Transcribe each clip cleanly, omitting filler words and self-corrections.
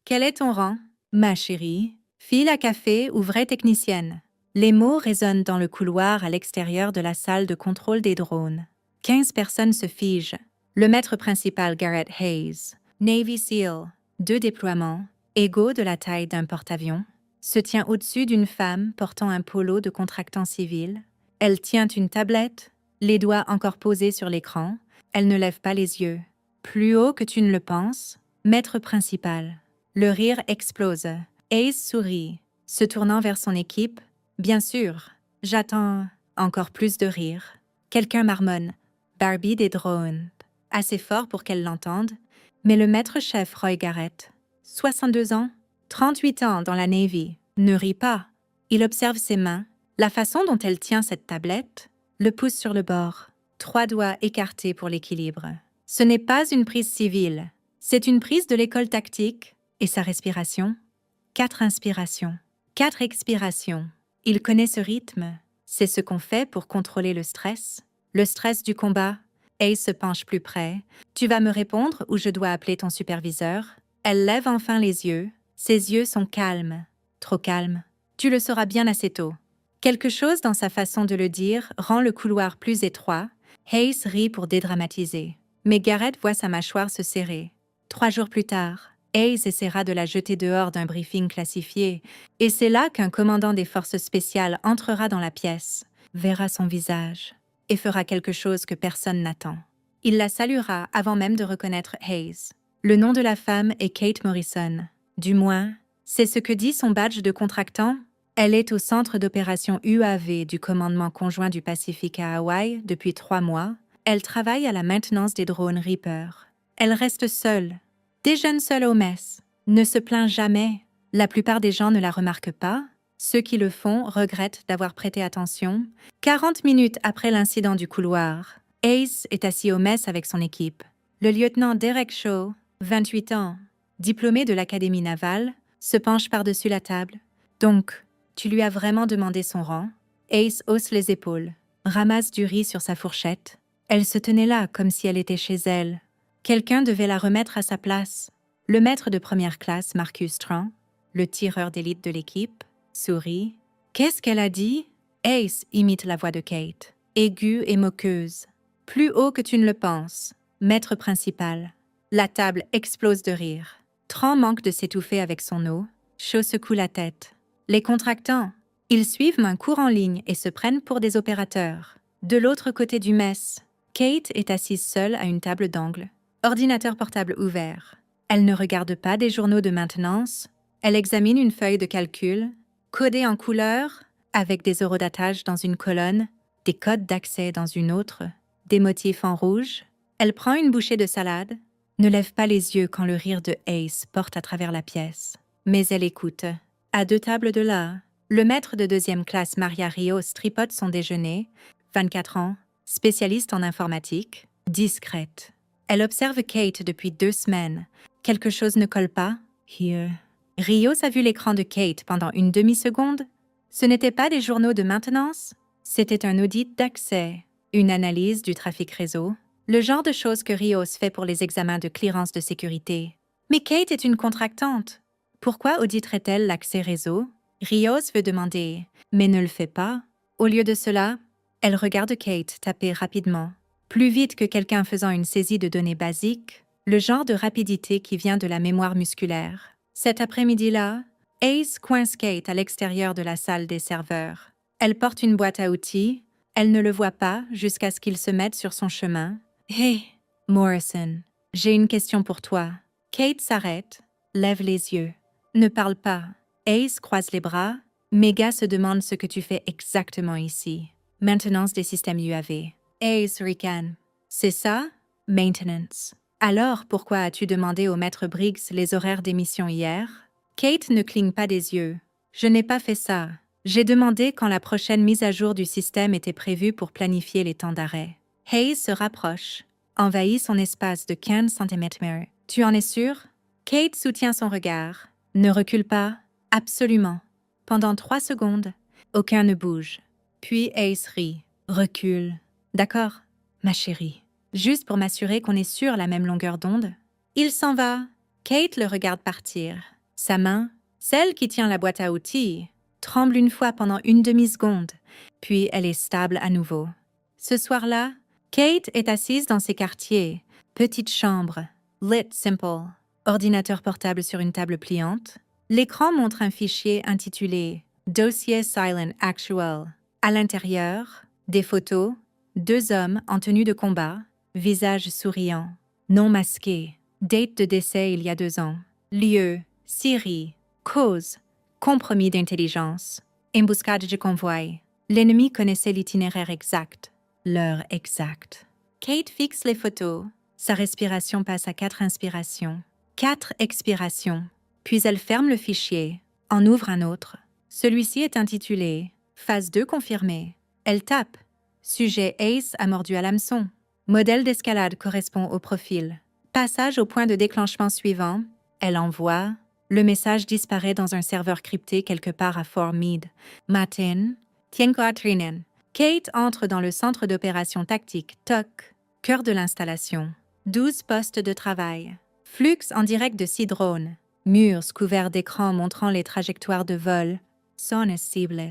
Quel est ton rang? Ma chérie. File à café ou vraie technicienne? Les mots résonnent dans le couloir à l'extérieur de la salle de contrôle des drones. 15 personnes se figent. Le maître principal Garrett Hayes, Navy SEAL, 2 déploiements, égaux de la taille d'un porte-avions, se tient au-dessus d'une femme portant un polo de contractant civil. Elle tient une tablette, les doigts encore posés sur l'écran. Elle ne lève pas les yeux. Plus haut que tu ne le penses, maître principal. Le rire explose. Hayes sourit, se tournant vers son équipe. Bien sûr, j'attends encore plus de rire. Quelqu'un marmonne. Barbie des drones. Assez fort pour qu'elle l'entende. Mais le maître-chef Roy Garrett, 62 ans, 38 ans dans la Navy, ne rit pas. Il observe ses mains, la façon dont elle tient cette tablette, le pouce sur le bord, 3 doigts écartés pour l'équilibre. Ce n'est pas une prise civile, c'est une prise de l'école tactique. Et sa respiration? 4 inspirations, 4 expirations. Il connaît ce rythme. C'est ce qu'on fait pour contrôler le stress. Le stress du combat. Hayes se penche plus près. Tu vas me répondre ou je dois appeler ton superviseur? Elle lève enfin les yeux. Ses yeux sont calmes. Trop calmes. Tu le sauras bien assez tôt. Quelque chose dans sa façon de le dire rend le couloir plus étroit. Hayes rit pour dédramatiser. Mais Garrett voit sa mâchoire se serrer. 3 jours plus tard, Hayes essaiera de la jeter dehors d'un briefing classifié, et c'est là qu'un commandant des forces spéciales entrera dans la pièce, verra son visage, et fera quelque chose que personne n'attend. Il la saluera avant même de reconnaître Hayes. Le nom de la femme est Kate Morrison. Du moins, c'est ce que dit son badge de contractant. Elle est au centre d'opération UAV du commandement conjoint du Pacifique à Hawaï depuis 3 mois. Elle travaille à la maintenance des drones Reaper. Elle reste seule, déjeune seule aux messes, ne se plaint jamais. La plupart des gens ne la remarquent pas. Ceux qui le font regrettent d'avoir prêté attention. 40 minutes après l'incident du couloir, Hayes est assis aux messes avec son équipe. Le lieutenant Derek Shaw, 28 ans, diplômé de l'Académie navale, se penche par-dessus la table. Donc, tu lui as vraiment demandé son rang? Hayes hausse les épaules, ramasse du riz sur sa fourchette. Elle se tenait là comme si elle était chez elle. Quelqu'un devait la remettre à sa place. Le maître de première classe, Marcus Strong, le tireur d'élite de l'équipe, sourit. Qu'est-ce qu'elle a dit? Ace imite la voix de Kate, aiguë et moqueuse. Plus haut que tu ne le penses, maître principal. La table explose de rire. Tran manque de s'étouffer avec son eau. Shaw secoue la tête. Les contractants, ils suivent un cours en ligne et se prennent pour des opérateurs. De l'autre côté du mess, Kate est assise seule à une table d'angle. Ordinateur portable ouvert. Elle ne regarde pas des journaux de maintenance. Elle examine une feuille de calcul, codée en couleur, avec des eurodatages dans une colonne, des codes d'accès dans une autre, des motifs en rouge. Elle prend une bouchée de salade, ne lève pas les yeux quand le rire de Ace porte à travers la pièce. Mais elle écoute. À 2 tables de là, le maître de 2e classe Maria Rios tripote son déjeuner, 24 ans, spécialiste en informatique, discrète. Elle observe Kate depuis 2 semaines. Quelque chose ne colle pas. Here. Rios a vu l'écran de Kate pendant une demi-seconde. Ce n'était pas des journaux de maintenance. C'était un audit d'accès, une analyse du trafic réseau, le genre de choses que Rios fait pour les examens de clearance de sécurité. Mais Kate est une contractante. Pourquoi auditerait-elle l'accès réseau? Rios veut demander, mais ne le fait pas. Au lieu de cela, elle regarde Kate taper rapidement. Plus vite que quelqu'un faisant une saisie de données basiques, le genre de rapidité qui vient de la mémoire musculaire. Cet après-midi-là, Ace coince Kate à l'extérieur de la salle des serveurs. Elle porte une boîte à outils. Elle ne le voit pas jusqu'à ce qu'il se mette sur son chemin. « Hey, Morrison, j'ai une question pour toi. » Kate s'arrête, lève les yeux. Ne parle pas. Ace croise les bras. Mega se demande ce que tu fais exactement ici. Maintenance des systèmes UAV. Ace ricane. C'est ça? Maintenance. Alors, pourquoi as-tu demandé au maître Briggs les horaires d'émission hier? Kate ne cligne pas des yeux. Je n'ai pas fait ça. J'ai demandé quand la prochaine mise à jour du système était prévue pour planifier les temps d'arrêt. Hayes se rapproche, envahit son espace de 15 cm. Tu en es sûr? Kate soutient son regard. Ne recule pas. Absolument. Pendant 3 secondes, aucun ne bouge. Puis Ace rit. Recule. D'accord, ma chérie. Juste pour m'assurer qu'on est sur la même longueur d'onde. Il s'en va. Kate le regarde partir. Sa main, celle qui tient la boîte à outils, tremble une fois pendant une demi-seconde, puis elle est stable à nouveau. Ce soir-là, Kate est assise dans ses quartiers, petite chambre, lit simple, ordinateur portable sur une table pliante. L'écran montre un fichier intitulé « Dossier Silent Actual ». À l'intérieur, des photos, 2 hommes en tenue de combat, visage souriant, nom masqué, date de décès il y a 2 ans, lieu, Syrie, cause, compromis d'intelligence, embuscade de convoi. L'ennemi connaissait l'itinéraire exact, l'heure exacte. Kate fixe les photos. Sa respiration passe à 4 inspirations, 4 expirations. Puis elle ferme le fichier, en ouvre un autre. Celui-ci est intitulé « Phase 2 confirmée ». Elle tape « Sujet Ace a mordu à l'hameçon ». Modèle d'escalade correspond au profil. Passage au point de déclenchement suivant. Elle envoie. Le message disparaît dans un serveur crypté quelque part à Fort Meade. Matin, Tienkoatrinen. Kate entre dans le centre d'opération tactique TOC, cœur de l'installation. 12 postes de travail. Flux en direct de 6 drones. Murs couverts d'écrans montrant les trajectoires de vol. Zones cibles.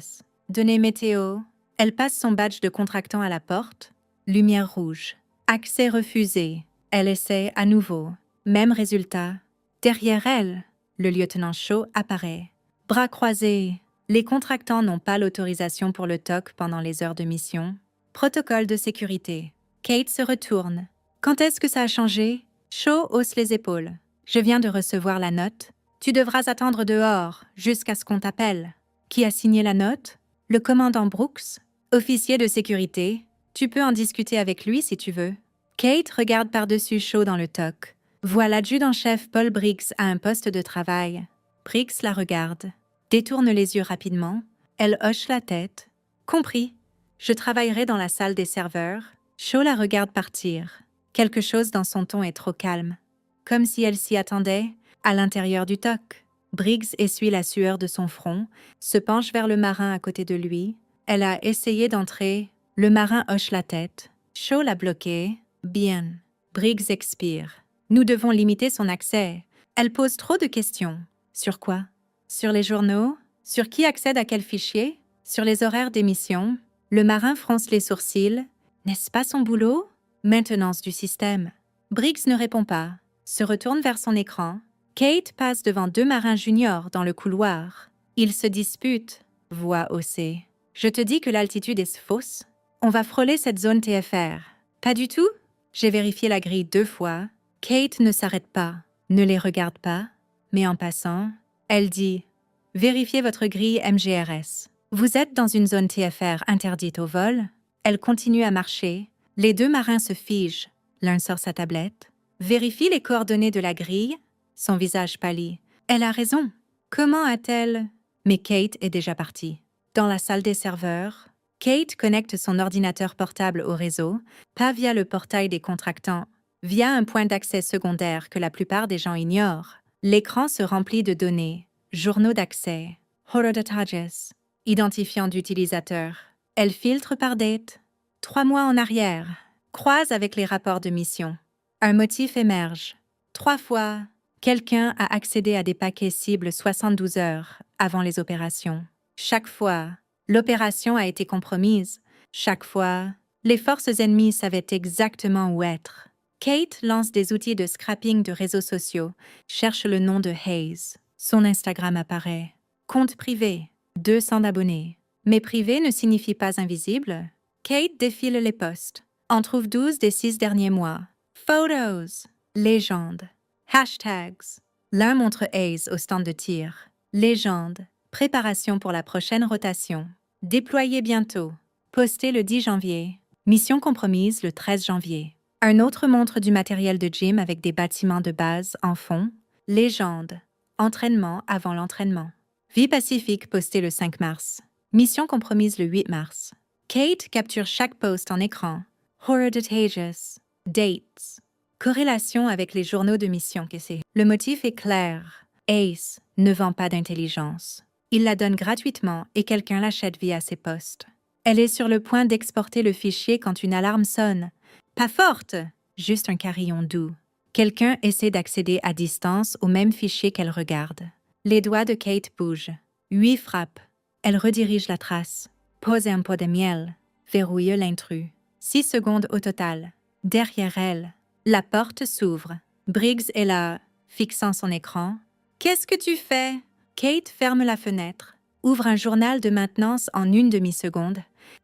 Données météo. Elle passe son badge de contractant à la porte. Lumière rouge. Accès refusé. Elle essaie à nouveau. Même résultat. Derrière elle, le lieutenant Shaw apparaît. Bras croisés. Les contractants n'ont pas l'autorisation pour le TOC pendant les heures de mission. Protocole de sécurité. Kate se retourne. Quand est-ce que ça a changé? Shaw hausse les épaules. Je viens de recevoir la note. Tu devras attendre dehors jusqu'à ce qu'on t'appelle. Qui a signé la note? Le commandant Brooks, officier de sécurité. Tu peux en discuter avec lui si tu veux. Kate regarde par-dessus Shaw dans le TOC. Voit l'adjudant-chef Paul Briggs à un poste de travail. Briggs la regarde, détourne les yeux rapidement. Elle hoche la tête. Compris. Je travaillerai dans la salle des serveurs. Shaw la regarde partir. Quelque chose dans son ton est trop calme. Comme si elle s'y attendait, à l'intérieur du TOC. Briggs essuie la sueur de son front, se penche vers le marin à côté de lui. Elle a essayé d'entrer. Le marin hoche la tête. Shaw l'a bloqué. Bien. Briggs expire. Nous devons limiter son accès. Elle pose trop de questions. Sur quoi? Sur les journaux? Sur qui accède à quel fichier? Sur les horaires d'émission? Le marin fronce les sourcils. N'est-ce pas son boulot? Maintenance du système. Briggs ne répond pas. Se retourne vers son écran. Kate passe devant 2 marins juniors dans le couloir. Ils se disputent. Voix haussée. Je te dis que l'altitude est fausse. On va frôler cette zone TFR. Pas du tout? J'ai vérifié la grille 2 fois. Kate ne s'arrête pas, ne les regarde pas, mais en passant, elle dit « Vérifiez votre grille MGRS. Vous êtes dans une zone TFR interdite au vol. » Elle continue à marcher. Les 2 marins se figent. L'un sort sa tablette. Vérifie les coordonnées de la grille. Son visage pâlit. Elle a raison. Comment a-t-elle... Mais Kate est déjà partie. Dans la salle des serveurs, Kate connecte son ordinateur portable au réseau, pas via le portail des contractants, via un point d'accès secondaire que la plupart des gens ignorent. L'écran se remplit de données, journaux d'accès, horodatages, identifiants d'utilisateurs. Elle filtre par date. 3 mois en arrière, croise avec les rapports de mission. Un motif émerge. 3 fois, quelqu'un a accédé à des paquets cibles 72 heures avant les opérations. Chaque fois, l'opération a été compromise. Chaque fois, les forces ennemies savaient exactement où être. Kate lance des outils de scrapping de réseaux sociaux, cherche le nom de Hayes. Son Instagram apparaît. Compte privé, 200 abonnés. Mais privé ne signifie pas invisible. Kate défile les posts. En trouve 12 des 6 derniers mois. Photos. Légende. Hashtags. L'un montre Hayes au stand de tir. Légende. Préparation pour la prochaine rotation. Déployé bientôt. Posté le 10 janvier. Mission compromise le 13 janvier. Un autre montre du matériel de gym avec des bâtiments de base en fond. Légende. Entraînement avant l'entraînement. Vie pacifique posté le 5 mars. Mission compromise le 8 mars. Kate capture chaque post en écran. Horodatages. Dates. Corrélation avec les journaux de mission que c'est. Le motif est clair. Ace ne vend pas d'intelligence. Il la donne gratuitement et quelqu'un l'achète via ses postes. Elle est sur le point d'exporter le fichier quand une alarme sonne. Pas forte, juste un carillon doux. Quelqu'un essaie d'accéder à distance au même fichier qu'elle regarde. Les doigts de Kate bougent. 8 frappes. Elle redirige la trace. Pose un pot de miel. Verrouille l'intrus. 6 secondes au total. Derrière elle, la porte s'ouvre. Briggs est là, fixant son écran. « Qu'est-ce que tu fais ?» Kate ferme la fenêtre, ouvre un journal de maintenance en une demi-seconde.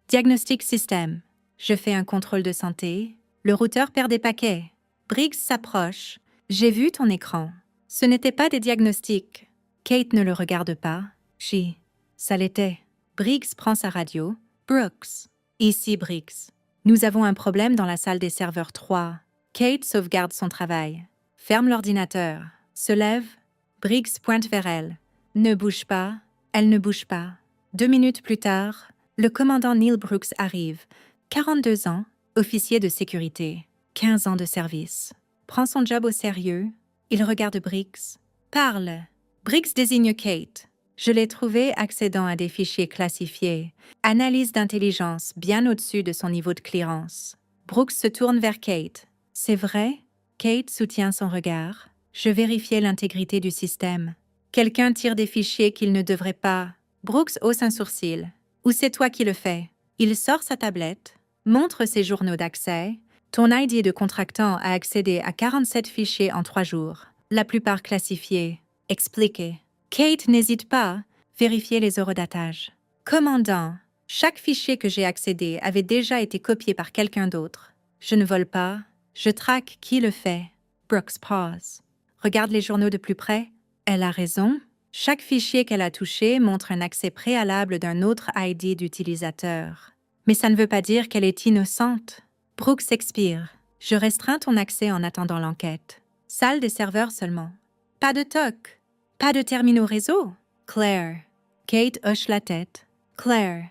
Diagnostic système. Je fais un contrôle de santé. Le routeur perd des paquets. Briggs s'approche. « J'ai vu ton écran. Ce n'était pas des diagnostics. » Kate ne le regarde pas. « Ça l'était. » Briggs prend sa radio. « Brooks. » « Ici, Briggs. Nous avons un problème dans la salle des serveurs 3. » Kate sauvegarde son travail. Ferme l'ordinateur. Se lève. Briggs pointe vers elle. « Ne bouge pas. » Elle ne bouge pas. 2 minutes plus tard, le commandant Neil Brooks arrive. 42 ans, officier de sécurité. 15 ans de service. Prend son job au sérieux. Il regarde Briggs. « Parle. » Briggs désigne Kate. Je l'ai trouvé accédant à des fichiers classifiés. Analyse d'intelligence bien au-dessus de son niveau de clearance. Brooks se tourne vers Kate. « C'est vrai ?» Kate soutient son regard. « Je vérifiais l'intégrité du système. Quelqu'un tire des fichiers qu'il ne devrait pas. » Brooks hausse un sourcil. « Ou c'est toi qui le fais ?» Il sort sa tablette, montre ses journaux d'accès. « Ton ID de contractant a accédé à 47 fichiers en 3 jours. La plupart classifiés. Expliquez. » Kate n'hésite pas. Vérifier les eurodatages. « Commandant, chaque fichier que j'ai accédé avait déjà été copié par quelqu'un d'autre. Je ne vole pas. Je traque qui le fait. » Brooks pause. Regarde les journaux de plus près. Elle a raison. Chaque fichier qu'elle a touché montre un accès préalable d'un autre ID d'utilisateur. Mais ça ne veut pas dire qu'elle est innocente. Brooks expire. Je restreins ton accès en attendant l'enquête. Salle des serveurs seulement. Pas de TOC. Pas de terminaux réseau. Claire. Kate hoche la tête. Claire.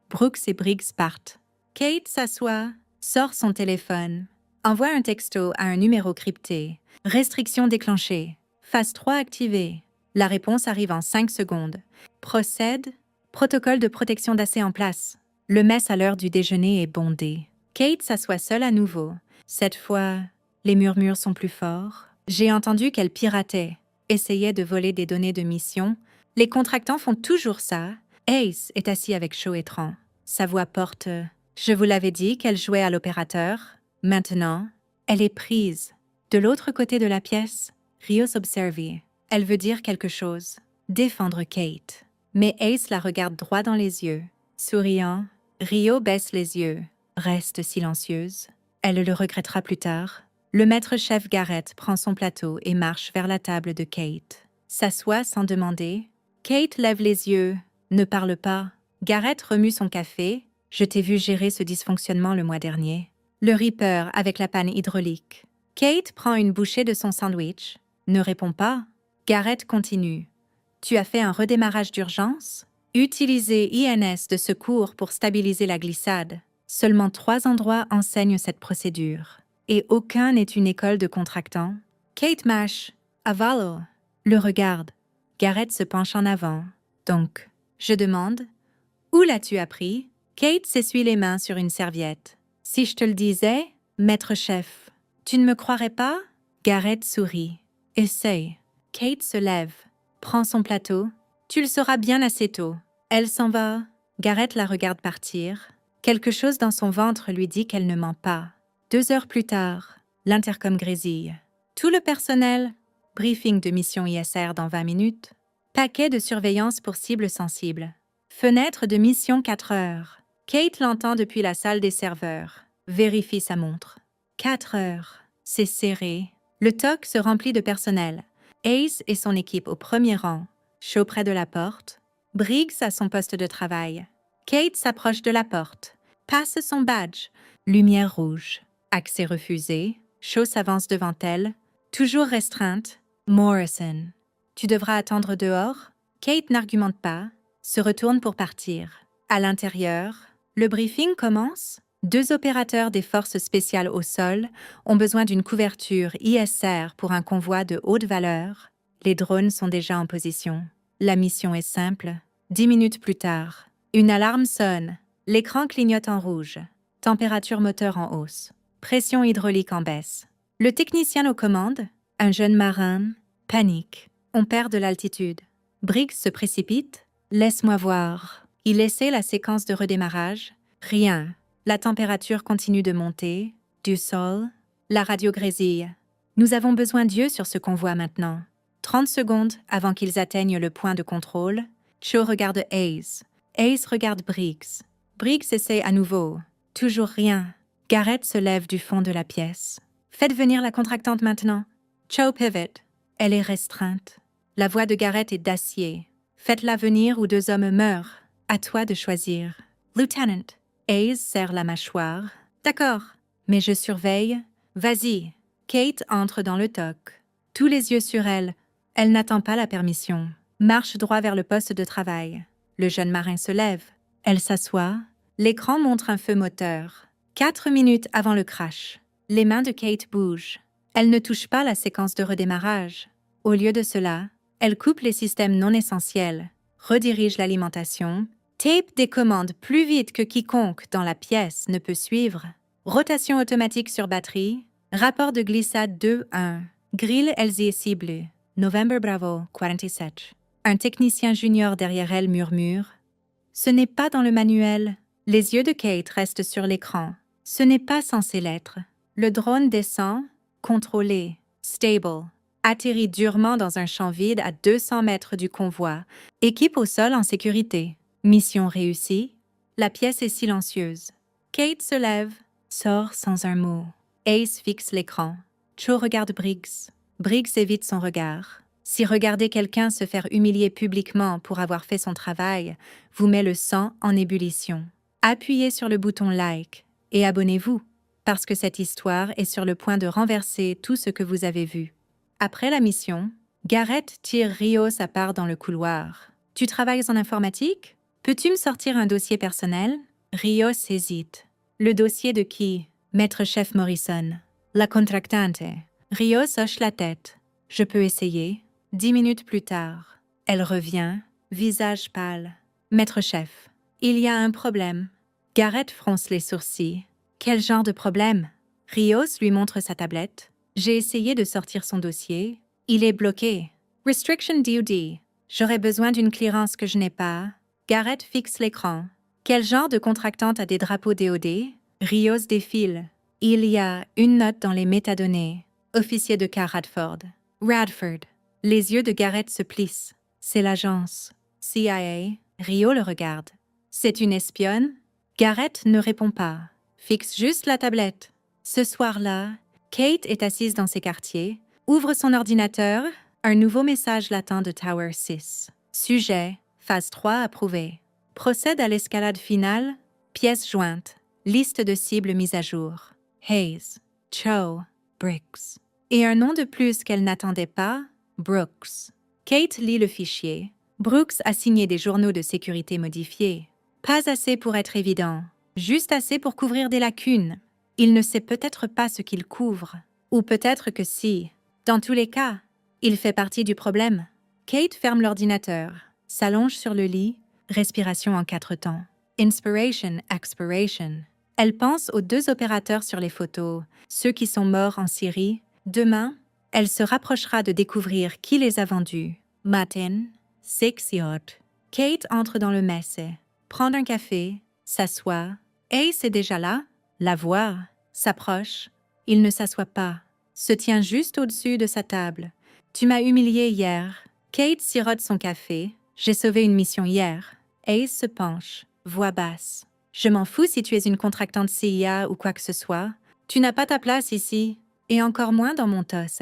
Brooks et Briggs partent. Kate s'assoit, sort son téléphone, envoie un texto à un numéro crypté. Restriction déclenchée. Phase 3 activée. La réponse arrive en 5 secondes. Procède. Protocole de protection d'accès en place. Le mess à l'heure du déjeuner est bondé. Kate s'assoit seule à nouveau. Cette fois, les murmures sont plus forts. J'ai entendu qu'elle piratait, essayait de voler des données de mission. Les contractants font toujours ça. Ace est assis avec Shaw et Tran. Sa voix porte « Je vous l'avais dit qu'elle jouait à l'opérateur. Maintenant, elle est prise. » De l'autre côté de la pièce, Rios observe. Elle veut dire quelque chose. Défendre Kate. Mais Ace la regarde droit dans les yeux. Souriant, Rio baisse les yeux. Reste silencieuse. Elle le regrettera plus tard. Le maître-chef Garrett prend son plateau et marche vers la table de Kate. S'assoit sans demander. Kate lève les yeux. Ne parle pas. Garrett remue son café. Je t'ai vu gérer ce dysfonctionnement le mois dernier. Le Reaper avec la panne hydraulique. Kate prend une bouchée de son sandwich. Ne répond pas. Garrett continue. Tu as fait un redémarrage d'urgence? Utilisez INS de secours pour stabiliser la glissade. Seulement 3 endroits enseignent cette procédure. Et aucun n'est une école de contractants. Kate mâche. Avalo. Le regarde. Garrett se penche en avant. Donc, je demande. Où l'as-tu appris? Kate s'essuie les mains sur une serviette. Si je te le disais, maître-chef, tu ne me croirais pas? Garrett sourit. Essaye. Kate se lève, prend son plateau. Tu le sauras bien assez tôt. Elle s'en va. Garrett la regarde partir. Quelque chose dans son ventre lui dit qu'elle ne ment pas. 2 heures plus tard, l'intercom grésille. Tout le personnel, briefing de mission ISR dans 20 minutes, paquet de surveillance pour cibles sensibles. Fenêtre de mission 4 heures. Kate l'entend depuis la salle des serveurs. Vérifie sa montre. 4 heures. C'est serré. Le TOC se remplit de personnel. Ace et son équipe au premier rang, chaud près de la porte. Briggs à son poste de travail. Kate s'approche de la porte. Passe son badge. Lumière rouge. Accès refusé. Shaw s'avance devant elle. Toujours restreinte. Morrison. Tu devras attendre dehors. Kate n'argumente pas. Se retourne pour partir. À l'intérieur, le briefing commence. 2 opérateurs des forces spéciales au sol ont besoin d'une couverture ISR pour un convoi de haute valeur. Les drones sont déjà en position. La mission est simple. 10 minutes plus tard, une alarme sonne. L'écran clignote en rouge. Température moteur en hausse. Pression hydraulique en baisse. Le technicien aux commandes, un jeune marin, panique. On perd de l'altitude. Briggs se précipite. Laisse-moi voir. Il essaie la séquence de redémarrage. Rien. La température continue de monter. Du sol. La radio grésille. Nous avons besoin d'yeux sur ce convoi maintenant. 30 secondes avant qu'ils atteignent le point de contrôle, Cho regarde Hayes. Hayes regarde Briggs. Briggs essaie à nouveau. Toujours rien. Garrett se lève du fond de la pièce. Faites venir la contractante maintenant. Cho pivot. Elle est restreinte. La voix de Garrett est d'acier. Faites-la venir ou 2 hommes meurent. À toi de choisir. Lieutenant. Hayes serre la mâchoire. D'accord. Mais je surveille. Vas-y. Kate entre dans le TOC. Tous les yeux sur elle. Elle n'attend pas la permission. Marche droit vers le poste de travail. Le jeune marin se lève. Elle s'assoit. L'écran montre un feu moteur. 4 minutes avant le crash. Les mains de Kate bougent. Elle ne touche pas la séquence de redémarrage. Au lieu de cela, elle coupe les systèmes non essentiels, redirige l'alimentation, tape des commandes plus vite que quiconque dans la pièce ne peut suivre, rotation automatique sur batterie, rapport de glissade 2-1, grille LZC bleue, November Bravo 47. Un technicien junior derrière elle murmure « Ce n'est pas dans le manuel. » Les yeux de Kate restent sur l'écran. Ce n'est pas censé l'être. Le drone descend, contrôlé, stable, atterrit durement dans un champ vide à 200 mètres du convoi, équipe au sol en sécurité. Mission réussie. La pièce est silencieuse. Kate se lève, sort sans un mot. Ace fixe l'écran. Cho regarde Briggs. Briggs évite son regard. Si regarder quelqu'un se faire humilier publiquement pour avoir fait son travail vous met le sang en ébullition, appuyez sur le bouton like et abonnez-vous, parce que cette histoire est sur le point de renverser tout ce que vous avez vu. Après la mission, Garrett tire Rios à part dans le couloir. « Tu travailles en informatique? Peux-tu me sortir un dossier personnel? » Rios hésite. « Le dossier de qui? » Maître-chef Morrison. « La contractante. » Rios hoche la tête. « Je peux essayer. » 10 minutes plus tard, elle revient, visage pâle. « Maître-chef, il y a un problème. » Garrett fronce les sourcils. « Quel genre de problème? » Rios lui montre sa tablette. J'ai essayé de sortir son dossier. Il est bloqué. Restriction DOD. J'aurais besoin d'une clearance que je n'ai pas. Garrett fixe l'écran. Quel genre de contractante a des drapeaux DOD? Rios défile. Il y a une note dans les métadonnées. Officier de cas Radford. Radford. Les yeux de Garrett se plissent. C'est l'agence. CIA. Rio le regarde. C'est une espionne? Garrett ne répond pas. Fixe juste la tablette. Ce soir-là, Kate est assise dans ses quartiers, ouvre son ordinateur, un nouveau message l'attend de Tower 6. Sujet, phase 3 approuvée. Procède à l'escalade finale, pièces jointes, liste de cibles mise à jour. Hayes, Cho, Briggs. Et un nom de plus qu'elle n'attendait pas, Brooks. Kate lit le fichier. Brooks a signé des journaux de sécurité modifiés. Pas assez pour être évident, juste assez pour couvrir des lacunes. Il ne sait peut-être pas ce qu'il couvre. Ou peut-être que si. Dans tous les cas, il fait partie du problème. Kate ferme l'ordinateur, s'allonge sur le lit, respiration en 4 temps. Inspiration, expiration. Elle pense aux 2 opérateurs sur les photos, ceux qui sont morts en Syrie. Demain, elle se rapprochera de découvrir qui les a vendus. Matin, 6 yachts. Kate entre dans le mess, prend un café, s'assoit. Ace est déjà là, la voit, s'approche. Il ne s'assoit pas, se tient juste au-dessus de sa table. Tu m'as humilié hier. Kate sirote son café. J'ai sauvé une mission hier. Ace se penche, voix basse. Je m'en fous si tu es une contractante CIA ou quoi que ce soit. Tu n'as pas ta place ici, et encore moins dans mon toss.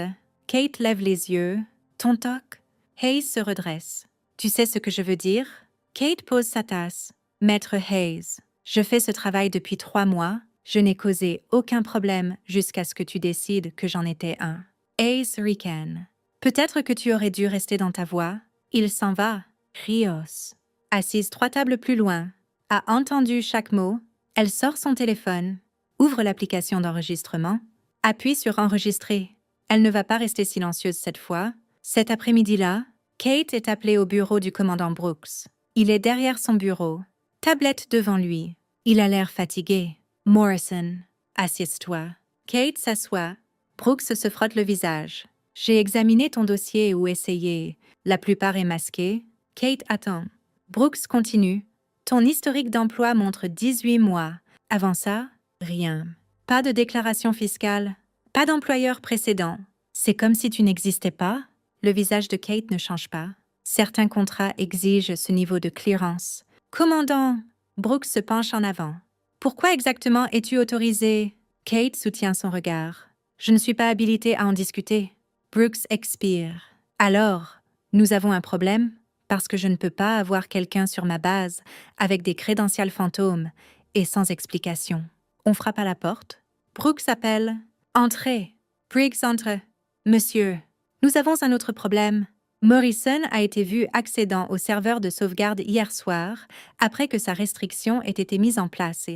Kate lève les yeux. Ton toc? Hayes se redresse. Tu sais ce que je veux dire? Kate pose sa tasse. Maître Hayes, je fais ce travail depuis 3 mois. Je n'ai causé aucun problème jusqu'à ce que tu décides que j'en étais un. Hayes ricane. Peut-être que tu aurais dû rester dans ta voie. Il s'en va. Rios. Assise 3 tables plus loin, a entendu chaque mot. Elle sort son téléphone, ouvre l'application d'enregistrement, appuie sur enregistrer. Elle ne va pas rester silencieuse cette fois. Cet après-midi-là, Kate est appelée au bureau du commandant Brooks. Il est derrière son bureau, tablette devant lui. Il a l'air fatigué. Morrison, assieds-toi. Kate s'assoit. Brooks se frotte le visage. J'ai examiné ton dossier ou essayé. La plupart est masqué. Kate attend. Brooks continue. Ton historique d'emploi montre 18 mois. Avant ça, rien. Pas de déclaration fiscale, pas d'employeur précédent. C'est comme si tu n'existais pas. Le visage de Kate ne change pas. Certains contrats exigent ce niveau de clearance. Commandant, Brooks se penche en avant. Pourquoi exactement es-tu autorisé? Kate soutient son regard. Je ne suis pas habilitée à en discuter. Brooks expire. Alors, nous avons un problème parce que je ne peux pas avoir quelqu'un sur ma base avec des crédentials fantômes et sans explication. On frappe à la porte. Brooks appelle. Entrez. Briggs entre. Monsieur, nous avons un autre problème. Morrison a été vu accédant au serveur de sauvegarde hier soir après que sa restriction ait été mise en place.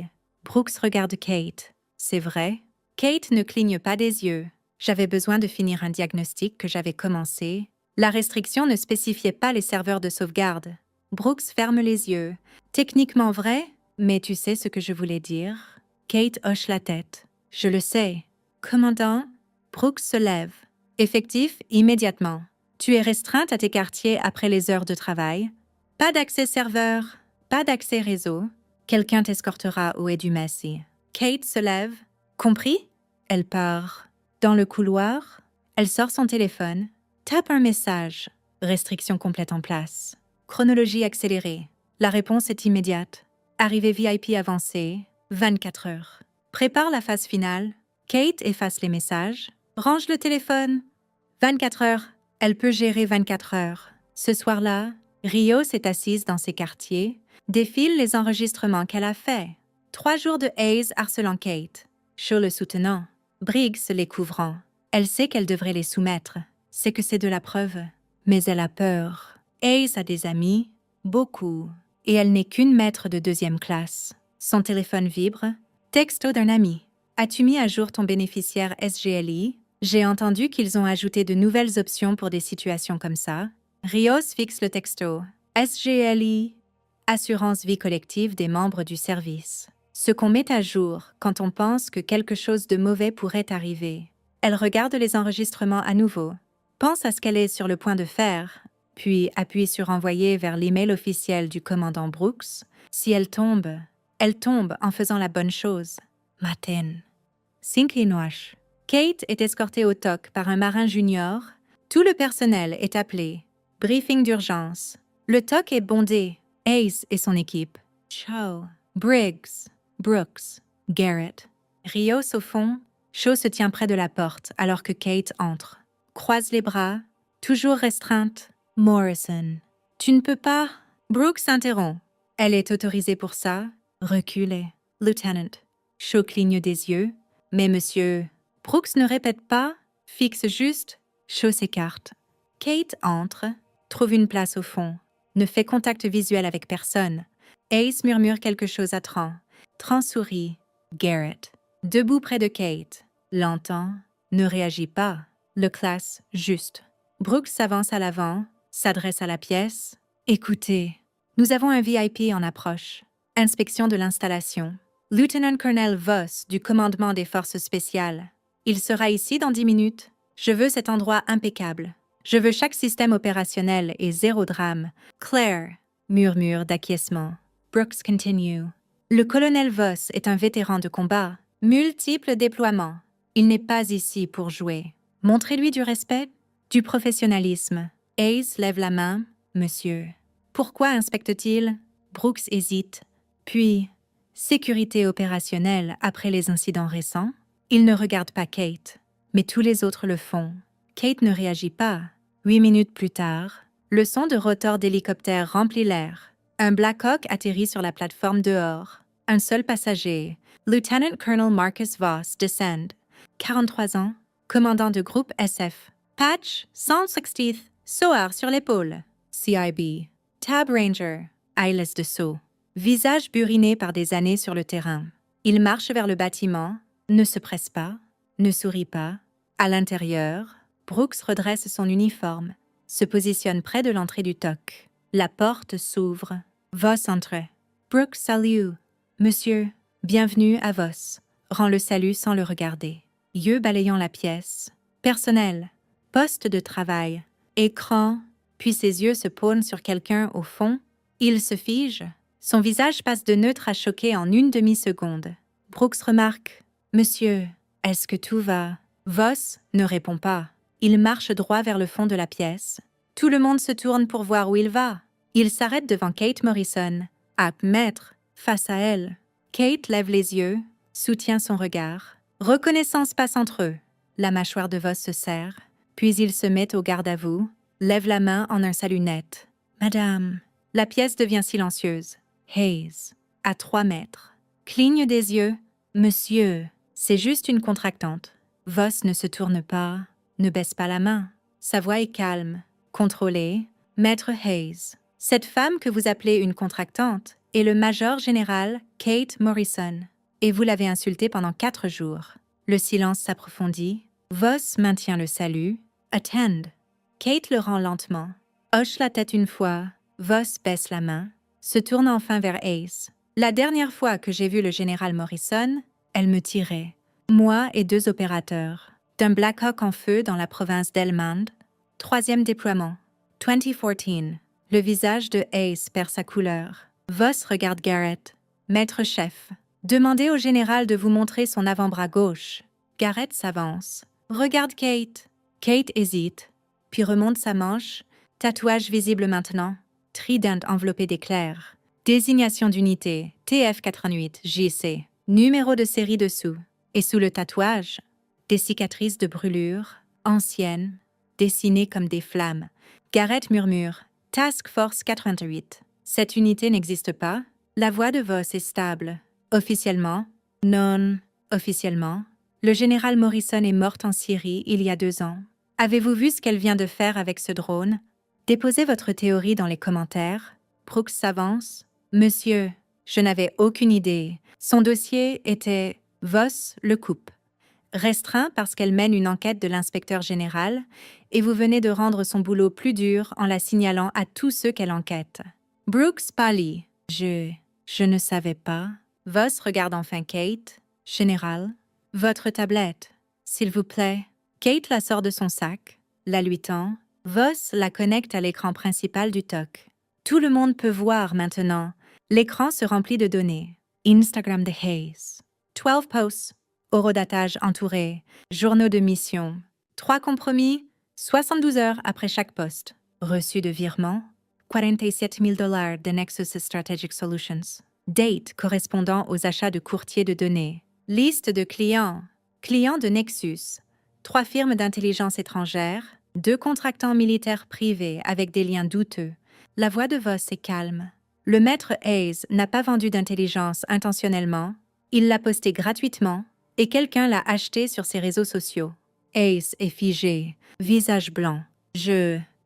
Brooks regarde Kate. C'est vrai? Kate ne cligne pas des yeux. J'avais besoin de finir un diagnostic que j'avais commencé. La restriction ne spécifiait pas les serveurs de sauvegarde. Brooks ferme les yeux. Techniquement vrai, mais tu sais ce que je voulais dire? Kate hoche la tête. Je le sais. Commandant? Brooks se lève. Effectif immédiatement. Tu es restreinte à tes quartiers après les heures de travail. Pas d'accès serveur, pas d'accès réseau. Quelqu'un t'escortera au du Messi. Kate se lève. Compris? Elle part. Dans le couloir, elle sort son téléphone, tape un message. Restriction complète en place. Chronologie accélérée. La réponse est immédiate. Arrivée VIP avancée, 24 heures. Prépare la phase finale. Kate efface les messages. Range le téléphone. 24 heures. Elle peut gérer 24 heures. Ce soir-là, Rio s'est assise dans ses quartiers, défile les enregistrements qu'elle a faits. 3 jours de Hayes harcelant Kate. Shaw le soutenant. Briggs les couvrant. Elle sait qu'elle devrait les soumettre. C'est que c'est de la preuve. Mais elle a peur. Hayes a des amis, beaucoup. Et elle n'est qu'une maître de 2e classe. Son téléphone vibre. Texto d'un ami. As-tu mis à jour ton bénéficiaire SGLI? J'ai entendu qu'ils ont ajouté de nouvelles options pour des situations comme ça. Rios fixe le texto. SGLI, assurance vie collective des membres du service. Ce qu'on met à jour quand on pense que quelque chose de mauvais pourrait arriver. Elle regarde les enregistrements à nouveau. Pense à ce qu'elle est sur le point de faire, puis appuie sur envoyer vers l'email officiel du commandant Brooks. Si elle tombe en faisant la bonne chose. Matin. Sinkinoash. Kate est escortée au TOC par un marin junior. Tout le personnel est appelé. Briefing d'urgence. Le TOC est bondé. Ace et son équipe. Shaw, Briggs, Brooks, Garrett. Rios au fond. Shaw se tient près de la porte alors que Kate entre. Croise les bras. Toujours restreinte. Morrison. Tu ne peux pas. Brooks s'interrompt. Elle est autorisée pour ça. Reculez. Lieutenant. Shaw cligne des yeux. Mais monsieur... Brooks ne répète pas, fixe juste, Shaw s'écarte. Kate entre, trouve une place au fond, ne fait contact visuel avec personne. Ace murmure quelque chose à Tran. Tran sourit. Garrett, debout près de Kate, l'entend, ne réagit pas. Le classe juste. Brooks s'avance à l'avant, s'adresse à la pièce. Écoutez, nous avons un VIP en approche. Inspection de l'installation. Lieutenant Colonel Voss du commandement des forces spéciales. Il sera ici dans 10 minutes. Je veux cet endroit impeccable. Je veux chaque système opérationnel et 0 drame. Claire, murmure d'acquiescement. Brooks continue. Le colonel Voss est un vétéran de combat. Multiples déploiements. Il n'est pas ici pour jouer. Montrez-lui du respect, du professionnalisme. Ace lève la main. Monsieur. Pourquoi inspecte-t-il? Brooks hésite. Puis, sécurité opérationnelle après les incidents récents? Il ne regarde pas Kate, mais tous les autres le font. Kate ne réagit pas. 8 minutes plus tard, le son de rotor d'hélicoptère remplit l'air. Un Black Hawk atterrit sur la plateforme dehors. Un seul passager, Lieutenant Colonel Marcus Voss, descend. 43 ans, commandant de groupe SF. Patch 160th, SOAR sur l'épaule. CIB. Tab Ranger, eyeless de saut. Visage buriné par des années sur le terrain. Il marche vers le bâtiment. Ne se presse pas, ne sourit pas. À l'intérieur, Brooks redresse son uniforme, se positionne près de l'entrée du TOC. La porte s'ouvre. Voss entre. Brooks salue. Monsieur, bienvenue à Voss. Rend le salut sans le regarder. Yeux balayant la pièce. Personnel. Poste de travail. Écran. puis ses yeux se posent sur quelqu'un au fond. Il se fige. Son visage passe de neutre à choqué en une demi-seconde. Brooks remarque « Monsieur, est-ce que tout va ?» Voss ne répond pas. Il marche droit vers le fond de la pièce. Tout le monde se tourne pour voir où il va. Il s'arrête devant Kate Morrison, à mètres, face à elle. Kate lève les yeux, soutient son regard. Reconnaissance passe entre eux. La mâchoire de Voss se serre, puis il se met au garde-à-vous, lève la main en un salut net. « Madame !» La pièce devient silencieuse. Hayes, à 3 mètres. Cligne des yeux. « Monsieur !» C'est juste une contractante. Voss ne se tourne pas, ne baisse pas la main. Sa voix est calme, contrôlée. « Maître Hayes, cette femme que vous appelez une contractante est le major général Kate Morrison, et vous l'avez insultée pendant 4 jours. » Le silence s'approfondit. Voss maintient le salut. « Attend. » Kate le rend lentement. Hoche la tête une fois. Voss baisse la main, se tourne enfin vers Hayes. « La dernière fois que j'ai vu le général Morrison, elle me tirait. Moi et 2 opérateurs. D'un Black Hawk en feu dans la province d'Helmand. 3e déploiement. 2014. » Le visage de Hayes perd sa couleur. Voss regarde Garrett. « Maître-chef, demandez au général de vous montrer son avant-bras gauche. » Garrett s'avance. Regarde Kate. Kate hésite, puis remonte sa manche. Tatouage visible maintenant. Trident enveloppé d'éclairs. Désignation d'unité, TF-88, JC. Numéro de série dessous. Et sous le tatouage, des cicatrices de brûlure, anciennes, dessinées comme des flammes. Garrett murmure « Task Force 88 ». Cette unité n'existe pas. La voix de Voss est stable. Officiellement, non officiellement, le général Morrison est morte en Syrie il y a 2 ans. Avez-vous vu ce qu'elle vient de faire avec ce drone? Déposez votre théorie dans les commentaires. Brooks s'avance. Monsieur, je n'avais aucune idée. Son dossier était Voss le coupe. Restreint parce qu'elle mène une enquête de l'inspecteur général et vous venez de rendre son boulot plus dur en la signalant à tous ceux qu'elle enquête. Brooks pâlit. Je ne savais pas. Voss regarde enfin Kate. Général, votre tablette, s'il vous plaît. Kate la sort de son sac, la lui tend. Voss la connecte à l'écran principal du TOC. Tout le monde peut voir maintenant. L'écran se remplit de données. Instagram de Hayes. 12 posts. Horodatage entouré. Journaux de mission. 3 compromis. 72 heures après chaque poste. Reçu de virement. $47,000 de Nexus Strategic Solutions. Date correspondant aux achats de courtiers de données. Liste de clients. Clients de Nexus. 3 firmes d'intelligence étrangères. 2 contractants militaires privés avec des liens douteux. La voix de Voss est calme. Le maître Hayes n'a pas vendu d'intelligence intentionnellement. Il l'a posté gratuitement et quelqu'un l'a acheté sur ses réseaux sociaux. Hayes est figé, visage blanc.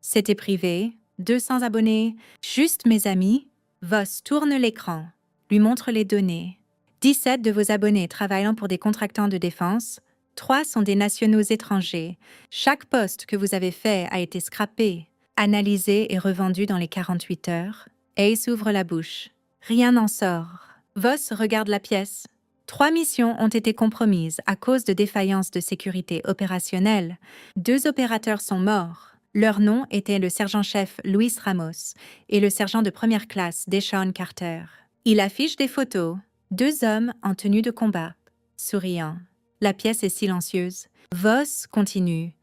C'était privé, 200 abonnés, juste mes amis. Voss tourne l'écran, lui montre les données. 17 de vos abonnés travaillant pour des contractants de défense. 3 sont des nationaux étrangers. Chaque poste que vous avez fait a été scrappé, analysé et revendu dans les 48 heures. Hayes ouvre la bouche. Rien n'en sort. Voss regarde la pièce. 3 missions ont été compromises à cause de défaillances de sécurité opérationnelle. 2 opérateurs sont morts. Leur nom était le sergent-chef Luis Ramos et le sergent de première classe Deshaun Carter. Il affiche des photos. 2 hommes en tenue de combat, souriant. La pièce est silencieuse. Voss continue.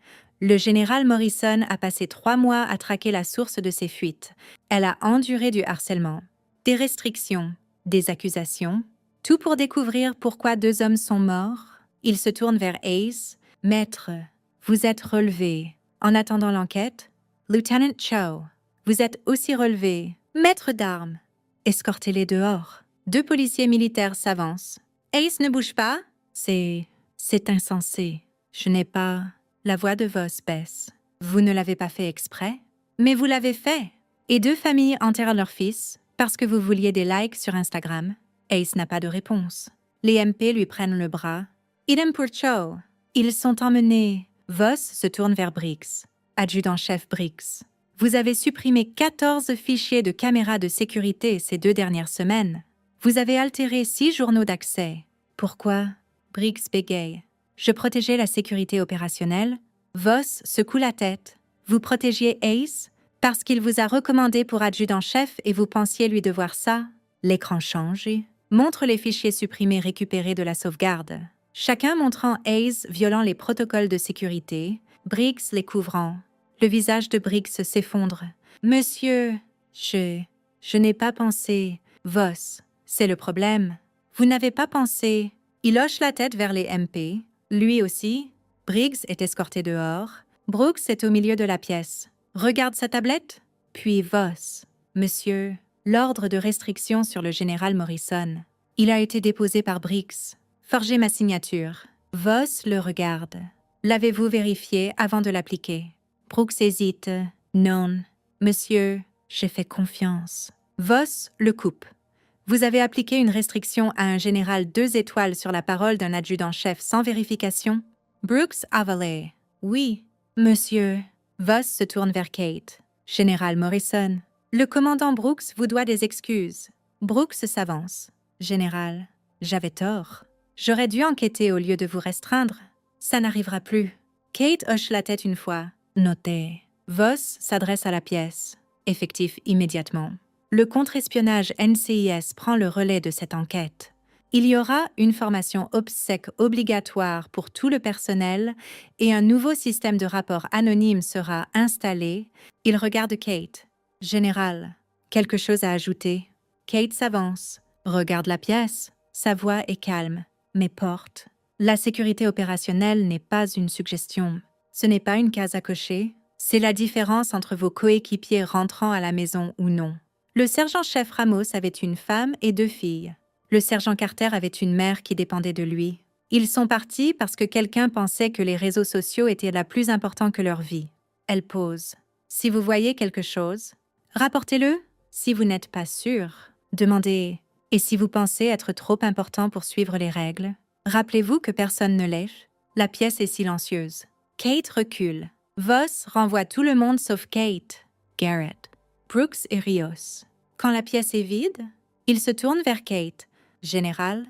Le général Morrison a passé 3 mois à traquer la source de ses fuites. Elle a enduré du harcèlement, des restrictions, des accusations. Tout pour découvrir pourquoi 2 hommes sont morts. Il se tourne vers Hayes. « Maître, vous êtes relevé. En attendant l'enquête, Lieutenant Cho, vous êtes aussi relevé. Maître d'armes, escortez-les dehors. » 2 policiers militaires s'avancent. Hayes ne bouge pas. C'est insensé. Je n'ai pas... La voix de Voss baisse. Vous ne l'avez pas fait exprès, mais vous l'avez fait. Et 2 familles enterrent leur fils parce que vous vouliez des likes sur Instagram. Hayes n'a pas de réponse. Les MP lui prennent le bras. Idem pour Cho. Ils sont emmenés. Voss se tourne vers Briggs. Adjudant-chef Briggs. Vous avez supprimé 14 fichiers de caméras de sécurité ces 2 dernières semaines. Vous avez altéré 6 journaux d'accès. Pourquoi? Briggs bégaye. Je protégeais la sécurité opérationnelle. Voss secoue la tête. Vous protégiez Hayes? Parce qu'il vous a recommandé pour adjudant-chef et vous pensiez lui devoir ça, l'écran change et montre les fichiers supprimés récupérés de la sauvegarde. Chacun montrant Hayes violant les protocoles de sécurité, Briggs les couvrant. Le visage de Briggs s'effondre. « Monsieur, je n'ai pas pensé. Voss, c'est le problème. Vous n'avez pas pensé. » Il hoche la tête vers les MP. Lui aussi. Briggs est escorté dehors. Brooks est au milieu de la pièce. Regarde sa tablette. Puis Voss. « Monsieur, l'ordre de restriction sur le général Morrison. Il a été déposé par Briggs. Forgez ma signature. » Voss le regarde. « L'avez-vous vérifié avant de l'appliquer? » Brooks hésite. « Non. Monsieur, j'ai fait confiance. » Voss le coupe. « Vous avez appliqué une restriction à un général 2 étoiles sur la parole d'un adjudant-chef sans vérification? » Brooks avalé. « Oui, monsieur. » Voss se tourne vers Kate. « Général Morrison, le commandant Brooks vous doit des excuses. » Brooks s'avance. « Général, j'avais tort. J'aurais dû enquêter au lieu de vous restreindre. Ça n'arrivera plus. » Kate hoche la tête une fois. « Notez. » Voss s'adresse à la pièce. Effectif immédiatement. Le contre-espionnage NCIS prend le relais de cette enquête. Il y aura une formation OPSEC obligatoire pour tout le personnel et un nouveau système de rapport anonyme sera installé. Il regarde Kate. « Général, quelque chose à ajouter? » Kate s'avance, regarde la pièce. Sa voix est calme, mais porte. La sécurité opérationnelle n'est pas une suggestion. Ce n'est pas une case à cocher. C'est la différence entre vos coéquipiers rentrant à la maison ou non. Le sergent-chef Ramos avait une femme et 2 filles. Le sergent Carter avait une mère qui dépendait de lui. Ils sont partis parce que quelqu'un pensait que les réseaux sociaux étaient la plus importante que leur vie. Elle pose. « Si vous voyez quelque chose, rapportez-le. Si vous n'êtes pas sûr, demandez. Et si vous pensez être trop important pour suivre les règles, rappelez-vous que personne ne l'est. » La pièce est silencieuse. Kate recule. Voss renvoie tout le monde sauf Kate, Garrett, Brooks et Rios. Quand la pièce est vide, il se tourne vers Kate. « Général,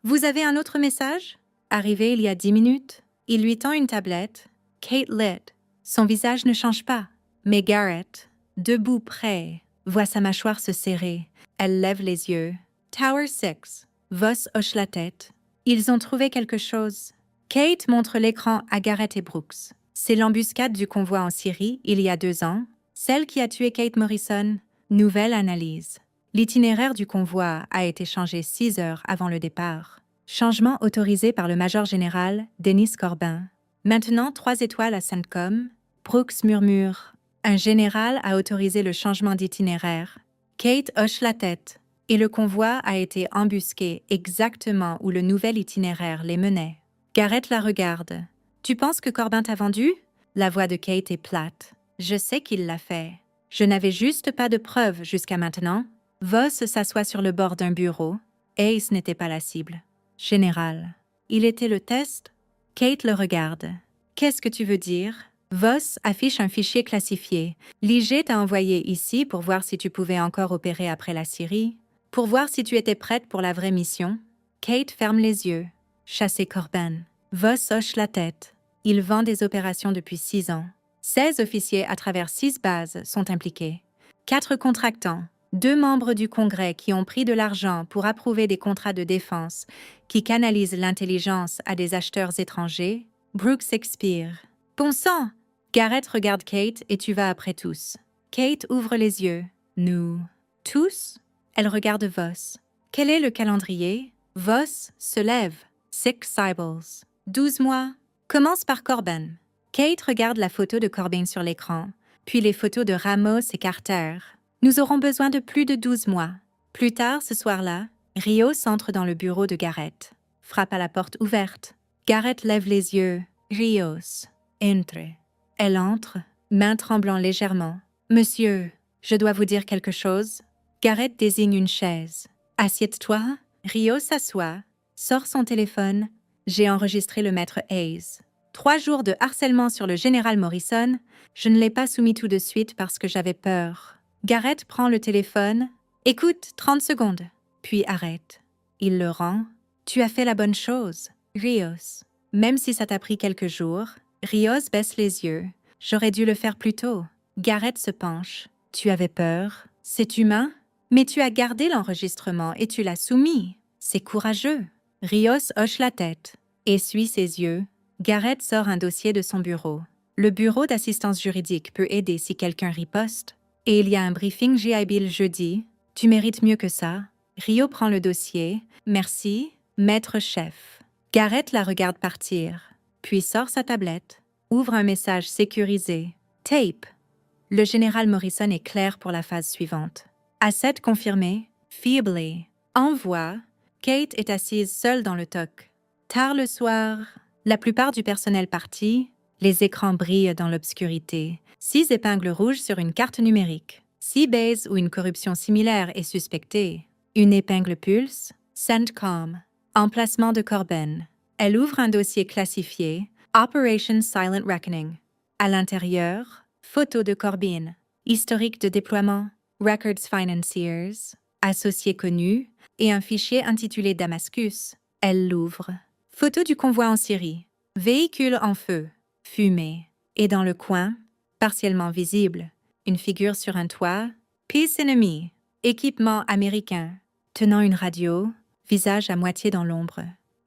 vous avez un autre message? » Arrivé il y a 10 minutes, il lui tend une tablette. Kate lit. Son visage ne change pas. Mais Garrett, debout près, voit sa mâchoire se serrer. Elle lève les yeux. « Tower 6. » Voss hoche la tête. Ils ont trouvé quelque chose. Kate montre l'écran à Garrett et Brooks. C'est l'embuscade du convoi en Syrie, il y a 2 ans. Celle qui a tué Kate Morrison. Nouvelle analyse. L'itinéraire du convoi a été changé 6 heures avant le départ. Changement autorisé par le major général Denis Corbin. Maintenant 3 étoiles à CENTCOM. Brooks murmure. Un général a autorisé le changement d'itinéraire. Kate hoche la tête. Et le convoi a été embusqué exactement où le nouvel itinéraire les menait. Garrett la regarde. « Tu penses que Corbin t'a vendu? » La voix de Kate est plate. « Je sais qu'il l'a fait. Je n'avais juste pas de preuves jusqu'à maintenant. » Voss s'assoit sur le bord d'un bureau. Ace n'était pas la cible. « Général, il était le test? » Kate le regarde. « Qu'est-ce que tu veux dire? » Voss affiche un fichier classifié. « Liger t'a envoyé ici pour voir si tu pouvais encore opérer après la Syrie, pour voir si tu étais prête pour la vraie mission. » Kate ferme les yeux. « Chasser Corbin. » Voss hoche la tête. Il vend des opérations depuis 6 ans. 16 officiers à travers 6 bases sont impliqués. 4 contractants, 2 membres du Congrès qui ont pris de l'argent pour approuver des contrats de défense qui canalisent l'intelligence à des acheteurs étrangers. Brooks expire. « Bon sang! » Garrett regarde Kate et tu vas après tous. Kate ouvre les yeux. « Nous. Tous? » Elle regarde Voss. « Quel est le calendrier? » Voss se lève. 6 cycles. 12 mois. Commence par Corbin. Kate regarde la photo de Corbin sur l'écran, puis les photos de Ramos et Carter. Nous aurons besoin de plus de 12 mois. Plus tard, ce soir-là, Rios entre dans le bureau de Garrett. Frappe à la porte ouverte. Garrett lève les yeux. Rios. Entre. Elle entre, main tremblant légèrement. Monsieur, je dois vous dire quelque chose. Garrett désigne une chaise. Assieds-toi. Rios s'assoit, sort son téléphone. J'ai enregistré le maître Hayes. 3 jours de harcèlement sur le général Morrison. Je ne l'ai pas soumis tout de suite parce que j'avais peur. Garrett prend le téléphone. Écoute, 30 secondes. Puis arrête. Il le rend. Tu as fait la bonne chose. Rios. Même si ça t'a pris quelques jours. Rios baisse les yeux. J'aurais dû le faire plus tôt. Garrett se penche. Tu avais peur? C'est humain? Mais tu as gardé l'enregistrement et tu l'as soumis. C'est courageux. Rios hoche la tête. Essuie ses yeux. Garrett sort un dossier de son bureau. Le bureau d'assistance juridique peut aider si quelqu'un riposte. Et il y a un briefing GI Bill jeudi. Tu mérites mieux que ça. Rio prend le dossier. Merci, maître chef. Garrett la regarde partir, puis sort sa tablette, ouvre un message sécurisé. Tape. Le général Morrison est clair pour la phase suivante. Asset confirmé. Feebly. Envoi. Kate est assise seule dans le TOC. Tard le soir, la plupart du personnel parti, les écrans brillent dans l'obscurité. 6 épingles rouges sur une carte numérique. Seabase où une corruption similaire est suspectée. Une épingle pulse. CENTCOM. Emplacement de Corben. Elle ouvre un dossier classifié. Operation Silent Reckoning. À l'intérieur, photo de Corbin. Historique de déploiement. Records Financiers. Associés connus. Et un fichier intitulé Damascus. Elle l'ouvre. Photo du convoi en Syrie. Véhicule en feu. Fumée. Et dans le coin, partiellement visible, une figure sur un toit. Peace Enemy. Équipement américain. Tenant une radio. Visage à moitié dans l'ombre.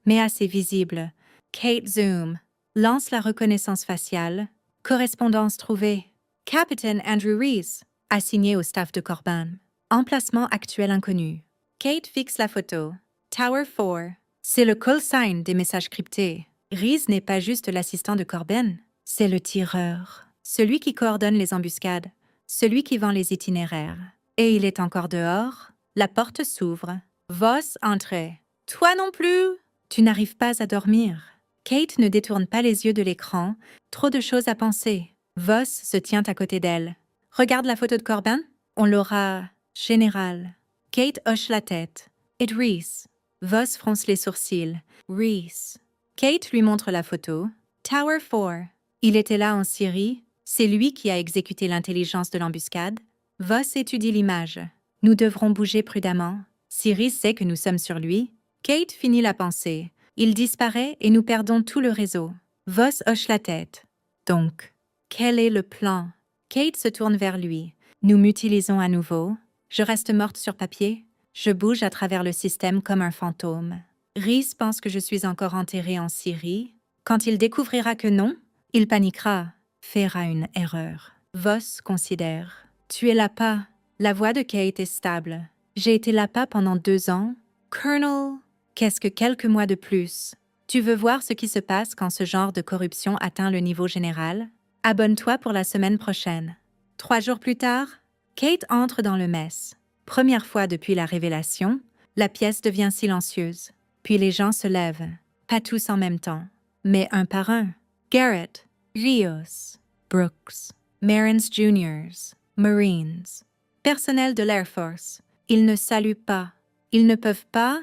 Mais assez visible. Kate zoom. Lance la reconnaissance faciale. Correspondance trouvée. Capitaine Andrew Rees. Assigné au staff de Corban. Emplacement actuel inconnu. Kate fixe la photo. Tower 4. C'est le call sign des messages cryptés. Rees n'est pas juste l'assistant de Corben, c'est le tireur. Celui qui coordonne les embuscades. Celui qui vend les itinéraires. Et il est encore dehors. La porte s'ouvre. Voss entrait. Toi non plus? Tu n'arrives pas à dormir. Kate ne détourne pas les yeux de l'écran. Trop de choses à penser. Voss se tient à côté d'elle. Regarde la photo de Corbin? On l'aura... général. Kate hoche la tête. Et Rees. Voss fronce les sourcils. Rees. Kate lui montre la photo. Tower 4. Il était là en Syrie. C'est lui qui a exécuté l'intelligence de l'embuscade. Voss étudie l'image. Nous devrons bouger prudemment. Si Rees sait que nous sommes sur lui. Kate finit la pensée. Il disparaît et nous perdons tout le réseau. Voss hoche la tête. Donc, quel est le plan? Kate se tourne vers lui. Nous m'utilisons à nouveau. Je reste morte sur papier. Je bouge à travers le système comme un fantôme. Rees pense que je suis encore enterrée en Syrie. Quand il découvrira que non, il paniquera, fera une erreur. Voss considère. Tu es l'appât. La voix de Kate est stable. J'ai été l'appât pendant 2 ans. Colonel, qu'est-ce que quelques mois de plus? Tu veux voir ce qui se passe quand ce genre de corruption atteint le niveau général? Abonne-toi pour la semaine prochaine. 3 jours plus tard, Kate entre dans le mess. Première fois depuis la révélation, la pièce devient silencieuse. Puis les gens se lèvent. Pas tous en même temps, mais un par un. Garrett, Rios, Brooks, Marines Juniors, Marines, personnel de l'Air Force. Ils ne saluent pas. Ils ne peuvent pas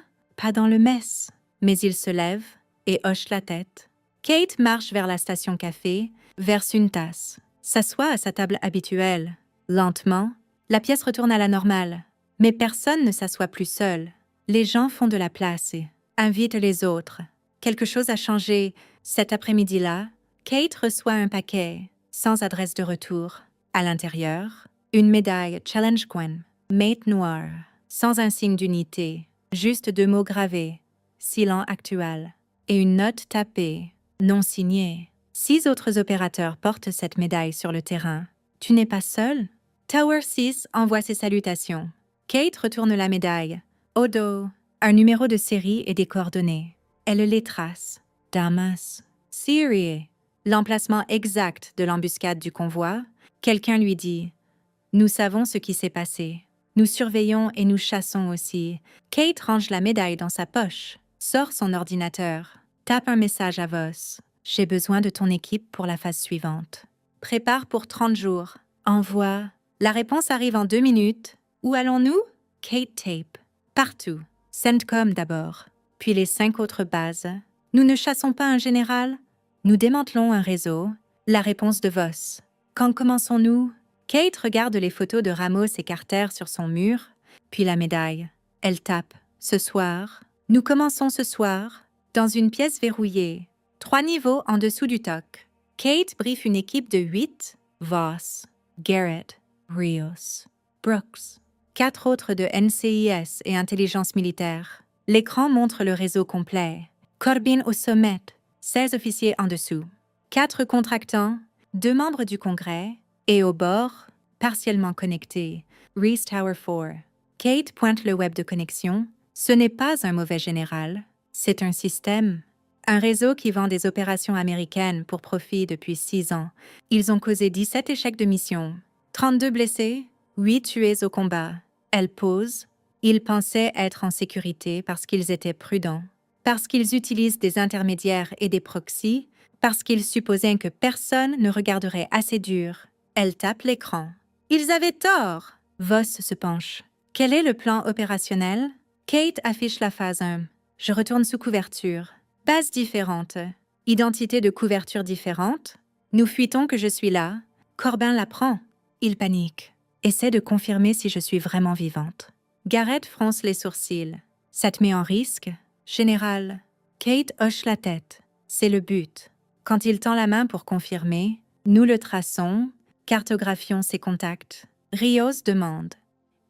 dans le mess. Mais ils se lèvent et hochent la tête. Kate marche vers la station café, verse une tasse, s'assoit à sa table habituelle. Lentement, la pièce retourne à la normale. Mais personne ne s'assoit plus seul. Les gens font de la place et invitent les autres. Quelque chose a changé. Cet après-midi-là, Kate reçoit un paquet, sans adresse de retour. À l'intérieur, une médaille Challenge Gwen, mate noire, sans un signe d'unité, juste 2 mots gravés, silence actuel, et une note tapée, non signée. 6 autres opérateurs portent cette médaille sur le terrain. Tu n'es pas seul? Tower 6 envoie ses salutations. Kate retourne la médaille. Au dos, un numéro de série et des coordonnées. Elle les trace. Damas. Syrie. L'emplacement exact de l'embuscade du convoi. Quelqu'un lui dit « Nous savons ce qui s'est passé. Nous surveillons et nous chassons aussi. » Kate range la médaille dans sa poche, sort son ordinateur, tape un message à Voss. « J'ai besoin de ton équipe pour la phase suivante. Prépare pour 30 jours. Envoie. » La réponse arrive en 2 minutes. Où allons-nous? Kate tape. Partout. CENTCOM d'abord, puis les 5 autres bases. Nous ne chassons pas un général. Nous démantelons un réseau. La réponse de Voss. Quand commençons-nous? Kate regarde les photos de Ramos et Carter sur son mur, puis la médaille. Elle tape. Ce soir. Nous commençons ce soir, dans une pièce verrouillée. 3 niveaux en dessous du TOC. Kate briefe une équipe de 8. Voss. Garrett, Rios, Brooks. 4 autres de NCIS et intelligence militaire. L'écran montre le réseau complet. Corbin au sommet, 16 officiers en dessous. 4 contractants, 2 membres du Congrès, et au bord, partiellement connectés, Reese Tower 4. Kate pointe le web de connexion. Ce n'est pas un mauvais général, c'est un système. Un réseau qui vend des opérations américaines pour profit depuis 6 ans. Ils ont causé 17 échecs de mission, 32 blessés, 8 tués au combat. Elle pose. Ils pensaient être en sécurité parce qu'ils étaient prudents, parce qu'ils utilisent des intermédiaires et des proxys, parce qu'ils supposaient que personne ne regarderait assez dur. Elle tape l'écran. Ils avaient tort! Voss se penche. Quel est le plan opérationnel? Kate affiche la phase 1. Je retourne sous couverture. Base différente. Identité de couverture différente. Nous fuitons que je suis là. Corbin l'apprend. Il panique. Essaie de confirmer si je suis vraiment vivante. Garrett fronce les sourcils. Ça te met en risque? Général. Kate hoche la tête. C'est le but. Quand il tend la main pour confirmer, nous le traçons, cartographions ses contacts. Rios demande.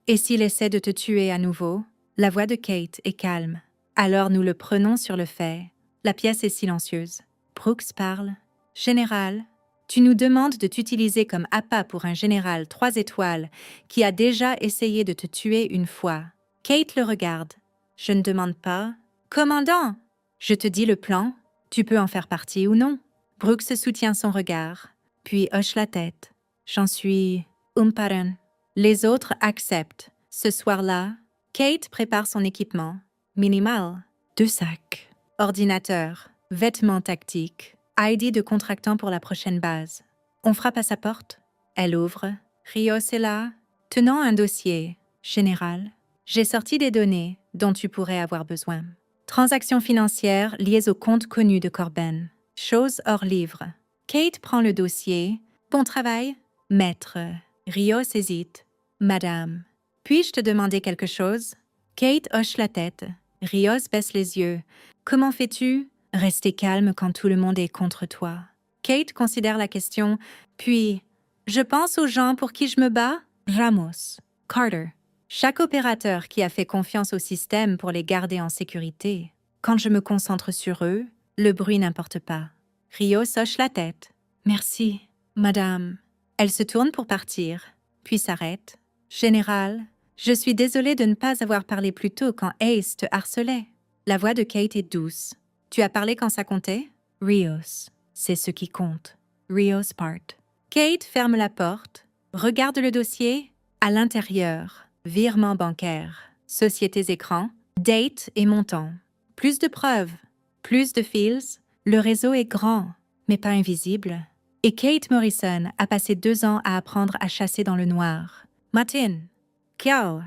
Et s'il essaie de te tuer à nouveau? La voix de Kate est calme. Alors nous le prenons sur le fait. La pièce est silencieuse. Brooks parle. Général, tu nous demandes de t'utiliser comme appât pour un général 3 étoiles qui a déjà essayé de te tuer une fois. Kate le regarde. Je ne demande pas. Commandant! Je te dis le plan. Tu peux en faire partie ou non. Brooks soutient son regard, puis hoche la tête. J'en suis umparen. Les autres acceptent. Ce soir-là, Kate prépare son équipement. Minimal. 2 sacs. Ordinateur. Vêtements tactiques. ID de contractant pour la prochaine base. On frappe à sa porte. Elle ouvre. Rios est là, tenant un dossier. Général, j'ai sorti des données dont tu pourrais avoir besoin. Transactions financières liées au compte connu de Corbin. Choses hors livre. Kate prend le dossier. Bon travail, maître. Rios hésite. Madame, puis-je te demander quelque chose? Kate hoche la tête. Rios baisse les yeux. Comment fais-tu? Rester calme quand tout le monde est contre toi. Kate considère la question, puis « Je pense aux gens pour qui je me bats? » Ramos. Carter. Chaque opérateur qui a fait confiance au système pour les garder en sécurité. Quand je me concentre sur eux, le bruit n'importe pas. Rios hoche la tête. « Merci, madame. » Elle se tourne pour partir, puis s'arrête. « Général, je suis désolée de ne pas avoir parlé plus tôt quand Ace te harcelait. » La voix de Kate est douce. « Tu as parlé quand ça comptait? » Rios. C'est ce qui compte. Rios part. Kate ferme la porte, regarde le dossier. À l'intérieur, virement bancaire, sociétés écran, date et montant. Plus de preuves, plus de fils. Le réseau est grand, mais pas invisible. Et Kate Morrison a passé 2 ans à apprendre à chasser dans le noir. Martin. Kiao.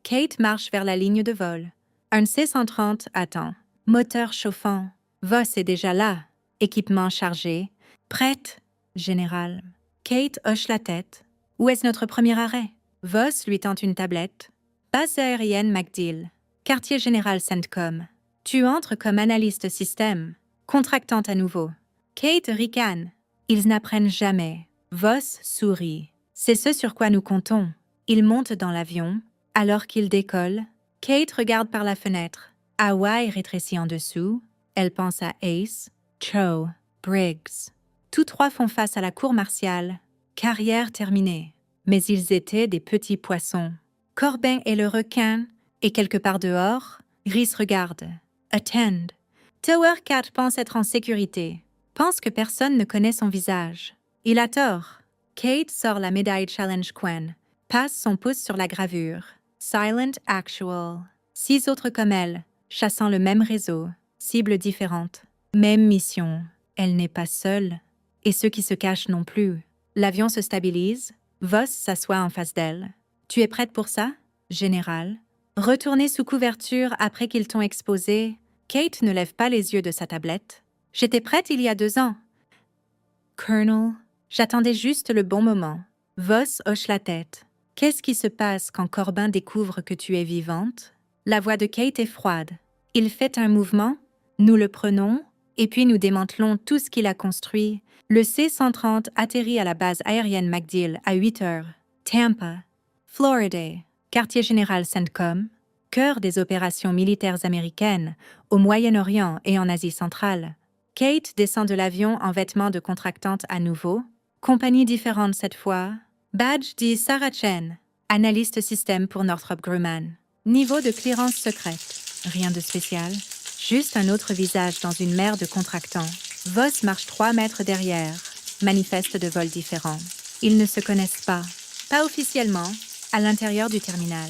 Kate marche vers la ligne de vol. Un C-130 attend. Moteur chauffant. Voss est déjà là. Équipement chargé. Prête, général. Kate hoche la tête. Où est-ce notre premier arrêt? Voss lui tend une tablette. Base aérienne MacDill. Quartier général CENTCOM. Tu entres comme analyste système. Contractante à nouveau. Kate ricane. Ils n'apprennent jamais. Voss sourit. C'est ce sur quoi nous comptons. Il monte dans l'avion. Alors qu'il décolle, Kate regarde par la fenêtre. Hawaï rétrécit en dessous. Elle pense à Ace, Cho, Briggs. Tous 3 font face à la cour martiale. Carrière terminée. Mais ils étaient des petits poissons. Corbin est le requin, et quelque part dehors, Reese regarde. Attend. Tower 4 pense être en sécurité. Pense que personne ne connaît son visage. Il a tort. Kate sort la médaille Challenge Quen. Passe son pouce sur la gravure. Silent Actual. 6 autres comme elle, chassant le même réseau. Cibles différentes. Même mission. Elle n'est pas seule. Et ceux qui se cachent non plus. L'avion se stabilise. Voss s'assoit en face d'elle. Tu es prête pour ça, général? Retourner sous couverture après qu'ils t'ont exposé. Kate ne lève pas les yeux de sa tablette. J'étais prête il y a 2 ans. Colonel, j'attendais juste le bon moment. Voss hoche la tête. Qu'est-ce qui se passe quand Corbin découvre que tu es vivante? La voix de Kate est froide. Il fait un mouvement. Nous le prenons Et puis nous démantelons tout ce qu'il a construit. Le C-130 atterrit à la base aérienne MacDill à 8 heures. Tampa, Florida, quartier général CENTCOM, cœur des opérations militaires américaines au Moyen-Orient et en Asie centrale. Kate descend de l'avion en vêtements de contractante à nouveau. Compagnie différente cette fois. Badge dit Sarah Chen, analyste système pour Northrop Grumman. Niveau de clearance secrète. Rien de spécial. Juste un autre visage dans une mer de contractants. Voss marche 3 mètres derrière. Manifeste de vol différents. Ils ne se connaissent pas. Pas officiellement, à l'intérieur du terminal.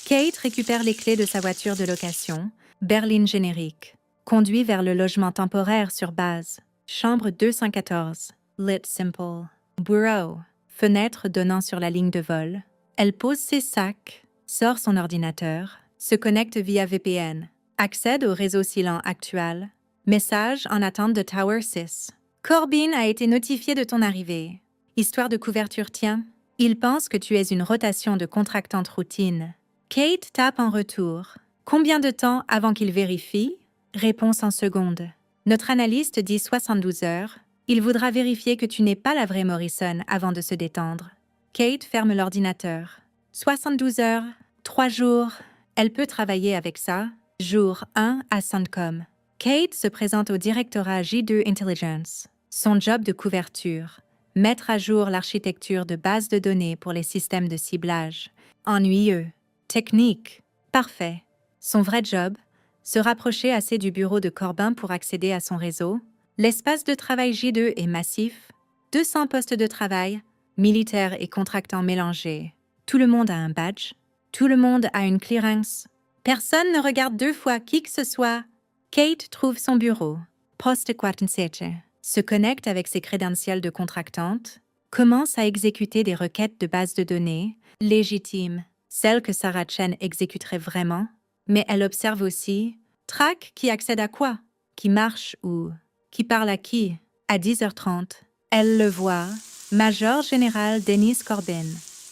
Kate récupère les clés de sa voiture de location, berline générique. Conduit vers le logement temporaire sur base. Chambre 214. Lit simple. Bureau. Fenêtre donnant sur la ligne de vol. Elle pose ses sacs, sort son ordinateur, se connecte via VPN, accède au réseau Silan actuel. Message en attente de Tower 6. Corbin a été notifié de ton arrivée. Histoire de couverture tient. Il pense que tu es une rotation de contractante routine. Kate tape en retour. Combien de temps avant qu'il vérifie? Réponse en secondes. Notre analyste dit 72 heures. Il voudra vérifier que tu n'es pas la vraie Morrison avant de se détendre. Kate ferme l'ordinateur. 72 heures, 3 jours. Elle peut travailler avec ça. Jour 1 à CENTCOM. Kate se présente au directorat J2 Intelligence. Son job de couverture. Mettre à jour l'architecture de base de données pour les systèmes de ciblage. Ennuyeux. Technique. Parfait. Son vrai job, se rapprocher assez du bureau de Corbin pour accéder à son réseau. L'espace de travail J2 est massif. 200 postes de travail, militaires et contractants mélangés. Tout le monde a un badge. Tout le monde a une clearance. Personne ne regarde 2 fois qui que ce soit. Kate trouve son bureau. Poste 47. Se connecte avec ses crédentiels de contractante. Commence à exécuter des requêtes de base de données, légitimes, celles que Sarah Chen exécuterait vraiment. Mais elle observe aussi track qui accède à quoi, qui marche où, qui parle à qui. À 10h30, elle le voit. Major général Dennis Corbin.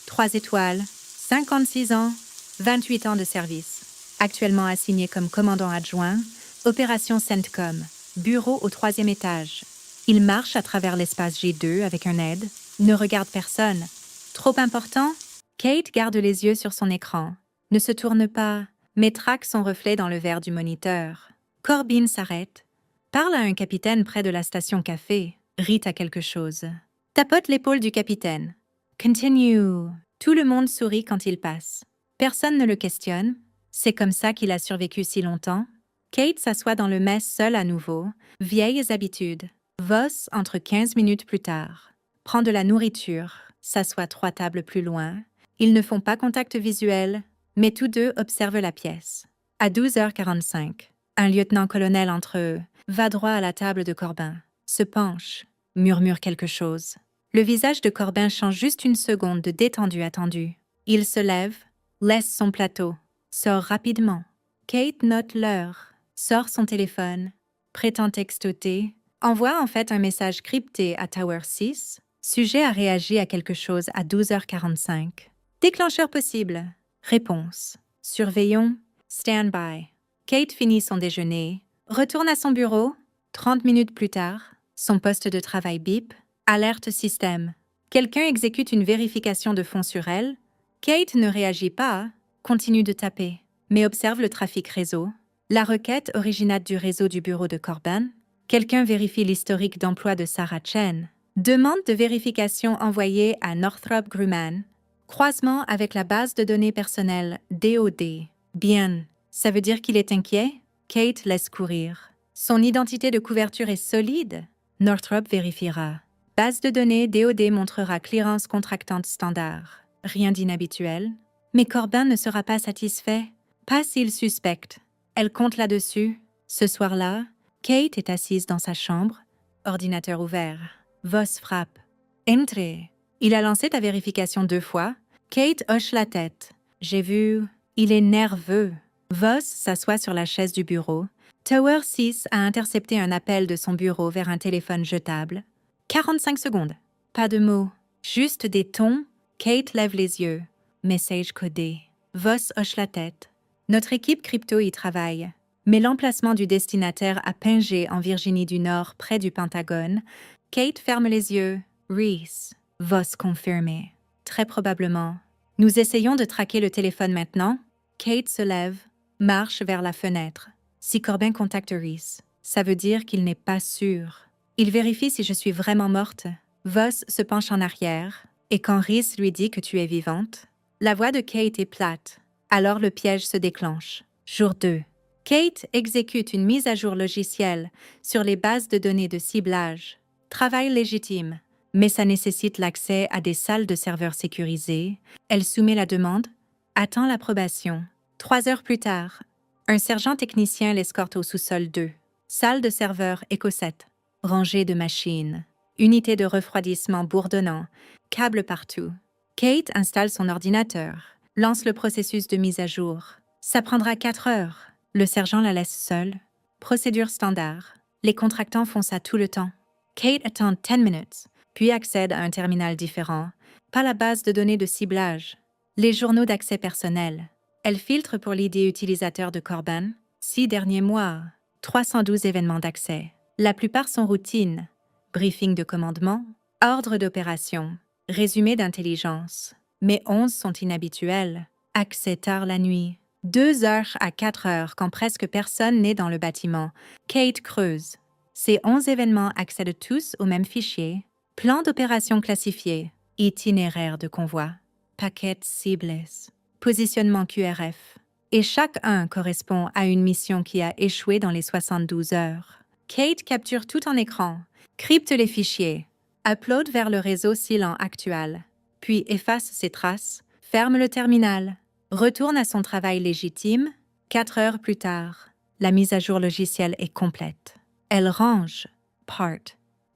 3 étoiles, 56 ans, 28 ans de service. Actuellement assigné comme commandant adjoint, opération CENTCOM, bureau au 3e étage. Il marche à travers l'espace G2 avec un aide, ne regarde personne. Trop important? Kate garde les yeux sur son écran, ne se tourne pas, mais traque son reflet dans le verre du moniteur. Corbin s'arrête, parle à un capitaine près de la station café, rit à quelque chose. Tapote l'épaule du capitaine. Continue. Tout le monde sourit quand il passe. Personne ne le questionne. C'est comme ça qu'il a survécu si longtemps. Kate s'assoit dans le mess seule à nouveau. Vieilles habitudes. Voss entre 15 minutes plus tard. Prend de la nourriture. S'assoit 3 tables plus loin. Ils ne font pas contact visuel, mais tous deux observent la pièce. À 12h45, un lieutenant-colonel entre eux va droit à la table de Corbin, se penche, murmure quelque chose. Le visage de Corbin change juste une seconde de détendu à tendu. Il se lève, laisse son plateau, sort rapidement. Kate note l'heure, sort son téléphone, prétend textoter, envoie en fait un message crypté à Tower 6, sujet a réagi à quelque chose à 12h45. Déclencheur possible. Réponse. Surveillons. Stand-by. Kate finit son déjeuner, retourne à son bureau. 30 minutes plus tard, son poste de travail bip. Alerte système. Quelqu'un exécute une vérification de fond sur elle. Kate ne réagit pas, continue de taper, mais observe le trafic réseau. La requête originate du réseau du bureau de Corbin. Quelqu'un vérifie l'historique d'emploi de Sarah Chen. Demande de vérification envoyée à Northrop Grumman. Croisement avec la base de données personnelle DOD. Bien. Ça veut dire qu'il est inquiet? Kate laisse courir. Son identité de couverture est solide? Northrop vérifiera. Base de données DOD montrera clearance contractante standard. Rien d'inhabituel. Mais Corbin ne sera pas satisfait. Pas s'il suspecte. Elle compte là-dessus. Ce soir-là, Kate est assise dans sa chambre. Ordinateur ouvert. Voss frappe. Entrez. Il a lancé ta vérification 2 fois. Kate hoche la tête. J'ai vu. Il est nerveux. Voss s'assoit sur la chaise du bureau. Tower 6 a intercepté un appel de son bureau vers un téléphone jetable. 45 secondes. Pas de mots. Juste des tons. Kate lève les yeux. Message codé. Voss hoche la tête. Notre équipe crypto y travaille. Mais l'emplacement du destinataire à Pingé en Virginie du Nord, près du Pentagone, Kate ferme les yeux. Reese. Voss confirmé. Très probablement. Nous essayons de traquer le téléphone maintenant. Kate se lève, marche vers la fenêtre. Si Corbin contacte Reese, ça veut dire qu'il n'est pas sûr. Il vérifie si je suis vraiment morte. Voss se penche en arrière, et quand Reese lui dit que tu es vivante, la voix de Kate est plate. Alors le piège se déclenche. Jour 2. Kate exécute une mise à jour logicielle sur les bases de données de ciblage. Travail légitime, mais ça nécessite l'accès à des salles de serveurs sécurisées. Elle soumet la demande, attend l'approbation. 3 heures plus tard, un sergent technicien l'escorte au sous-sol 2. Salle de serveur Eco 7. Rangée de machines. Unité de refroidissement bourdonnant. Câbles partout. Kate installe son ordinateur, lance le processus de mise à jour. Ça prendra 4 heures. Le sergent la laisse seule. Procédure standard. Les contractants font ça tout le temps. Kate attend 10 minutes, puis accède à un terminal différent. Pas la base de données de ciblage. Les journaux d'accès personnel. Elle filtre pour l'ID utilisateur de Corbin. 6 derniers mois. 312 événements d'accès. La plupart sont routines. Briefing de commandement, ordre d'opération, résumé d'intelligence. Mais 11 sont inhabituels. Accès tard la nuit. 2 heures à 4 heures quand presque personne n'est dans le bâtiment. Kate creuse. Ces 11 événements accèdent tous au même fichier. Plan d'opération classifié. Itinéraire de convoi. Paquets ciblés. Positionnement QRF. Et chacun correspond à une mission qui a échoué dans les 72 heures. Kate capture tout en écran, crypte les fichiers, upload vers le réseau Silan actuel, puis efface ses traces, ferme le terminal, retourne à son travail légitime. 4 heures plus tard, la mise à jour logicielle est complète. Elle range, part.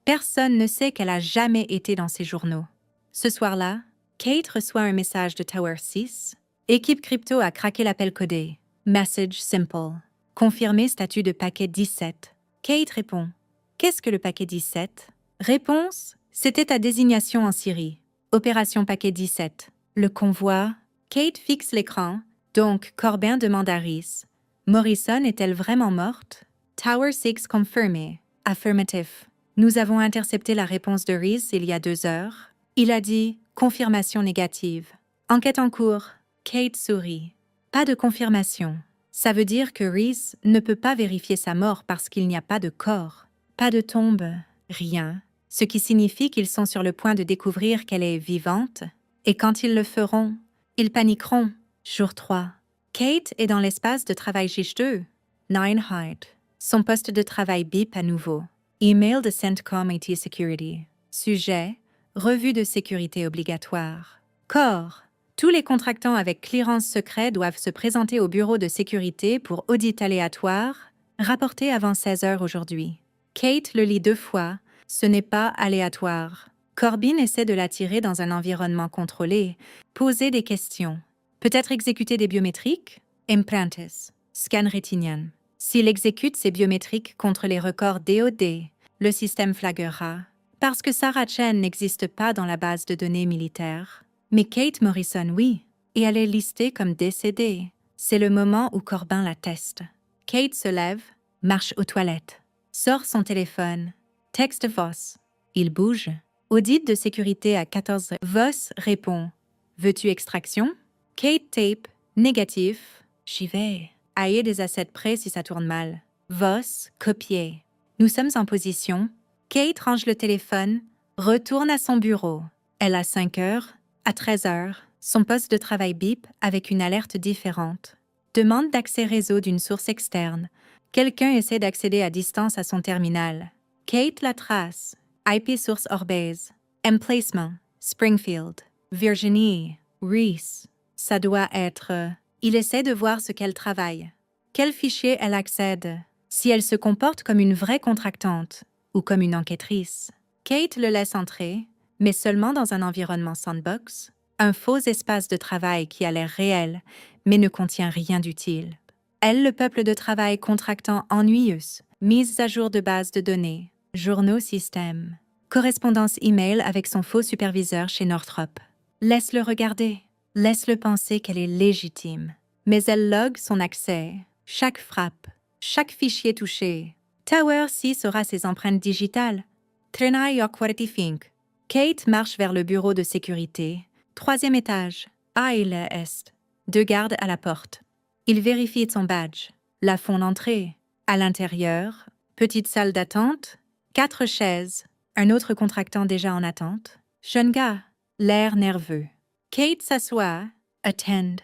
Personne ne sait qu'elle a jamais été dans ses journaux. Ce soir-là, Kate reçoit un message de Tower 6. Équipe crypto a craqué l'appel codé. Message simple. Confirmé statut de paquet 17. Kate répond. Qu'est-ce que le paquet 17? Réponse. C'était ta désignation en Syrie. Opération paquet 17. Le convoi. Kate fixe l'écran. Donc, Corbin demande à Reese. Morrison est-elle vraiment morte? Tower 6 confirmé. Affirmative. Nous avons intercepté la réponse de Reese il y a 2 heures. Il a dit confirmation négative. Enquête en cours. Kate sourit. Pas de confirmation. Ça veut dire que Reese ne peut pas vérifier sa mort parce qu'il n'y a pas de corps. Pas de tombe. Rien. Ce qui signifie qu'ils sont sur le point de découvrir qu'elle est vivante. Et quand ils le feront, ils paniqueront. Jour 3. Kate est dans l'espace de travail J2. 9 Hyde. Son poste de travail bip à nouveau. Email de CENTCOM IT Security. Sujet. Revue de sécurité obligatoire. Corps. Tous les contractants avec clearance secret doivent se présenter au bureau de sécurité pour audit aléatoire, rapporté avant 16 heures aujourd'hui. Kate le lit 2 fois. Ce n'est pas aléatoire. Corbin essaie de l'attirer dans un environnement contrôlé, poser des questions. Peut-être exécuter des biométriques? Implantes. Scan rétinien. S'il exécute ces biométriques contre les records DOD, le système flaguera. Parce que Sarah Chen n'existe pas dans la base de données militaire. Mais Kate Morrison, oui, et elle est listée comme décédée. C'est le moment où Corbin la teste. Kate se lève, marche aux toilettes, sort son téléphone, texte Voss. Il bouge. Audit de sécurité à 14 heures. Voss répond. Veux-tu extraction? Kate tape. Négatif. J'y vais. Ayez des assets prêts si ça tourne mal. Voss, copier. Nous sommes en position. Kate range le téléphone, retourne à son bureau. Elle a 5 heures. À 13 heures, son poste de travail bip avec une alerte différente. Demande d'accès réseau d'une source externe. Quelqu'un essaie d'accéder à distance à son terminal. Kate la trace. IP source Orbase. Emplacement. Springfield. Virginie. Reese. Ça doit être... Il essaie de voir ce qu'elle travaille. Quel fichier elle accède? Si elle se comporte comme une vraie contractante ou comme une enquêtrice. Kate le laisse entrer, mais seulement dans un environnement sandbox, un faux espace de travail qui a l'air réel, mais ne contient rien d'utile. Elle, le peuple de travail contractant ennuyeuse, mise à jour de base de données, journaux système, correspondance email avec son faux superviseur chez Northrop. Laisse-le regarder, laisse-le penser qu'elle est légitime. Mais elle log son accès, chaque frappe, Chaque fichier touché. Tower 6 aura ses empreintes digitales. Trenai Fink. Kate marche vers le bureau de sécurité. 3e étage. Aile Est. 2 gardes à la porte. Il vérifie son badge. La font d'entrée. À l'intérieur, petite salle d'attente, 4 chaises. Un autre contractant déjà en attente. Jeune gars, l'air nerveux. Kate s'assoit. Attend.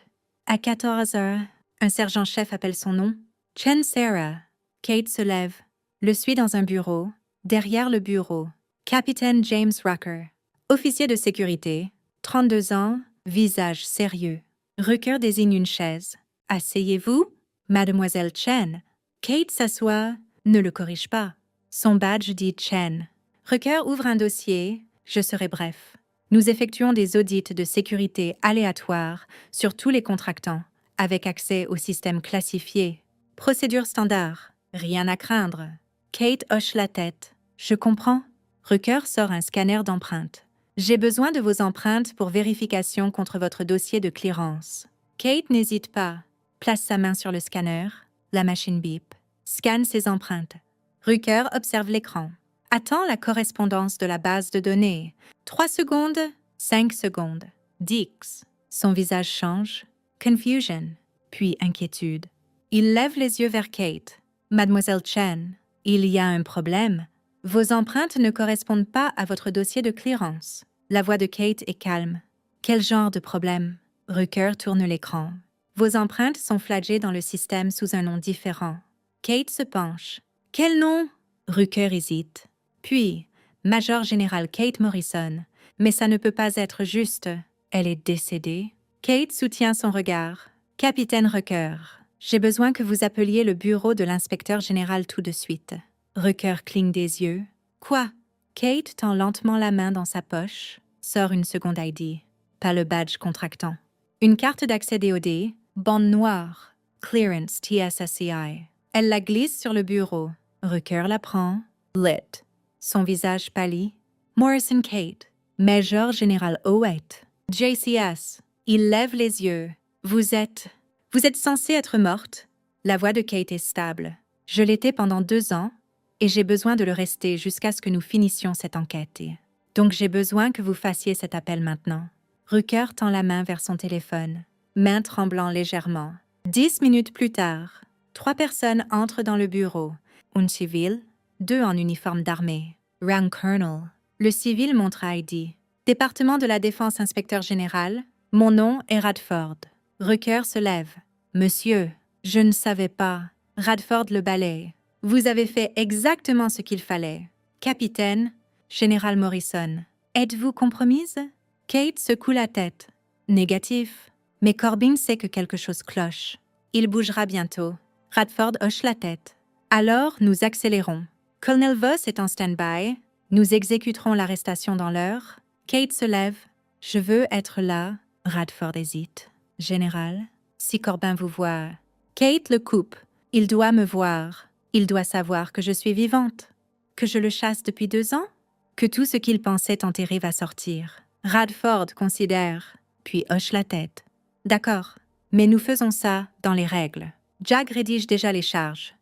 À 14 heures, un sergent-chef appelle son nom. Chen Sarah. Kate se lève, le suit dans un bureau. Derrière le bureau, Capitaine James Rucker. Officier de sécurité, 32 ans, visage sérieux. Rucker désigne une chaise. Asseyez-vous, Mademoiselle Chen. Kate s'assoit, ne le corrige pas. Son badge dit Chen. Rucker ouvre un dossier. Je serai bref. Nous effectuons des audits de sécurité aléatoires sur tous les contractants, avec accès au système classifié. Procédure standard. Rien à craindre. Kate hoche la tête. Je comprends. Rucker sort un scanner d'empreintes. J'ai besoin de vos empreintes pour vérification contre votre dossier de clearance. Kate n'hésite pas. Place sa main sur le scanner. La machine bip. Scanne ses empreintes. Rucker observe l'écran. Attend la correspondance de la base de données. 3 secondes, 5 secondes. Dix. Son visage change. Confusion, puis inquiétude. Il lève les yeux vers Kate. Mademoiselle Chen, il y a un problème. Vos empreintes ne correspondent pas à votre dossier de clearance. La voix de Kate est calme. Quel genre de problème? Rucker tourne l'écran. Vos empreintes sont flaguées dans le système sous un nom différent. Kate se penche. Quel nom? Rucker hésite. Puis, Major Général Kate Morrison. Mais ça ne peut pas être juste. Elle est décédée. Kate soutient son regard. Capitaine Rucker, j'ai besoin que vous appeliez le bureau de l'inspecteur général tout de suite. Rucker cligne des yeux. Quoi? Kate tend lentement la main dans sa poche, sort une seconde ID. Pas le badge contractant. Une carte d'accès DOD, bande noire, Clearance TSSCI. Elle la glisse sur le bureau. Rucker la prend. Lit. Son visage pâlit. Morrison Kate. Major Général Oweit. JCS. Il lève les yeux. Vous êtes censée être morte. La voix de Kate est stable. Je l'étais pendant 2 ans et j'ai besoin de le rester jusqu'à ce que nous finissions cette enquête. Donc j'ai besoin que vous fassiez cet appel maintenant. Rucker tend la main vers son téléphone, main tremblant légèrement. 10 minutes plus tard, 3 personnes entrent dans le bureau. Un civil, 2 en uniforme d'armée. Rang Colonel. Le civil montre ID. Département de la Défense inspecteur général. Mon nom est Radford. Rucker se lève. Monsieur, je ne savais pas. Radford le balaye. Vous avez fait exactement ce qu'il fallait. Capitaine, Général Morrison. Êtes-vous compromise? Kate secoue la tête. Négatif. Mais Corbin sait que quelque chose cloche. Il bougera bientôt. Radford hoche la tête. Alors, nous accélérons. Colonel Voss est en stand-by. Nous exécuterons l'arrestation dans l'heure. Kate se lève. Je veux être là. Radford hésite. Général, si Corbin vous voit... Kate le coupe. Il doit me voir. Il doit savoir que je suis vivante. Que je le chasse depuis 2 ans. Que tout ce qu'il pensait enterrer va sortir. Radford considère, puis hoche la tête. D'accord, mais nous faisons ça dans les règles. Jack rédige déjà les charges.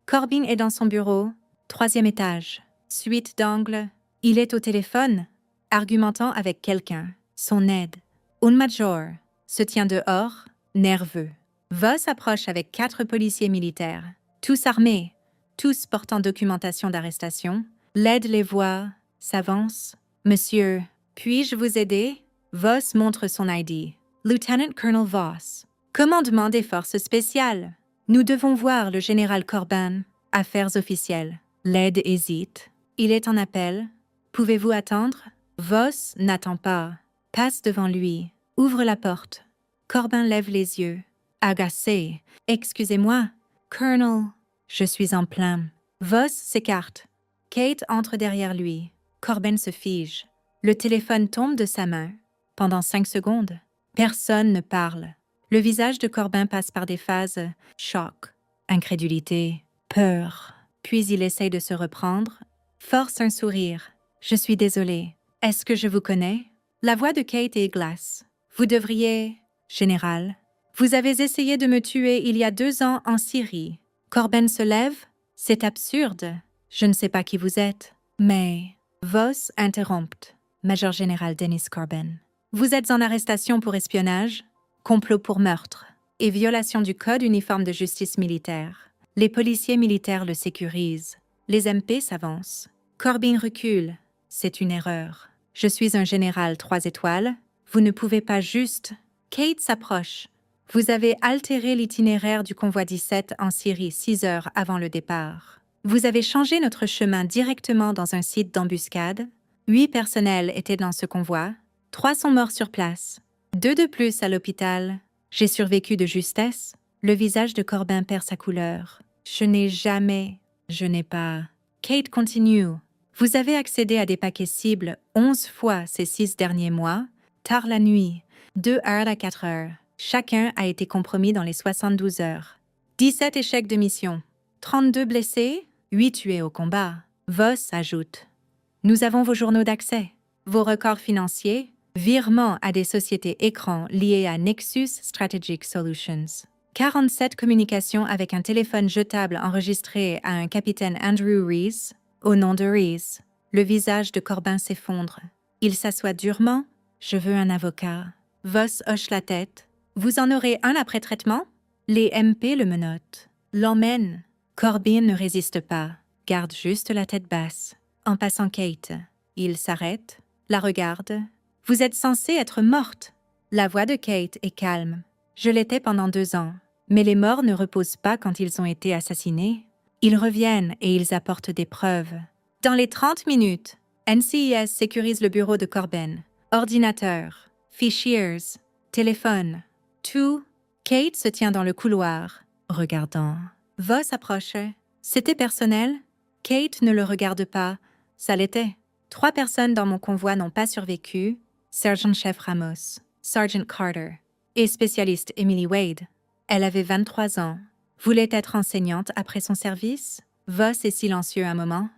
Corbin est dans son bureau, 3e étage. Suite d'angle. Il est au téléphone, argumentant avec quelqu'un. Son aide. Un major se tient dehors, nerveux. Voss approche avec 4 policiers militaires, tous armés, tous portant documentation d'arrestation. L'aide les voit, s'avance. Monsieur, puis-je vous aider? Voss montre son ID. Lieutenant Colonel Voss. Commandement des forces spéciales. Nous devons voir le général Corbin. Affaires officielles. L'aide hésite. Il est en appel. Pouvez-vous attendre? Voss n'attend pas. Passe devant lui. Ouvre la porte. Corbin lève les yeux. Agacé. Excusez-moi. Colonel. Je suis en plein. Voss s'écarte. Kate entre derrière lui. Corbin se fige. Le téléphone tombe de sa main. Pendant 5 secondes, personne ne parle. Le visage de Corbin passe par des phases choc, incrédulité, peur. Puis il essaye de se reprendre, force un sourire. Je suis désolé. Est-ce que je vous connais? La voix de Kate est glace. Vous devriez... Général, Vous avez essayé de me tuer il y a 2 ans en Syrie. Corbin se lève. C'est absurde. Je ne sais pas qui vous êtes. Mais... Voss interrompt. Major général Dennis Corbin. Vous êtes en arrestation pour espionnage, complot pour meurtre et violation du code uniforme de justice militaire. Les policiers militaires le sécurisent. Les MP s'avancent. Corbin recule. C'est une erreur. Je suis un général 3 étoiles. Vous ne pouvez pas juste... Kate s'approche. Vous avez altéré l'itinéraire du convoi 17 en Syrie 6 heures avant le départ. Vous avez changé notre chemin directement dans un site d'embuscade. 8 personnels étaient dans ce convoi. 3 sont morts sur place. 2 de plus à l'hôpital. J'ai survécu de justesse. Le visage de Corbin perd sa couleur. Je n'ai pas... Kate continue. Vous avez accédé à des paquets cibles 11 fois ces 6 derniers mois, tard la nuit, 2 heures à 4 heures. Chacun a été compromis dans les 72 heures. 17 échecs de mission. 32 blessés, 8 tués au combat. Voss ajoute. Nous avons vos journaux d'accès, vos records financiers, virements à des sociétés écrans liées à Nexus Strategic Solutions. 47 communications avec un téléphone jetable enregistré à un capitaine Andrew Rees, au nom de Rees. Le visage de Corbin s'effondre. Il s'assoit durement. Je veux un avocat. Voss hoche la tête. Vous en aurez un après traitement? Les MP le menottent. L'emmènent. Corbin ne résiste pas. Garde juste la tête basse. En passant Kate, il s'arrête, la regarde. Vous êtes censée être morte. La voix de Kate est calme. Je l'étais pendant 2 ans. Mais les morts ne reposent pas quand ils ont été assassinés. Ils reviennent et ils apportent des preuves. Dans les 30 minutes, NCIS sécurise le bureau de Corbin. Ordinateur, fichiers, téléphone, tout. Kate se tient dans le couloir, regardant. Voss approche. C'était personnel? Kate ne le regarde pas. Ça l'était. 3 personnes dans mon convoi n'ont pas survécu. Sergent-chef Ramos, Sergeant Carter et spécialiste Emily Wade. Elle avait 23 ans. Voulait être enseignante après son service. Voss est silencieux un moment.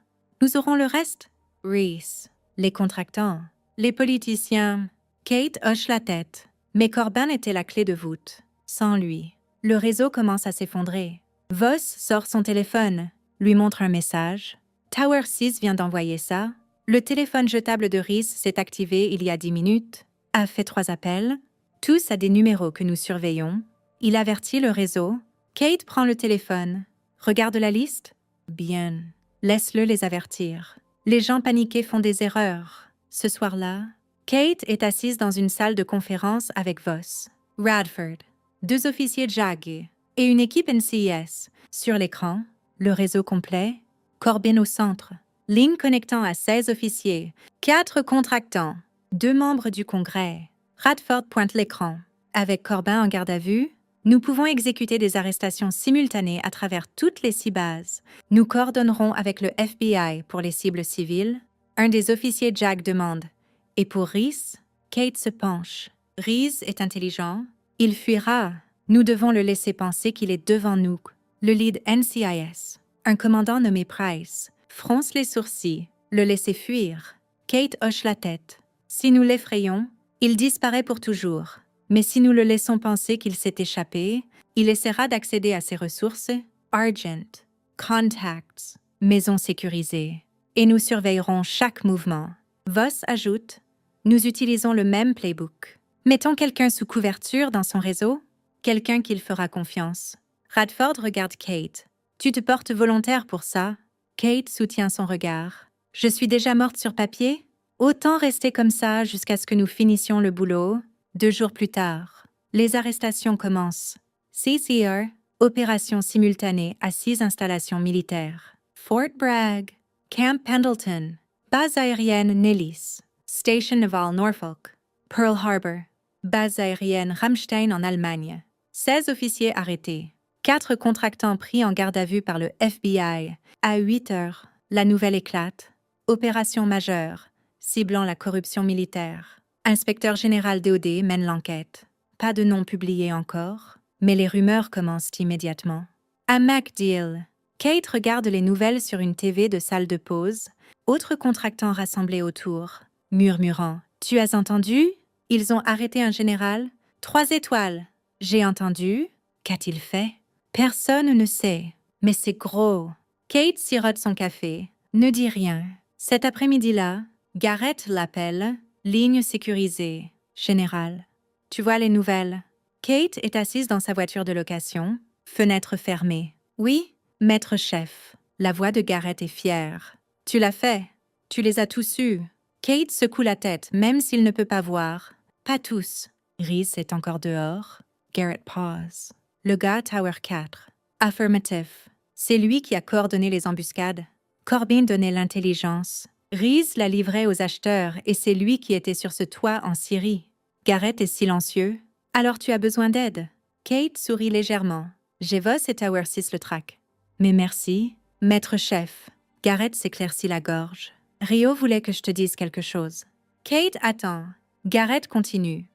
Nous aurons le reste? Rees. Les contractants. Les politiciens. Kate hoche la tête. Mais Corbin était la clé de voûte. Sans lui, le réseau commence à s'effondrer. Voss sort son téléphone, lui montre un message. Tower 6 vient d'envoyer ça. Le téléphone jetable de Rees s'est activé il y a 10 minutes. A fait 3 appels. Tous à des numéros que nous surveillons. Il avertit le réseau. Kate prend le téléphone. Regarde la liste. Bien. Laisse-le les avertir. Les gens paniqués font des erreurs. Ce soir-là, Kate est assise dans une salle de conférence avec Voss, Radford, 2 officiers JAG et une équipe NCIS. Sur l'écran, le réseau complet, Corbin au centre, ligne connectant à 16 officiers, 4 contractants, 2 membres du Congrès. Radford pointe l'écran. Avec Corbin en garde à vue, nous pouvons exécuter des arrestations simultanées à travers toutes les 6 bases. Nous coordonnerons avec le FBI pour les cibles civiles. Un des officiers JAG demande « Et pour Rees ?» Kate se penche. Rees est intelligent. Il fuira. Nous devons le laisser penser qu'il est devant nous. Le lead NCIS, un commandant nommé Price, fronce les sourcils, le laisser fuir. Kate hoche la tête. Si nous l'effrayons, il disparaît pour toujours. Mais si nous le laissons penser qu'il s'est échappé, il essaiera d'accéder à ses ressources, Argent, Contacts, maison sécurisée, et nous surveillerons chaque mouvement. Voss ajoute, nous utilisons le même playbook. Mettons quelqu'un sous couverture dans son réseau, quelqu'un qu'il fera confiance. Radford regarde Kate. Tu te portes volontaire pour ça? Kate soutient son regard. Je suis déjà morte sur papier? Autant rester comme ça jusqu'à ce que nous finissions le boulot. 2 jours plus tard, les arrestations commencent. CCR, opération simultanée à 6 installations militaires. Fort Bragg, Camp Pendleton, base aérienne Nellis, Station Naval Norfolk, Pearl Harbor, base aérienne Ramstein en Allemagne. 16 officiers arrêtés. 4 contractants pris en garde à vue par le FBI. À 8 heures, la nouvelle éclate. Opération majeure, ciblant la corruption militaire. Inspecteur général DOD mène l'enquête. Pas de nom publié encore, mais les rumeurs commencent immédiatement. À MacDill, Kate regarde les nouvelles sur une TV de salle de pause. Autres contractants rassemblés autour, murmurant. « Tu as entendu? Ils ont arrêté un général? 3 étoiles. J'ai entendu. Qu'a-t-il fait? Personne ne sait. Mais c'est gros. Kate sirote son café. Ne dit rien. Cet après-midi-là, Garrett l'appelle. Ligne sécurisée. Général. Tu vois les nouvelles? Kate est assise dans sa voiture de location. Fenêtre fermée. Oui, maître-chef. La voix de Garrett est fière. Tu l'as fait. Tu les as tous eus. Kate secoue la tête, même s'il ne peut pas voir. Pas tous. Reese est encore dehors. Garrett pause. Le gars Tower 4. Affirmative. C'est lui qui a coordonné les embuscades. Corbin donnait l'intelligence. Reese la livrait aux acheteurs et c'est lui qui était sur ce toit en Syrie. Garrett est silencieux. Alors tu as besoin d'aide. Kate sourit légèrement. Jevos et Tower 6 le traquent. Mais merci, maître-chef. Garrett s'éclaircit la gorge. Rio voulait que je te dise quelque chose. Kate attend. Garrett continue.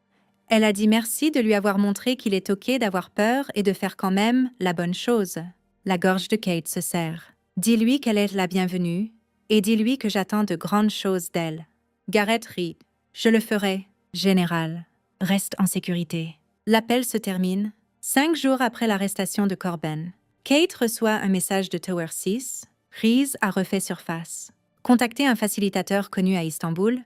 Elle a dit merci de lui avoir montré qu'il est OK d'avoir peur et de faire quand même la bonne chose. La gorge de Kate se serre. Dis-lui qu'elle est la bienvenue et dis-lui que j'attends de grandes choses d'elle. Garrett rit. Je le ferai, général. Reste en sécurité. L'appel se termine. 5 jours après l'arrestation de Corbin. Kate reçoit un message de Tower 6. Reese a refait surface. Contactez un facilitateur connu à Istanbul.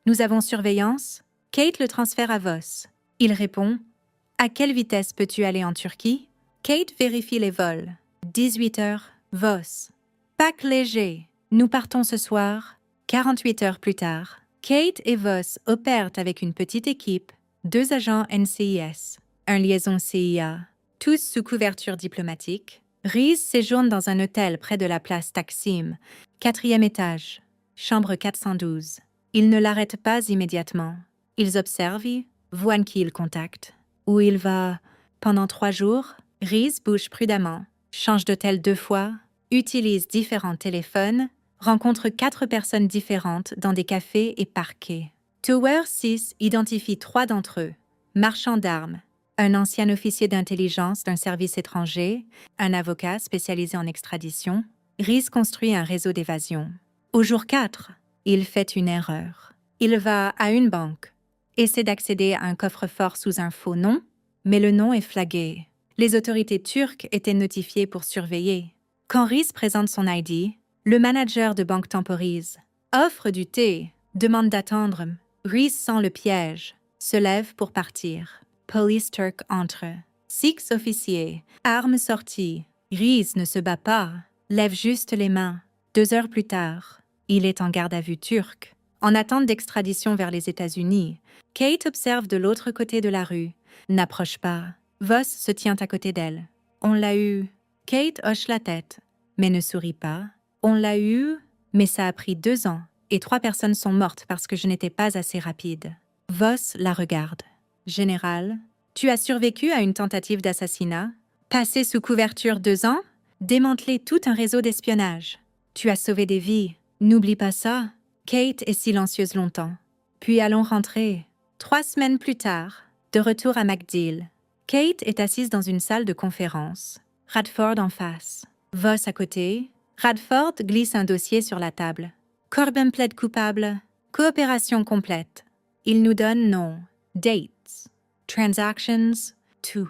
Nous avons surveillance. Kate le transfère à Voss. Il répond « À quelle vitesse peux-tu aller en Turquie ?» Kate vérifie les vols. 18 heures, Voss. Pack léger. Nous partons ce soir. 48 heures plus tard. Kate et Voss opèrent avec une petite équipe, 2 agents NCIS, un liaison CIA, tous sous couverture diplomatique. Reese séjourne dans un hôtel près de la place Taksim, 4e étage, chambre 412. Ils ne l'arrêtent pas immédiatement. Ils observent, voient qui il contacte. Où il va pendant 3 jours, Reese bouge prudemment, change d'hôtel 2 fois, utilise différents téléphones, rencontre 4 personnes différentes dans des cafés et parquets. Tower 6 identifie 3 d'entre eux. Marchand d'armes, un ancien officier d'intelligence d'un service étranger, un avocat spécialisé en extradition. Reese construit un réseau d'évasion. Au jour 4, il fait une erreur. Il va à une banque, essaie d'accéder à un coffre-fort sous un faux nom, mais le nom est flagué. Les autorités turques étaient notifiées pour surveiller. Quand Reese présente son ID, le manager de banque temporise. Offre du thé, demande d'attendre. Reese sent le piège, se lève pour partir. Police turc entre. 6 officiers, armes sorties. Reese ne se bat pas, lève juste les mains. 2 heures plus tard, il est en garde à vue turc. En attente d'extradition vers les États-Unis, Kate observe de l'autre côté de la rue, n'approche pas. Voss se tient à côté d'elle. On l'a eu. Kate hoche la tête, mais ne sourit pas. On l'a eu, mais ça a pris 2 ans, et 3 personnes sont mortes parce que je n'étais pas assez rapide. Voss la regarde. Général, tu as survécu à une tentative d'assassinat, passé sous couverture 2 ans, démantelé tout un réseau d'espionnage. Tu as sauvé des vies. N'oublie pas ça. Kate est silencieuse longtemps. Puis allons rentrer. 3 semaines plus tard, de retour à MacDill. Kate est assise dans une salle de conférence. Radford en face. Voss à côté. Radford glisse un dossier sur la table. Corbin plaide coupable. Coopération complète. Il nous donne nom. Dates. Transactions. Tout.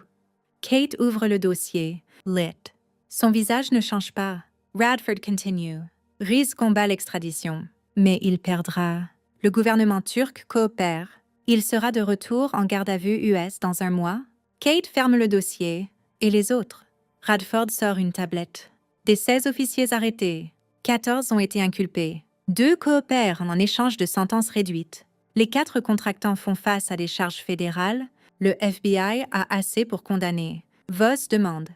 Kate ouvre le dossier. Lit. Son visage ne change pas. Radford continue. Reese combat l'extradition. Mais il perdra. Le gouvernement turc coopère. Il sera de retour en garde à vue US dans 1 mois. Kate ferme le dossier. Et les autres? Radford sort une tablette. Des 16 officiers arrêtés. 14 ont été inculpés. 2 coopèrent en échange de sentences réduites. Les 4 contractants font face à des charges fédérales. Le FBI a assez pour condamner. Voss demande.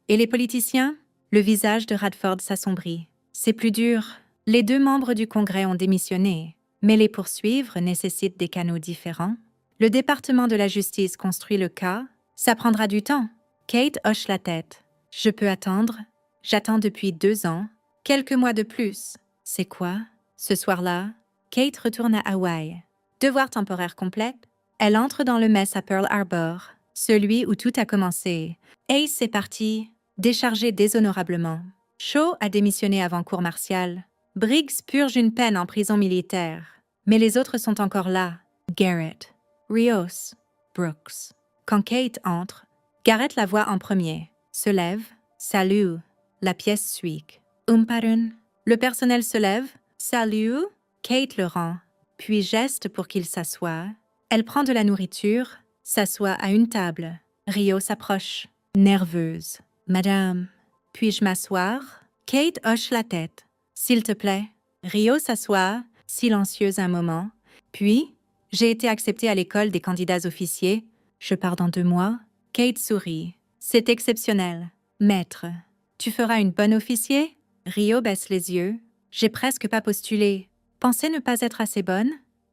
Et les politiciens? Le visage de Radford s'assombrit. C'est plus dur. Les 2 membres du Congrès ont démissionné. Mais les poursuivre nécessite des canaux différents. Le département de la justice construit le cas. Ça prendra du temps. Kate hoche la tête. Je peux attendre. J'attends depuis 2 ans. Quelques mois de plus. C'est quoi? Ce soir-là, Kate retourne à Hawaï. Devoir temporaire complet. Elle entre dans le mess à Pearl Harbor, celui où tout a commencé. Ace est parti, déchargé déshonorablement. Shaw a démissionné avant cour martiale. Briggs purge une peine en prison militaire. Mais les autres sont encore là. Garrett, Rios, Brooks. Quand Kate entre, Garrett la voit en premier, se lève, salue, la pièce suit. Umparun. Le personnel se lève, salue, Kate le rend, puis geste pour qu'il s'assoie. Elle prend de la nourriture, s'assoit à une table. Rio s'approche, nerveuse. Madame, puis-je m'asseoir? Kate hoche la tête. S'il te plaît. Rio s'assoit, silencieuse un moment. Puis, j'ai été acceptée à l'école des candidats officiers. Je pars dans 2 mois. Kate sourit. C'est exceptionnel. Maître, tu feras une bonne officier? Rio baisse les yeux. J'ai presque pas postulé. Pensais ne pas être assez bonne?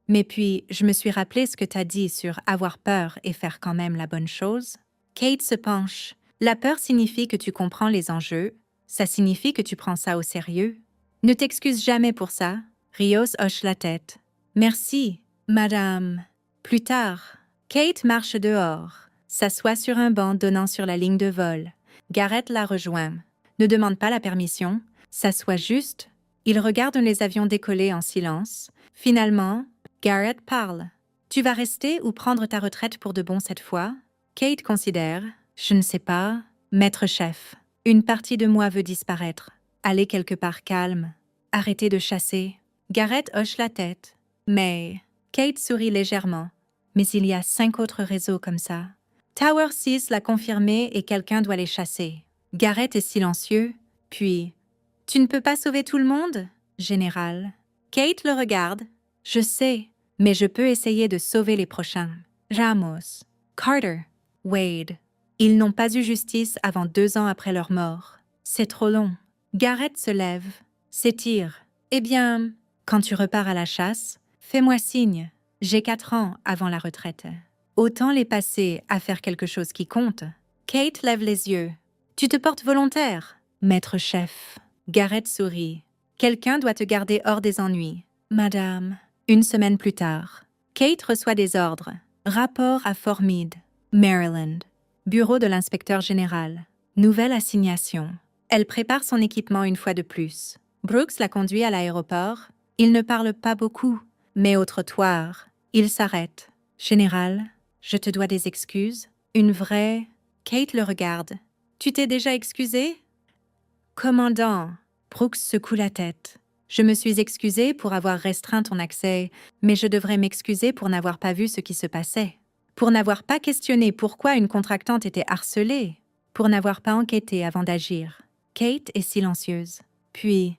Mais puis, je me suis rappelé ce que t'as dit sur avoir peur et faire quand même la bonne chose. Kate se penche. La peur signifie que tu comprends les enjeux. Ça signifie que tu prends ça au sérieux. Ne t'excuse jamais pour ça. Rios hoche la tête. Merci, madame. Plus tard. Kate marche dehors, s'assoit sur un banc donnant sur la ligne de vol. Garrett la rejoint. Ne demande pas la permission, s'assoit juste. Ils regardent les avions décoller en silence. Finalement, Garrett parle. Tu vas rester ou prendre ta retraite pour de bon cette fois? Kate considère. Je ne sais pas. Maître-chef. Une partie de moi veut disparaître. Aller quelque part calme. Arrêter de chasser. Garrett hoche la tête. Mais... Kate sourit légèrement. Mais il y a 5 autres réseaux comme ça. Tower 6 l'a confirmé et quelqu'un doit les chasser. Garrett est silencieux, puis... Tu ne peux pas sauver tout le monde, général. Kate le regarde. Je sais, mais je peux essayer de sauver les prochains. Ramos, Carter, Wade. Ils n'ont pas eu justice avant 2 ans après leur mort. C'est trop long. Garrett se lève, s'étire. Eh bien, quand tu repars à la chasse, fais-moi signe. J'ai 4 ans avant la retraite. Autant les passer à faire quelque chose qui compte. Kate lève les yeux. Tu te portes volontaire, maître-chef. Garrett sourit. Quelqu'un doit te garder hors des ennuis. Madame. 1 semaine plus tard. Kate reçoit des ordres. Rapport à Fort Meade, Maryland. Bureau de l'inspecteur général. Nouvelle assignation. Elle prépare son équipement une fois de plus. Brooks la conduit à l'aéroport. Il ne parle pas beaucoup, mais au trottoir, il s'arrête. Général, je te dois des excuses. Une vraie... Kate le regarde. Tu t'es déjà excusé? Commandant, Brooks secoue la tête. Je me suis excusée pour avoir restreint ton accès, mais je devrais m'excuser pour n'avoir pas vu ce qui se passait. Pour n'avoir pas questionné pourquoi une contractante était harcelée. Pour n'avoir pas enquêté avant d'agir. Kate est silencieuse. Puis,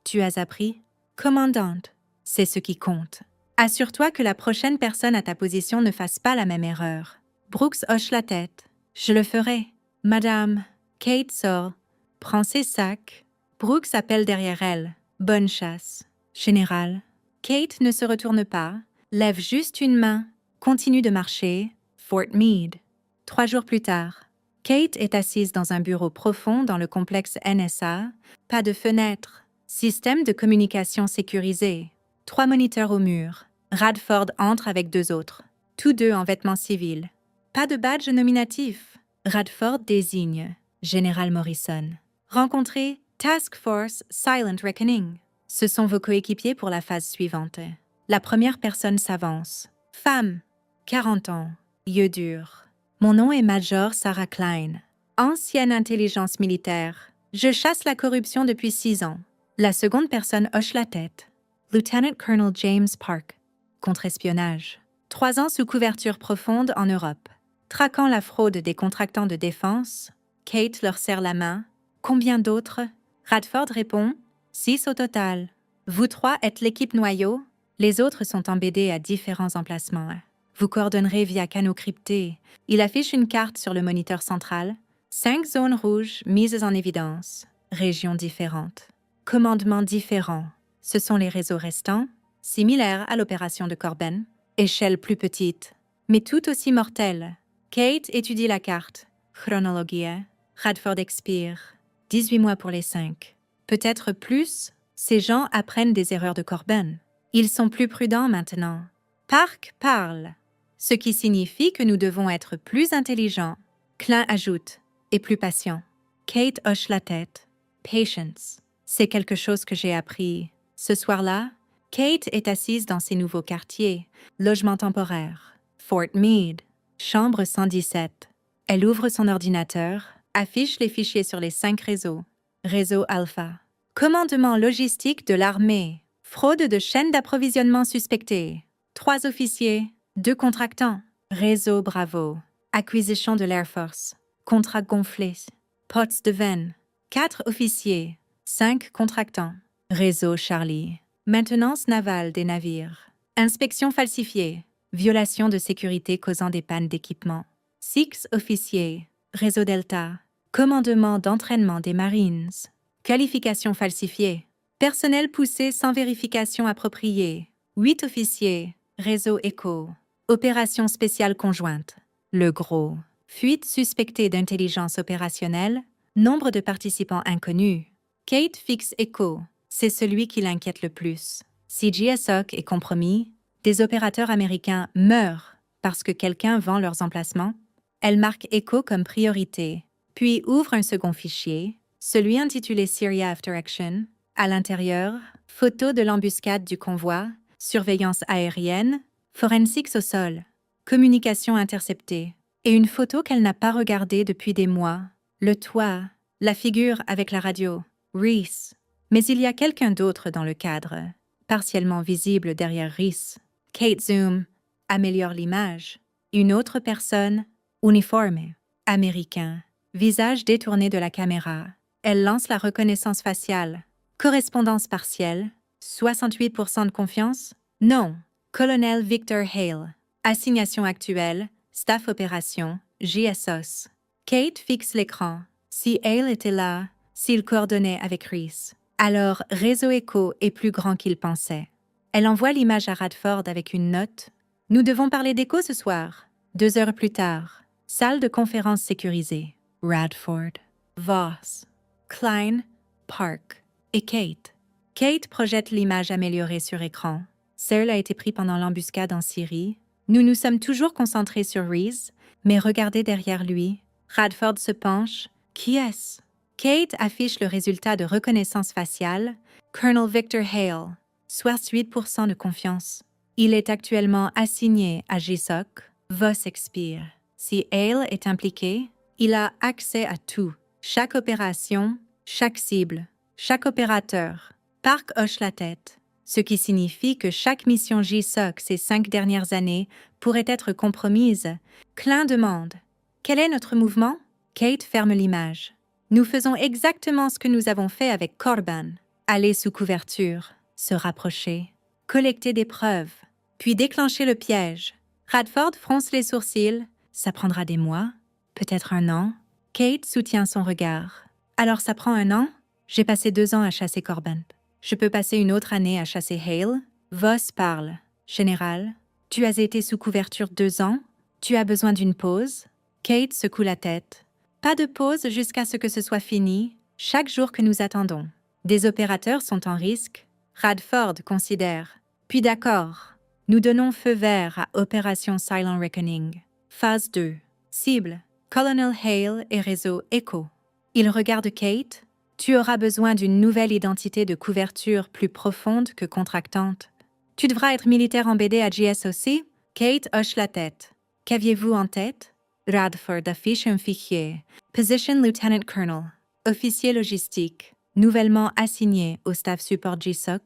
tu as appris? Commandante, c'est ce qui compte. Assure-toi que la prochaine personne à ta position ne fasse pas la même erreur. Brooks hoche la tête. Je le ferai. Madame, Kate sort, prend ses sacs. Brooks appelle derrière elle. Bonne chasse. Général. Kate ne se retourne pas, lève juste une main, continue de marcher. Fort Meade. 3 jours plus tard. Kate est assise dans un bureau profond dans le complexe NSA. Pas de fenêtre. Système de communication sécurisé. 3 moniteurs au mur. Radford entre avec 2 autres. Tous 2 en vêtements civils. Pas de badge nominatif. Radford désigne Général Morrison. Rencontrez Task Force Silent Reckoning. Ce sont vos coéquipiers pour la phase suivante. La première personne s'avance. Femme, 40 ans, yeux durs. Mon nom est Major Sarah Klein, ancienne intelligence militaire. Je chasse la corruption depuis 6 ans. La seconde personne hoche la tête. Lieutenant Colonel James Park, contre-espionnage. 3 ans sous couverture profonde en Europe. Traquant la fraude des contractants de défense, Kate leur serre la main. Combien d'autres? Radford répond. 6 au total. Vous 3 êtes l'équipe noyau. Les autres sont embêtés à différents emplacements. Vous coordonnerez via canaux cryptés. Il affiche une carte sur le moniteur central. 5 zones rouges mises en évidence. Régions différentes. Commandements différents. Ce sont les réseaux restants, similaires à l'opération de Corben. Échelle plus petite, mais tout aussi mortelle. Kate étudie la carte. Chronologie. Radford expire. 18 mois pour les 5. Peut-être plus. Ces gens apprennent des erreurs de Corben. Ils sont plus prudents maintenant. Park parle. Ce qui signifie que nous devons être plus intelligents. Klein ajoute. Et plus patients. Kate hoche la tête. Patience. C'est quelque chose que j'ai appris. Ce soir-là, Kate est assise dans ses nouveaux quartiers. Logement temporaire. Fort Meade. Chambre 117. Elle ouvre son ordinateur, affiche les fichiers sur les 5 réseaux. Réseau Alpha. Commandement logistique de l'armée. Fraude de chaîne d'approvisionnement suspectée. 3 officiers, 2 contractants. Réseau Bravo. Acquisition de l'Air Force. Contrat gonflé. Pots de veine. 4 officiers, 5 contractants. Réseau Charlie. Maintenance navale des navires. Inspection falsifiée. Violation de sécurité causant des pannes d'équipement. 6 officiers. Réseau Delta. Commandement d'entraînement des Marines. Qualification falsifiée. Personnel poussé sans vérification appropriée. 8 officiers. Réseau Echo. Opération spéciale conjointe. Le Gros. Fuite suspectée d'intelligence opérationnelle. Nombre de participants inconnus. Kate fixe Echo. C'est celui qui l'inquiète le plus. Si GSOC est compromis, des opérateurs américains meurent parce que quelqu'un vend leurs emplacements. Elle marque Echo comme priorité, puis ouvre un second fichier, celui intitulé Syria After Action. À l'intérieur, photo de l'embuscade du convoi, surveillance aérienne, forensics au sol, communication interceptée, et une photo qu'elle n'a pas regardée depuis des mois. Le toit, la figure avec la radio, Reese. Mais il y a quelqu'un d'autre dans le cadre, partiellement visible derrière Reese. Kate zoom, améliore l'image. Une autre personne, uniforme, américain, visage détourné de la caméra. Elle lance la reconnaissance faciale. Correspondance partielle, 68% de confiance? Non. Colonel Victor Hale. Assignation actuelle, staff opération, JSOS. Kate fixe l'écran. Si Hale était là, s'il coordonnait avec Reese, alors Réseau Echo est plus grand qu'il pensait. Elle envoie l'image à Radford avec une note. « Nous devons parler d'Echo ce soir. » 2 heures plus tard, salle de conférence sécurisée. Radford, Voss, Klein, Park et Kate. Kate projette l'image améliorée sur écran. Seul a été pris pendant l'embuscade en Syrie. Nous nous sommes toujours concentrés sur Reese, mais regardez derrière lui. Radford se penche. Qui est-ce? Kate affiche le résultat de reconnaissance faciale. Colonel Victor Hale, 68% de confiance. Il est actuellement assigné à GSOC. Voss expire. Si Hale est impliqué, il a accès à tout. Chaque opération, chaque cible, chaque opérateur. Park hoche la tête, ce qui signifie que chaque mission GSOC ces 5 dernières années pourrait être compromise. Klein demande « Quel est notre mouvement ?» Kate ferme l'image. Nous faisons exactement ce que nous avons fait avec Corban. Aller sous couverture, se rapprocher, collecter des preuves, puis déclencher le piège. Radford fronce les sourcils. Ça prendra des mois, peut-être 1 an. Kate soutient son regard. Alors ça prend 1 an? J'ai passé 2 ans à chasser Corban. Je peux passer une autre année à chasser Hale? Voss parle. Général, tu as été sous couverture 2 ans? Tu as besoin d'une pause? Kate secoue la tête. Pas de pause jusqu'à ce que ce soit fini, chaque jour que nous attendons. Des opérateurs sont en risque. Radford considère. Puis d'accord, nous donnons feu vert à Opération Silent Reckoning. Phase 2. Cible, Colonel Hale et réseau Echo. Il regarde Kate. Tu auras besoin d'une nouvelle identité de couverture plus profonde que contractante. Tu devras être militaire en BD à GSOC? Kate hoche la tête. Qu'aviez-vous en tête? Radford affiche un fichier. Position Lieutenant Colonel. Officier logistique. Nouvellement assigné au staff support GSOC.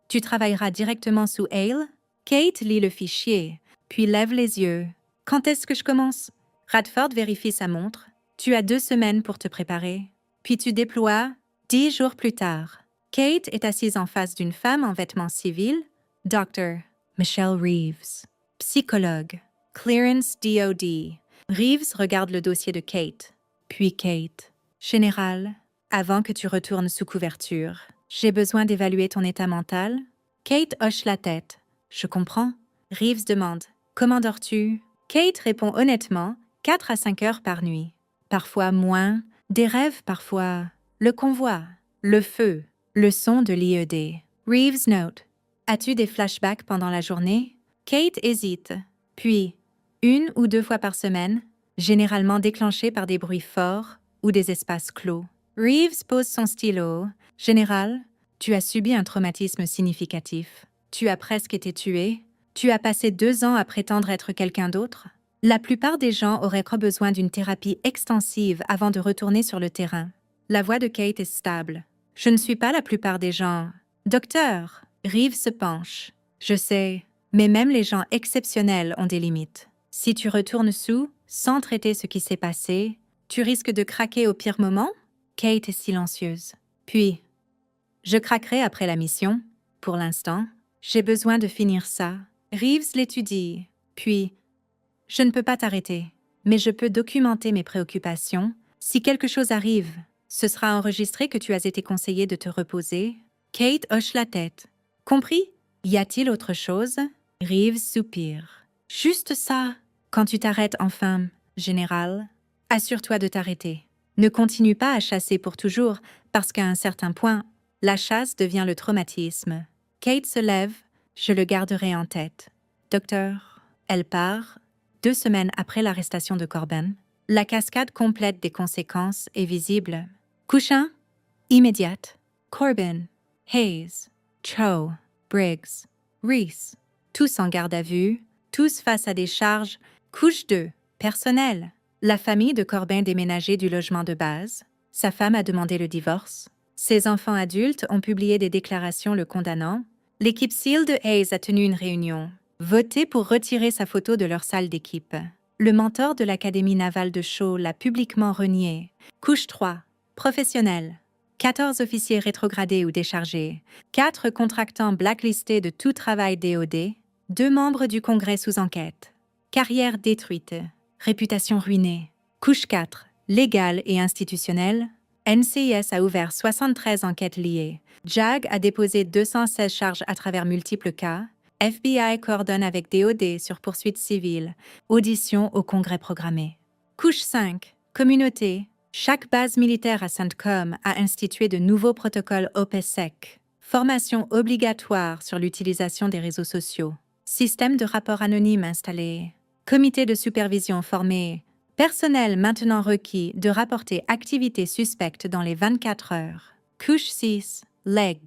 Tu travailleras directement sous Hale? Kate lit le fichier, puis lève les yeux. Quand est-ce que je commence? Radford vérifie sa montre. Tu as 2 semaines pour te préparer. Puis tu déploies 10 jours plus tard. Kate est assise en face d'une femme en vêtements civils. Dr. Michelle Reeves. Psychologue. Clearance DOD. Reeves regarde le dossier de Kate. Puis Kate. Général, avant que tu retournes sous couverture, j'ai besoin d'évaluer ton état mental. Kate hoche la tête. Je comprends. Reeves demande. Comment dors-tu? Kate répond honnêtement, 4 à 5 heures par nuit. Parfois moins, des rêves parfois. Le convoi, le feu, le son de l'IED. Reeves note. As-tu des flashbacks pendant la journée? Kate hésite. Puis, 1 ou 2 fois par semaine, généralement déclenchés par des bruits forts ou des espaces clos. Reeves pose son stylo. Général, tu as subi un traumatisme significatif. Tu as presque été tué. Tu as passé 2 ans à prétendre être quelqu'un d'autre. La plupart des gens auraient besoin d'une thérapie extensive avant de retourner sur le terrain. La voix de Kate est stable. Je ne suis pas la plupart des gens. Docteur, Reeves se penche. Je sais, mais même les gens exceptionnels ont des limites. Si tu retournes sans traiter ce qui s'est passé, tu risques de craquer au pire moment? Kate est silencieuse. Puis, je craquerai après la mission. Pour l'instant, j'ai besoin de finir ça. Reeves l'étudie. Puis, je ne peux pas t'arrêter, mais je peux documenter mes préoccupations. Si quelque chose arrive, ce sera enregistré que tu as été conseillé de te reposer. Kate hoche la tête. Compris? Y a-t-il autre chose? Reeves soupire. Juste ça. Quand tu t'arrêtes enfin, général, assure-toi de t'arrêter. Ne continue pas à chasser pour toujours, parce qu'à un certain point, la chasse devient le traumatisme. Kate se lève, je le garderai en tête. Docteur, elle part. 2 semaines après l'arrestation de Corbin, la cascade complète des conséquences est visible. Couchin, immédiate. Corbin, Hayes, Cho, Briggs, Reese, tous en garde à vue, tous face à des charges. Couche 2, personnel. La famille de Corbin déménagée du logement de base. Sa femme a demandé le divorce. Ses enfants adultes ont publié des déclarations le condamnant. L'équipe SEAL de Hayes a tenu une réunion. Voté pour retirer sa photo de leur salle d'équipe. Le mentor de l'Académie navale de Shaw l'a publiquement renié. Couche 3, professionnel. 14 officiers rétrogradés ou déchargés. 4 contractants blacklistés de tout travail DOD. 2 membres du Congrès sous enquête. Carrière détruite. Réputation ruinée. Couche 4, légale et institutionnelle. NCIS a ouvert 73 enquêtes liées. JAG a déposé 216 charges à travers multiples cas. FBI coordonne avec DOD sur poursuites civiles. Audition au Congrès programmé. Couche 5, communauté. Chaque base militaire à CENTCOM a institué de nouveaux protocoles OPSEC. Formation obligatoire sur l'utilisation des réseaux sociaux. Système de rapport anonyme installé. Comité de supervision formé. Personnel maintenant requis de rapporter activités suspectes dans les 24 heures. Couche 6, leg.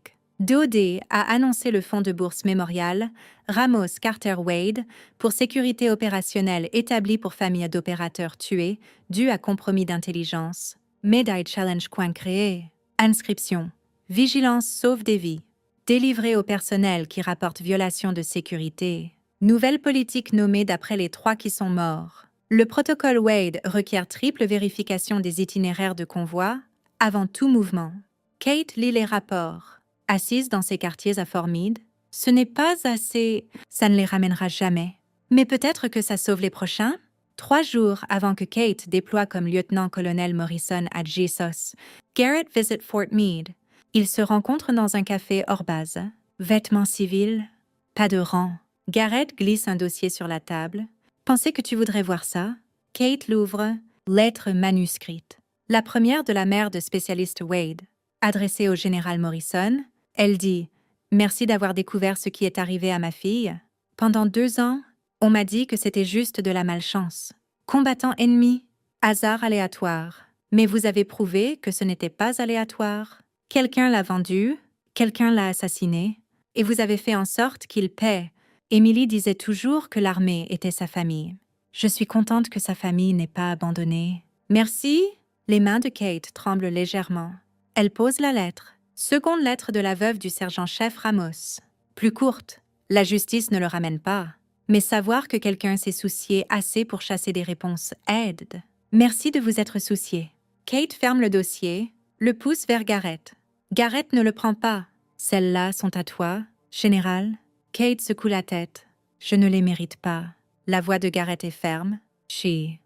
DOD a annoncé le fonds de bourse mémorial Ramos Carter Wade pour sécurité opérationnelle établi pour famille d'opérateurs tués dû à compromis d'intelligence. Médaille Challenge Coin créé. Inscription. Vigilance sauve des vies. Délivré au personnel qui rapporte violation de sécurité. Nouvelle politique nommée d'après les 3 qui sont morts. Le protocole Wade requiert triple vérification des itinéraires de convoi avant tout mouvement. Kate lit les rapports. Assise dans ses quartiers à Fort Meade, ce n'est pas assez, ça ne les ramènera jamais. Mais peut-être que ça sauve les prochains? 3 jours avant que Kate déploie comme lieutenant-colonel Morrison à Jesus, Garrett visite Fort Meade. Ils se rencontrent dans un café hors base. Vêtements civils, pas de rang. Garrett glisse un dossier sur la table. Pensez que tu voudrais voir ça? Kate l'ouvre. Lettre manuscrite. La première de la mère de spécialiste Wade. Adressée au général Morrison, elle dit « Merci d'avoir découvert ce qui est arrivé à ma fille. Pendant 2 ans, on m'a dit que c'était juste de la malchance. Combattant ennemi, hasard aléatoire. Mais vous avez prouvé que ce n'était pas aléatoire. Quelqu'un l'a vendu, quelqu'un l'a assassiné, et vous avez fait en sorte qu'il paie. Emily disait toujours que l'armée était sa famille. Je suis contente que sa famille n'ait pas abandonné. Merci. » Les mains de Kate tremblent légèrement. Elle pose la lettre. Seconde lettre de la veuve du sergent-chef Ramos. Plus courte. La justice ne le ramène pas. Mais savoir que quelqu'un s'est soucié assez pour chasser des réponses aide. Merci de vous être soucié. Kate ferme le dossier, le pousse vers Garrett. Garrett ne le prend pas. Celles-là sont à toi, général. Kate secoue la tête. Je ne les mérite pas. La voix de Garrett est ferme. Tu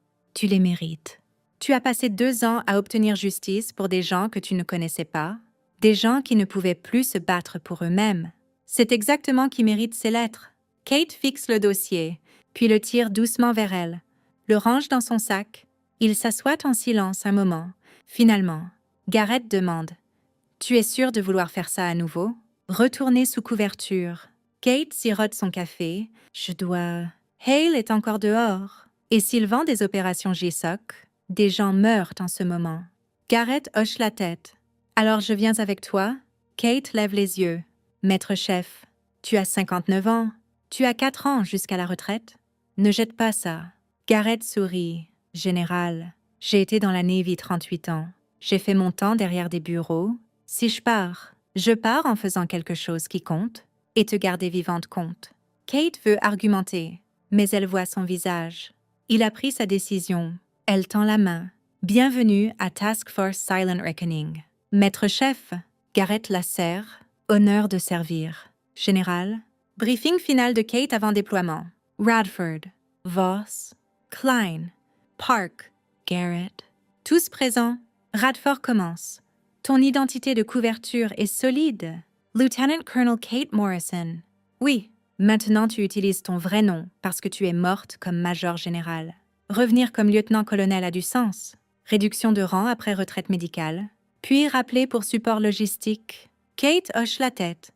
les mérites. Tu as passé 2 ans à obtenir justice pour des gens que tu ne connaissais pas, des gens qui ne pouvaient plus se battre pour eux-mêmes. C'est exactement qui mérite ces lettres. Kate fixe le dossier, puis le tire doucement vers elle, le range dans son sac. Il s'assoit en silence un moment. Finalement, Garrett demande « Tu es sûre de vouloir faire ça à nouveau? » Retourner sous couverture. Kate sirote son café. « Je dois... » Hale est encore dehors. Et s'il vend des opérations GSOC, des gens meurent en ce moment. Garrett hoche la tête. « Alors je viens avec toi? » Kate lève les yeux. « Maître-chef, tu as 59 ans. Tu as 4 ans jusqu'à la retraite. Ne jette pas ça. » Garrett sourit. Général, j'ai été dans la Navy 38 ans. J'ai fait mon temps derrière des bureaux. Si je pars en faisant quelque chose qui compte et te garder vivante compte. Kate veut argumenter, mais elle voit son visage. Il a pris sa décision. Elle tend la main. Bienvenue à Task Force Silent Reckoning. Maître chef, Garrett la serre. Honneur de servir. Général, briefing final de Kate avant déploiement. Radford, Voss, Klein, Park, Garrett. Tous présents. Radford commence. Ton identité de couverture est solide. Lieutenant Colonel Kate Morrison. Oui, maintenant tu utilises ton vrai nom parce que tu es morte comme major général. Revenir comme lieutenant-colonel a du sens. Réduction de rang après retraite médicale. Puis rappeler pour support logistique. Kate hoche la tête.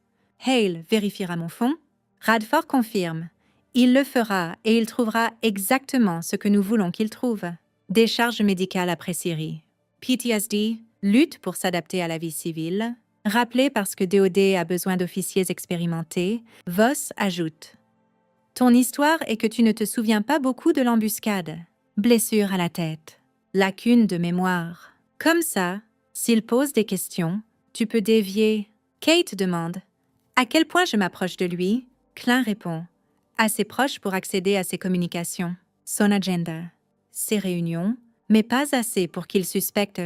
Hale vérifiera mon fond. Radford confirme. Il le fera et il trouvera exactement ce que nous voulons qu'il trouve. Décharge médicale après Syrie. PTSD, lutte pour s'adapter à la vie civile. Rappelé parce que DOD a besoin d'officiers expérimentés, Voss ajoute. Ton histoire est que tu ne te souviens pas beaucoup de l'embuscade. Blessure à la tête. Lacune de mémoire. Comme ça, s'il pose des questions, tu peux dévier. Kate demande. À quel point je m'approche de lui? Klein répond. Assez proche pour accéder à ses communications. Son agenda. Ses réunions, mais pas assez pour qu'il suspecte.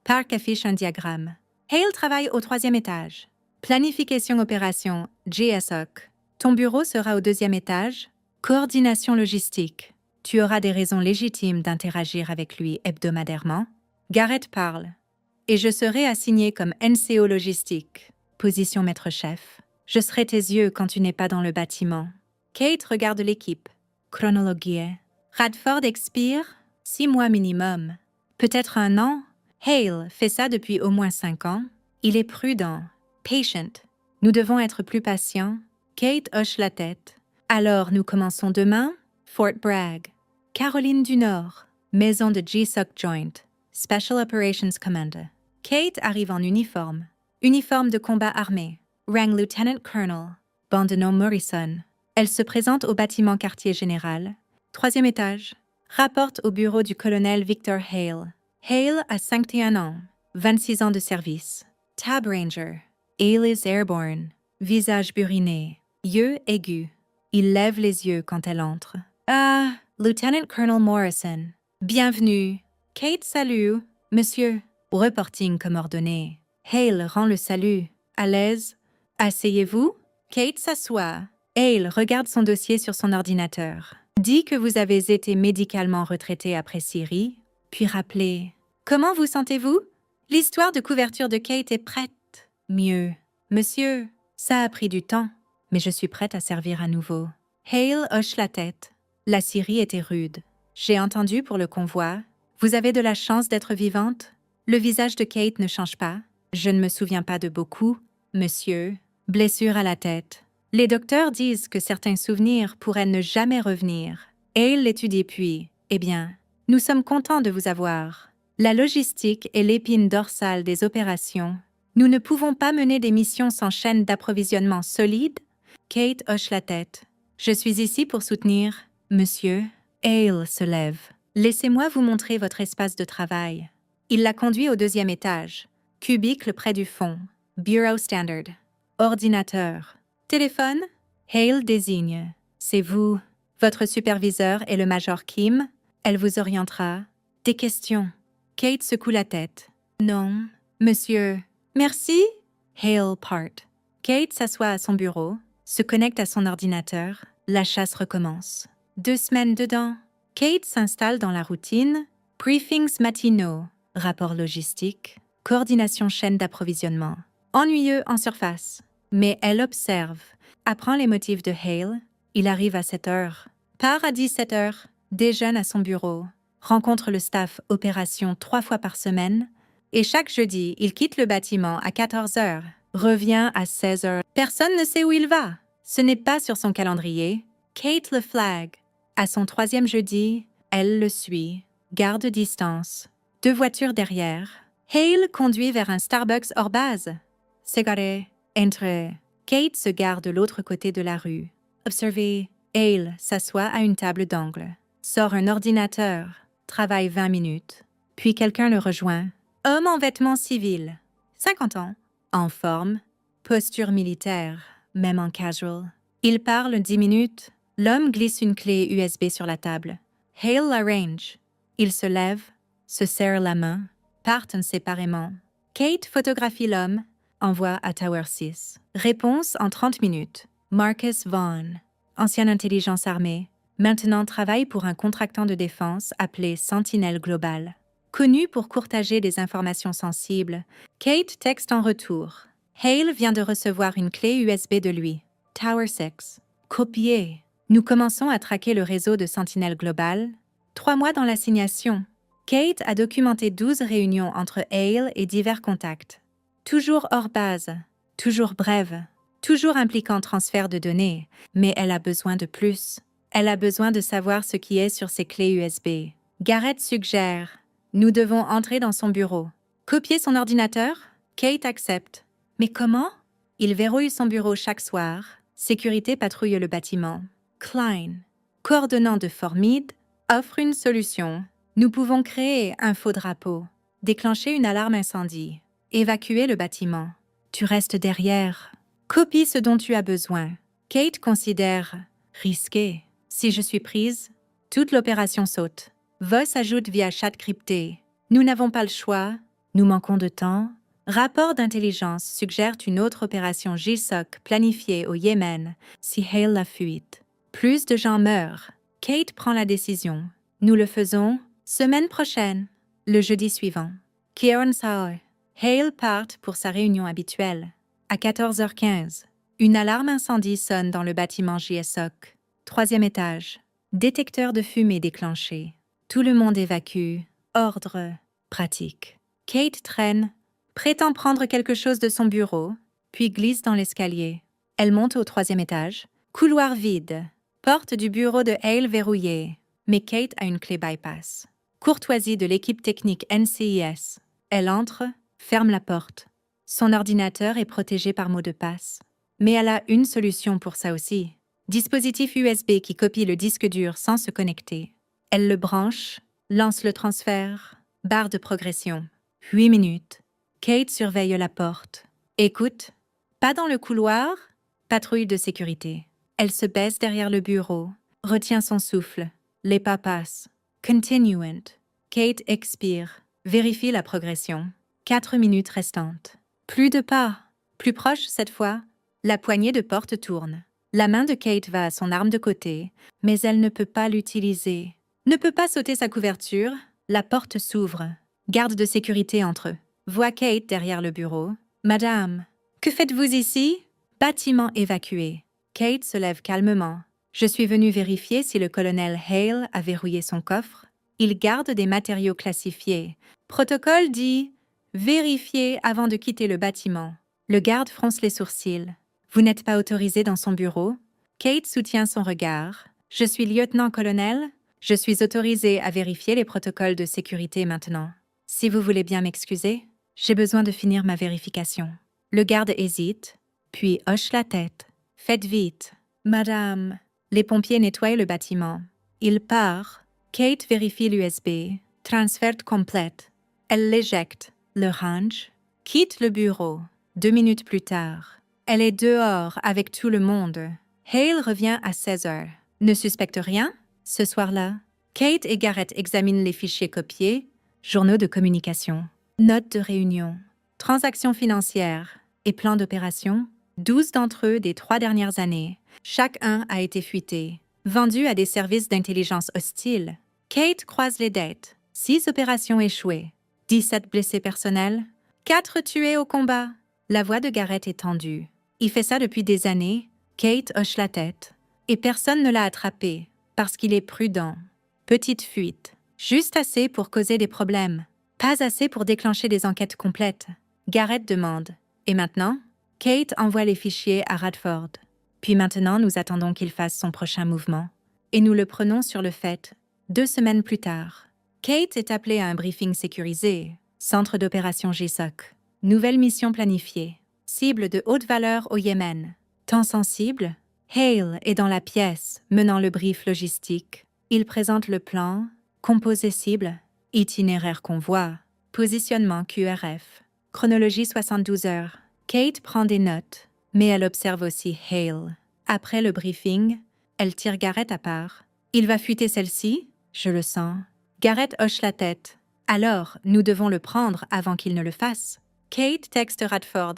Park affiche un diagramme. Hale travaille au 3e étage. Planification opération, GSOC. Ton bureau sera au 2e étage. Coordination logistique. Tu auras des raisons légitimes d'interagir avec lui hebdomadairement. Garrett parle. Et je serai assigné comme NCO logistique. Position maître-chef. Je serai tes yeux quand tu n'es pas dans le bâtiment. Kate regarde l'équipe. Chronologie. Radford expire 6 mois minimum. Peut-être 1 an. Hale fait ça depuis au moins 5 ans. Il est prudent. Patient. Nous devons être plus patients. Kate hoche la tête. Alors nous commençons demain. Fort Bragg. Caroline du Nord. Maison de GSOC Joint. Special Operations Commander. Kate arrive en uniforme. Uniforme de combat armé. Rang Lieutenant Colonel. Bandeau Morrison. Elle se présente au bâtiment quartier général. 3e étage. Rapporte au bureau du colonel Victor Hale. Hale a 51 ans. 26 ans de service. Tab Ranger. Hale is airborne. Visage buriné. Yeux aigus. Il lève les yeux quand elle entre. Ah, Lieutenant Colonel Morrison. Bienvenue. Kate salue. Monsieur. Reporting comme ordonné. Hale rend le salut. À l'aise. Asseyez-vous. Kate s'assoit. Hale regarde son dossier sur son ordinateur. Dit que vous avez été médicalement retraité après Syrie, puis rappelez. Comment vous sentez-vous? L'histoire de couverture de Kate est prête. Mieux. Monsieur, ça a pris du temps, mais je suis prête à servir à nouveau. Hale hoche la tête. La Syrie était rude. J'ai entendu pour le convoi. Vous avez de la chance d'être vivante? Le visage de Kate ne change pas. Je ne me souviens pas de beaucoup. Monsieur, blessure à la tête. Les docteurs disent que certains souvenirs pourraient ne jamais revenir. Hale l'étudie puis, eh bien, nous sommes contents de vous avoir. La logistique est l'épine dorsale des opérations. Nous ne pouvons pas mener des missions sans chaîne d'approvisionnement solide. Kate hoche la tête. Je suis ici pour soutenir. Monsieur. Hale se lève. Laissez-moi vous montrer votre espace de travail. Il la conduit au 2e étage. Cubicle près du fond. Bureau standard. Ordinateur. Téléphone. Hale désigne. C'est vous. Votre superviseur est le major Kim. Elle vous orientera. Des questions. Kate secoue la tête. Non, monsieur. Merci. Hale part. Kate s'assoit à son bureau, se connecte à son ordinateur. La chasse recommence. 2 semaines dedans. Kate s'installe dans la routine. Briefings matinaux. Rapport logistique. Coordination chaîne d'approvisionnement. Ennuyeux en surface. Mais elle observe. Apprend les motifs de Hale. Il arrive à 7 heures. Part à 17 heures. Déjeune à son bureau. Rencontre le staff opération 3 fois par semaine. Et chaque jeudi, il quitte le bâtiment à 14 heures. Revient à 16 heures. Personne ne sait où il va. Ce n'est pas sur son calendrier. Kate le flag. À son 3e jeudi, elle le suit. Garde distance. 2 voitures derrière. Hale conduit vers un Starbucks hors base. Ségaré. Entre. Kate se gare de l'autre côté de la rue. Observez. Hale s'assoit à une table d'angle. sort un ordinateur, travaille 20 minutes, puis quelqu'un le rejoint. Homme en vêtements civils, 50 ans, en forme, posture militaire, même en casual. Il parle 10 minutes, l'homme glisse une clé USB sur la table. Hale l'arrange. Il se lève, se serre la main, partent séparément. Kate photographie l'homme, envoie à Tower 6. Réponse en 30 minutes. Marcus Vaughn, ancienne intelligence armée, maintenant travaille pour un contractant de défense appelé Sentinelle Global. Connu pour courtager des informations sensibles, Kate texte en retour. Hale vient de recevoir une clé USB de lui. Tower 6. Copier. Nous commençons à traquer le réseau de Sentinelle Global. 3 mois dans l'assignation. Kate a documenté 12 réunions entre Hale et divers contacts. Toujours hors base, toujours brève, toujours impliquant transfert de données, mais elle a besoin de plus. Elle a besoin de savoir ce qui est sur ses clés USB. Garrett suggère « Nous devons entrer dans son bureau. » Copier son ordinateur? Kate accepte. Mais comment? Il verrouille son bureau chaque soir. Sécurité patrouille le bâtiment. Klein, coordonnant de Formid, offre une solution. Nous pouvons créer un faux drapeau, déclencher une alarme incendie, évacuer le bâtiment. Tu restes derrière. Copie ce dont tu as besoin. Kate considère risqué. Si je suis prise, toute l'opération saute. Voss ajoute via chat crypté. Nous n'avons pas le choix. Nous manquons de temps. Rapport d'intelligence suggère une autre opération GSOC planifiée au Yémen si Hale la fuite. Plus de gens meurent. Kate prend la décision. Nous le faisons semaine prochaine, le jeudi suivant. Kieran Saar. Hale part pour sa réunion habituelle. À 14h15, une alarme incendie sonne dans le bâtiment GSOC. 3e étage. Détecteur de fumée déclenché. Tout le monde évacue. Ordre. Pratique. Kate traîne, prétend prendre quelque chose de son bureau, puis glisse dans l'escalier. Elle monte au 3e étage. Couloir vide. Porte du bureau de Hale verrouillée. Mais Kate a une clé bypass. Courtoisie de l'équipe technique NCIS. Elle entre, ferme la porte. Son ordinateur est protégé par mot de passe. Mais elle a une solution pour ça aussi. Dispositif USB qui copie le disque dur sans se connecter. Elle le branche, lance le transfert, barre de progression. 8 minutes. Kate surveille la porte. Écoute, pas dans le couloir, patrouille de sécurité. Elle se baisse derrière le bureau, retient son souffle. Les pas passent. Continuant. Kate expire, vérifie la progression. 4 minutes restantes. Plus de pas. Plus proche cette fois, la poignée de porte tourne. La main de Kate va à son arme de côté, mais elle ne peut pas l'utiliser. Ne peut pas sauter sa couverture, la porte s'ouvre. Garde de sécurité entre eux. Voit Kate derrière le bureau. « Madame, que faites-vous ici ?» Bâtiment évacué. Kate se lève calmement. « Je suis venue vérifier si le colonel Hale a verrouillé son coffre. Il garde des matériaux classifiés. Protocole dit « Vérifier avant de quitter le bâtiment ». Le garde fronce les sourcils. « Vous n'êtes pas autorisé dans son bureau ?» Kate soutient son regard. « Je suis lieutenant-colonel. Je suis autorisée à vérifier les protocoles de sécurité maintenant. Si vous voulez bien m'excuser, j'ai besoin de finir ma vérification. » Le garde hésite, puis hoche la tête. « Faites vite. »« Madame. » Les pompiers nettoient le bâtiment. Il part. Kate vérifie l'USB. Transfert complète. Elle l'éjecte, le range, quitte le bureau. 2 minutes plus tard, elle est dehors avec tout le monde. Hale revient à 16h. Ne suspecte rien? Ce soir-là, Kate et Garrett examinent les fichiers copiés, journaux de communication, notes de réunion, transactions financières et plans d'opération. 12 d'entre eux des 3 dernières années. Chacun a été fuité, vendu à des services d'intelligence hostiles. Kate croise les dettes. 6 opérations échouées. 17 blessés personnels. 4 tués au combat. La voix de Garrett est tendue. Il fait ça depuis des années. Kate hoche la tête. Et personne ne l'a attrapé, parce qu'il est prudent. Petite fuite. Juste assez pour causer des problèmes. Pas assez pour déclencher des enquêtes complètes. Garrett demande. Et maintenant? Kate envoie les fichiers à Radford. Puis maintenant, nous attendons qu'il fasse son prochain mouvement. Et nous le prenons sur le fait. 2 semaines plus tard, Kate est appelée à un briefing sécurisé. Centre d'opération GSOC. Nouvelle mission planifiée. Cible de haute valeur au Yémen. Temps sensible? Hale est dans la pièce, menant le brief logistique. Il présente le plan, composé cible, itinéraire convoi, positionnement QRF, chronologie 72 heures. Kate prend des notes, mais elle observe aussi Hale. Après le briefing, elle tire Garrett à part. Il va fuiter celle-ci, je le sens. Garrett hoche la tête. Alors, nous devons le prendre avant qu'il ne le fasse. Kate texte Radford.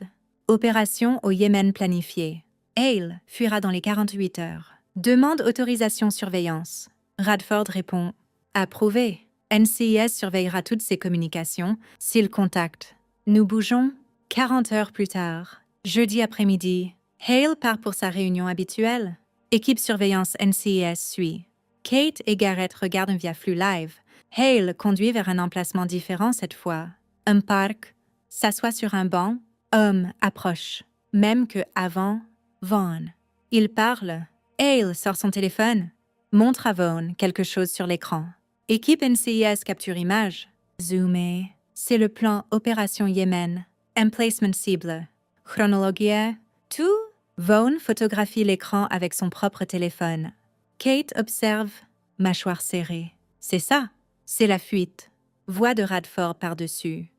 Opération au Yémen planifiée. Hale fuira dans les 48 heures. Demande autorisation surveillance. Radford répond « Approuvé ». NCIS surveillera toutes ses communications s'il contacte. Nous bougeons 40 heures plus tard. Jeudi après-midi, Hale part pour sa réunion habituelle. Équipe surveillance NCIS suit. Kate et Garrett regardent via flux live. Hale conduit vers un emplacement différent cette fois. Un parc, s'assoit sur un banc, homme approche. Même que avant, Vaughn. Il parle. Hale sort son téléphone, montre à Vaughn quelque chose sur l'écran. Équipe NCIS capture image. Zoomé. C'est le plan Opération Yémen. Emplacement cible. Chronologie. Tout. Vaughn photographie l'écran avec son propre téléphone. Kate observe. Mâchoire serrée. C'est ça. C'est la fuite. Voix de Radford par-dessus.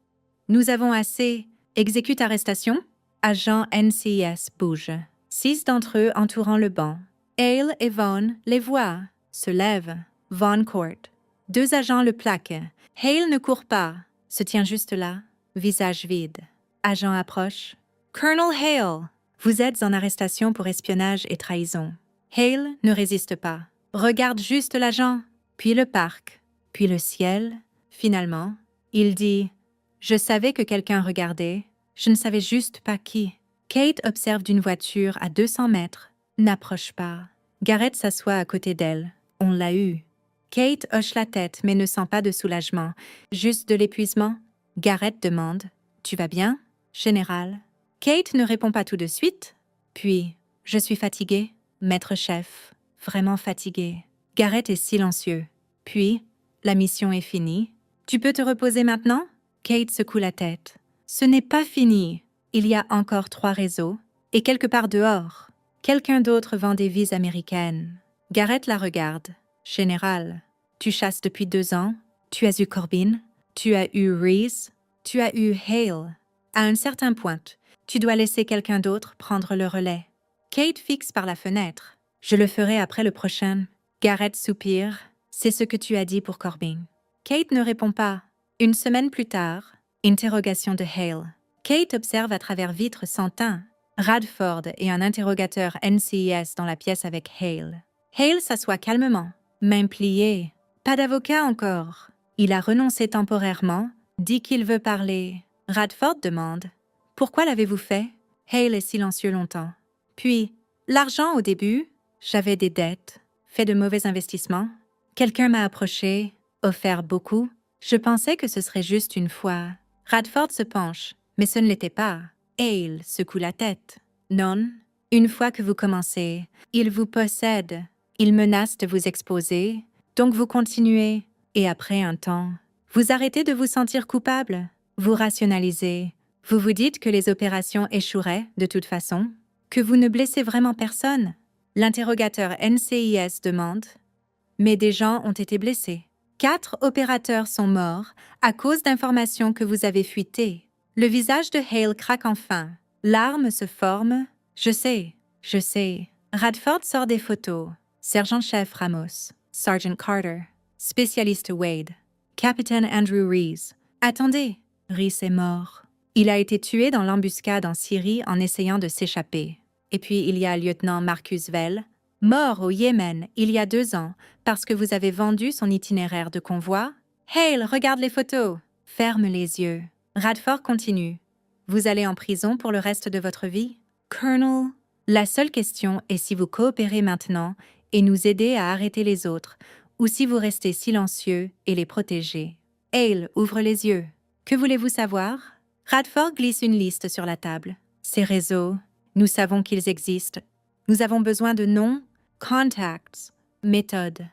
Nous avons assez. Exécute arrestation. Agent NCIS bouge. 6 d'entre eux entourant le banc. Hale et Vaughn les voient. Se lèvent. Vaughn court. 2 agents le plaquent. Hale ne court pas. Se tient juste là. Visage vide. Agent approche. Colonel Hale, vous êtes en arrestation pour espionnage et trahison. Hale ne résiste pas. Regarde juste l'agent, puis le parc, puis le ciel. Finalement, il dit « Je savais que quelqu'un regardait, je ne savais juste pas qui. » Kate observe d'une voiture à 200 mètres, n'approche pas. Garrett s'assoit à côté d'elle. On l'a eu. Kate hoche la tête mais ne sent pas de soulagement, juste de l'épuisement. Garrett demande « Tu vas bien, général ?» Kate ne répond pas tout de suite. Puis « Je suis fatiguée, maître-chef, vraiment fatiguée. » Garrett est silencieux. Puis « La mission est finie. Tu peux te reposer maintenant ?» Kate secoue la tête. « Ce n'est pas fini. Il y a encore 3 réseaux. Et quelque part dehors, quelqu'un d'autre vend des vises américaines. » Garrett la regarde. « Général, tu chasses depuis 2 ans. Tu as eu Corbin. Tu as eu Reese. Tu as eu Hale. À un certain point, tu dois laisser quelqu'un d'autre prendre le relais. » Kate fixe par la fenêtre. « Je le ferai après le prochain. » Garrett soupire. « C'est ce que tu as dit pour Corbin. » Kate ne répond pas. Une semaine plus tard, interrogation de Hale. Kate observe à travers vitre sans teint. Radford et un interrogateur NCIS dans la pièce avec Hale. Hale s'assoit calmement, mains pliées. Pas d'avocat encore. Il a renoncé temporairement, dit qu'il veut parler. Radford demande « Pourquoi l'avez-vous fait ?» Hale est silencieux longtemps. Puis « L'argent au début, j'avais des dettes, fait de mauvais investissements. Quelqu'un m'a approché, offert beaucoup. Je pensais que ce serait juste une fois. » Radford se penche, mais ce ne l'était pas. Hale secoue la tête. « Non, une fois que vous commencez, il vous possède. Il menace de vous exposer, donc vous continuez. Et après un temps, vous arrêtez de vous sentir coupable. Vous rationalisez. Vous vous dites que les opérations échoueraient de toute façon, que vous ne blessez vraiment personne. » L'interrogateur NCIS demande « Mais des gens ont été blessés. 4 opérateurs sont morts à cause d'informations que vous avez fuitées. » Le visage de Hale craque enfin. Larmes se forment. « Je sais, je sais. » Radford sort des photos. Sergent-chef Ramos, Sergeant Carter, spécialiste Wade, capitaine Andrew Reese. « Attendez, Reese est mort. Il a été tué dans l'embuscade en Syrie en essayant de s'échapper. Et puis il y a lieutenant Marcus Vell, mort au Yémen il y a 2 ans parce que vous avez vendu son itinéraire de convoi. Hale, regarde les photos. Ferme les yeux. » Radford continue. « Vous allez en prison pour le reste de votre vie? » Colonel, la seule question est si vous coopérez maintenant et nous aider à arrêter les autres, ou si vous restez silencieux et les protéger. Hale ouvre les yeux. « Que voulez-vous savoir? » Radford glisse une liste sur la table. Ces réseaux, nous savons qu'ils existent. Nous avons besoin de noms, contacts, méthodes.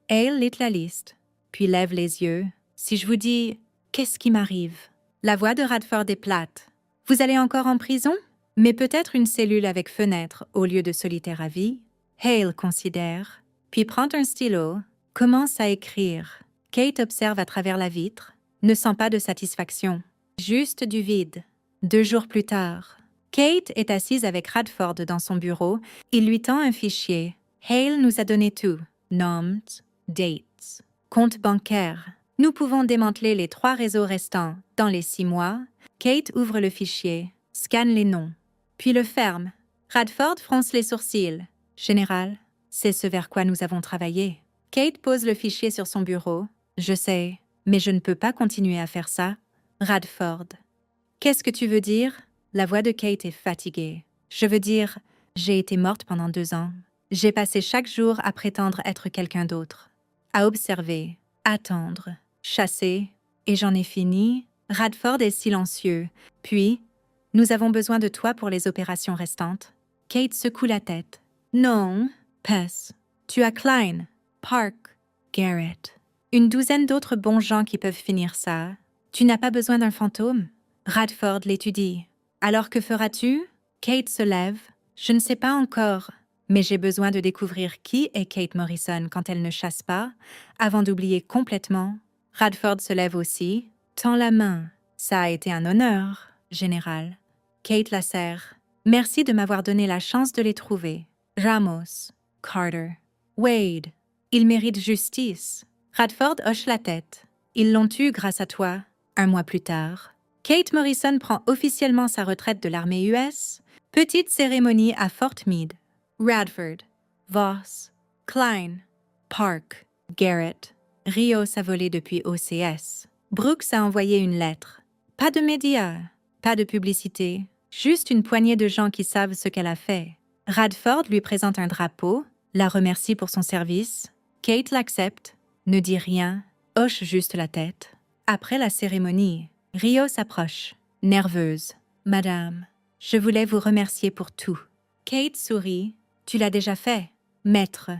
Hale lit la liste, puis lève les yeux. Si je vous dis « Qu'est-ce qui m'arrive ?» La voix de Radford est plate. « Vous allez encore en prison? Mais peut-être une cellule avec fenêtre au lieu de solitaire à vie. » Hale considère, puis prend un stylo. « Commence à écrire. Kate observe à travers la vitre, ne sent pas de satisfaction. Juste du vide. 2 jours plus tard, Kate est assise avec Radford dans son bureau. Il lui tend un fichier. Hale nous a donné tout. Noms, dates, compte bancaire. Nous pouvons démanteler les 3 réseaux restants dans les 6 mois. Kate ouvre le fichier, scanne les noms, puis le ferme. Radford fronce les sourcils. Général, c'est ce vers quoi nous avons travaillé. Kate pose le fichier sur son bureau. Je sais, mais je ne peux pas continuer à faire ça. Radford. Qu'est-ce que tu veux dire? La voix de Kate est fatiguée. Je veux dire, j'ai été morte pendant 2 ans. J'ai passé chaque jour à prétendre être quelqu'un d'autre. À observer, attendre, chasser, et j'en ai fini. Radford est silencieux. Puis, nous avons besoin de toi pour les opérations restantes. Kate secoue la tête. Non, passe. Tu as Klein, Park, Garrett. Une douzaine d'autres bons gens qui peuvent finir ça. Tu n'as pas besoin d'un fantôme? Radford l'étudie. Alors que feras-tu? Kate se lève. Je ne sais pas encore, mais j'ai besoin de découvrir qui est Kate Morrison quand elle ne chasse pas, avant d'oublier complètement. Radford se lève aussi, tend la main. Ça a été un honneur, général. Kate la serre. Merci de m'avoir donné la chance de les trouver. Ramos, Carter, Wade. Ils méritent justice. Radford hoche la tête. Ils l'ont eu grâce à toi. 1 mois plus tard, Kate Morrison prend officiellement sa retraite de l'armée US. Petite cérémonie à Fort Meade. Radford, Voss, Klein, Park, Garrett. Rios a volé depuis OCS. Brooks a envoyé une lettre. Pas de médias, pas de publicité, juste une poignée de gens qui savent ce qu'elle a fait. Radford lui présente un drapeau, la remercie pour son service. Kate l'accepte, ne dit rien, hoche juste la tête. Après la cérémonie, Rio s'approche, nerveuse. « Madame, je voulais vous remercier pour tout. » Kate sourit. « Tu l'as déjà fait, maître.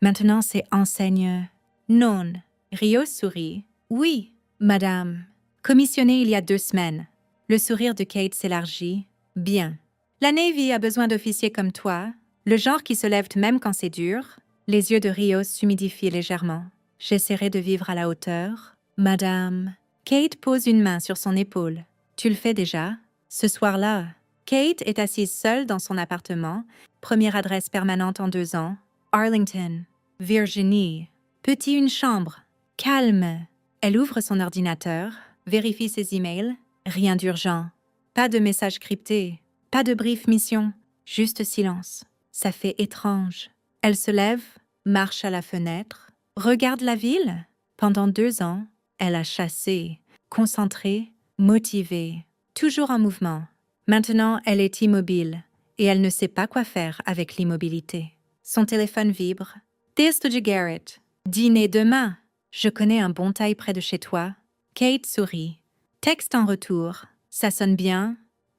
Maintenant c'est enseigne. » « Non. » Rio sourit. « Oui, madame. Commissionné il y a 2 semaines. » Le sourire de Kate s'élargit. « Bien. La Navy a besoin d'officiers comme toi, le genre qui se lèvent même quand c'est dur. » Les yeux de Rio s'humidifient légèrement. « J'essaierai de vivre à la hauteur. » « Madame. » Kate pose une main sur son épaule. « Tu le fais déjà? » Ce soir-là, Kate est assise seule dans son appartement. Première adresse permanente en 2 ans. Arlington, Virginie. Petit une chambre. Calme. Elle ouvre son ordinateur, vérifie ses emails. Rien d'urgent. Pas de message crypté. Pas de brief mission. Juste silence. Ça fait étrange. Elle se lève, marche à la fenêtre, regarde la ville. Pendant 2 ans, elle a chassé, concentrée, motivée, toujours en mouvement. Maintenant, elle est immobile et elle ne sait pas quoi faire avec l'immobilité. Son téléphone vibre. Texte de Garrett. Dîner demain. Je connais un bon taille près de chez toi. Kate sourit. Texte en retour. Ça sonne bien.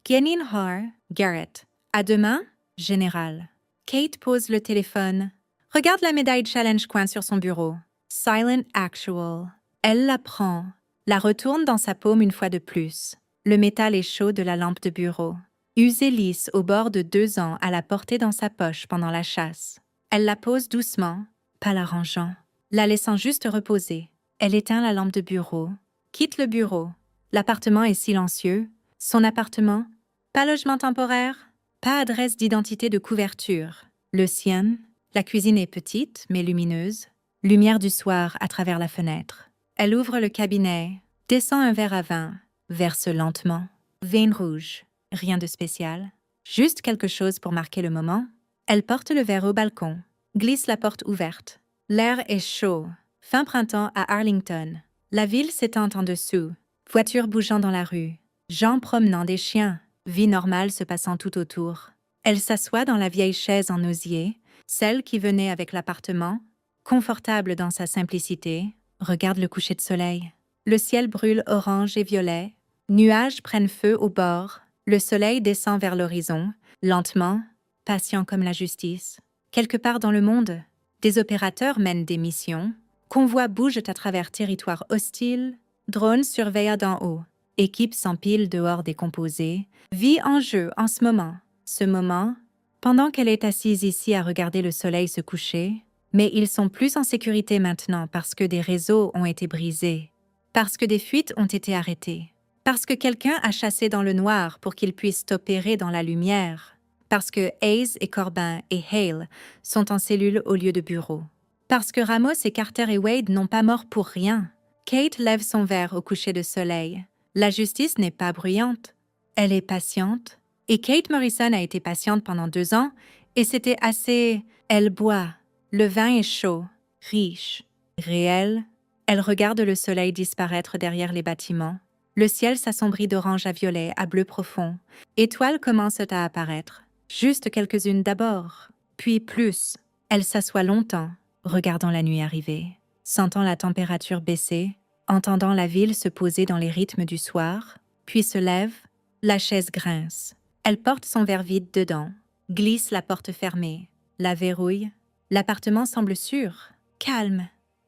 Genin Har, Garrett. À demain, général. Kate pose le téléphone. Regarde la médaille Challenge Coin sur son bureau. Silent Actual. Elle la prend, la retourne dans sa paume une fois de plus. Le métal est chaud de la lampe de bureau. Usée lisse au bord de 2 ans à la porter dans sa poche pendant la chasse. Elle la pose doucement, pas la rangeant, la laissant juste reposer. Elle éteint la lampe de bureau, quitte le bureau. L'appartement est silencieux. Son appartement, pas logement temporaire, pas adresse d'identité de couverture. Le sien, la cuisine est petite mais lumineuse. Lumière du soir à travers la fenêtre. Elle ouvre le cabinet, descend un verre à vin, verse lentement. Veine rouge, rien de spécial, juste quelque chose pour marquer le moment. Elle porte le verre au balcon, glisse la porte ouverte. L'air est chaud, fin printemps à Arlington. La ville s'étend en dessous, voitures bougeant dans la rue, gens promenant des chiens, vie normale se passant tout autour. Elle s'assoit dans la vieille chaise en osier, celle qui venait avec l'appartement, confortable dans sa simplicité. Regarde le coucher de soleil. Le ciel brûle orange et violet. Nuages prennent feu au bord. Le soleil descend vers l'horizon, lentement, patient comme la justice. Quelque part dans le monde, des opérateurs mènent des missions. Convois bougent à travers territoires hostiles. Drones surveillent d'en haut. Équipes s'empilent dehors décomposées. Vie en jeu en ce moment. Ce moment, pendant qu'elle est assise ici à regarder le soleil se coucher, Mais ils sont plus en sécurité maintenant parce que des réseaux ont été brisés, parce que des fuites ont été arrêtées, parce que quelqu'un a chassé dans le noir pour qu'ils puissent opérer dans la lumière, parce que Hayes et Corbin et Hale sont en cellule au lieu de bureau, parce que Ramos et Carter et Wade n'ont pas mort pour rien. Kate lève son verre au coucher de soleil. La justice n'est pas bruyante. Elle est patiente. Et Kate Morrison a été patiente pendant 2 ans, et c'était assez... Elle boit. Le vin est chaud, riche, réel. Elle regarde le soleil disparaître derrière les bâtiments. Le ciel s'assombrit d'orange à violet, à bleu profond. Étoiles commencent à apparaître. Juste quelques-unes d'abord, puis plus. Elle s'assoit longtemps, regardant la nuit arriver, sentant la température baisser, entendant la ville se poser dans les rythmes du soir, puis se lève, la chaise grince. Elle porte son verre vide dedans, glisse la porte fermée, la verrouille. L'appartement semble sûr, calme.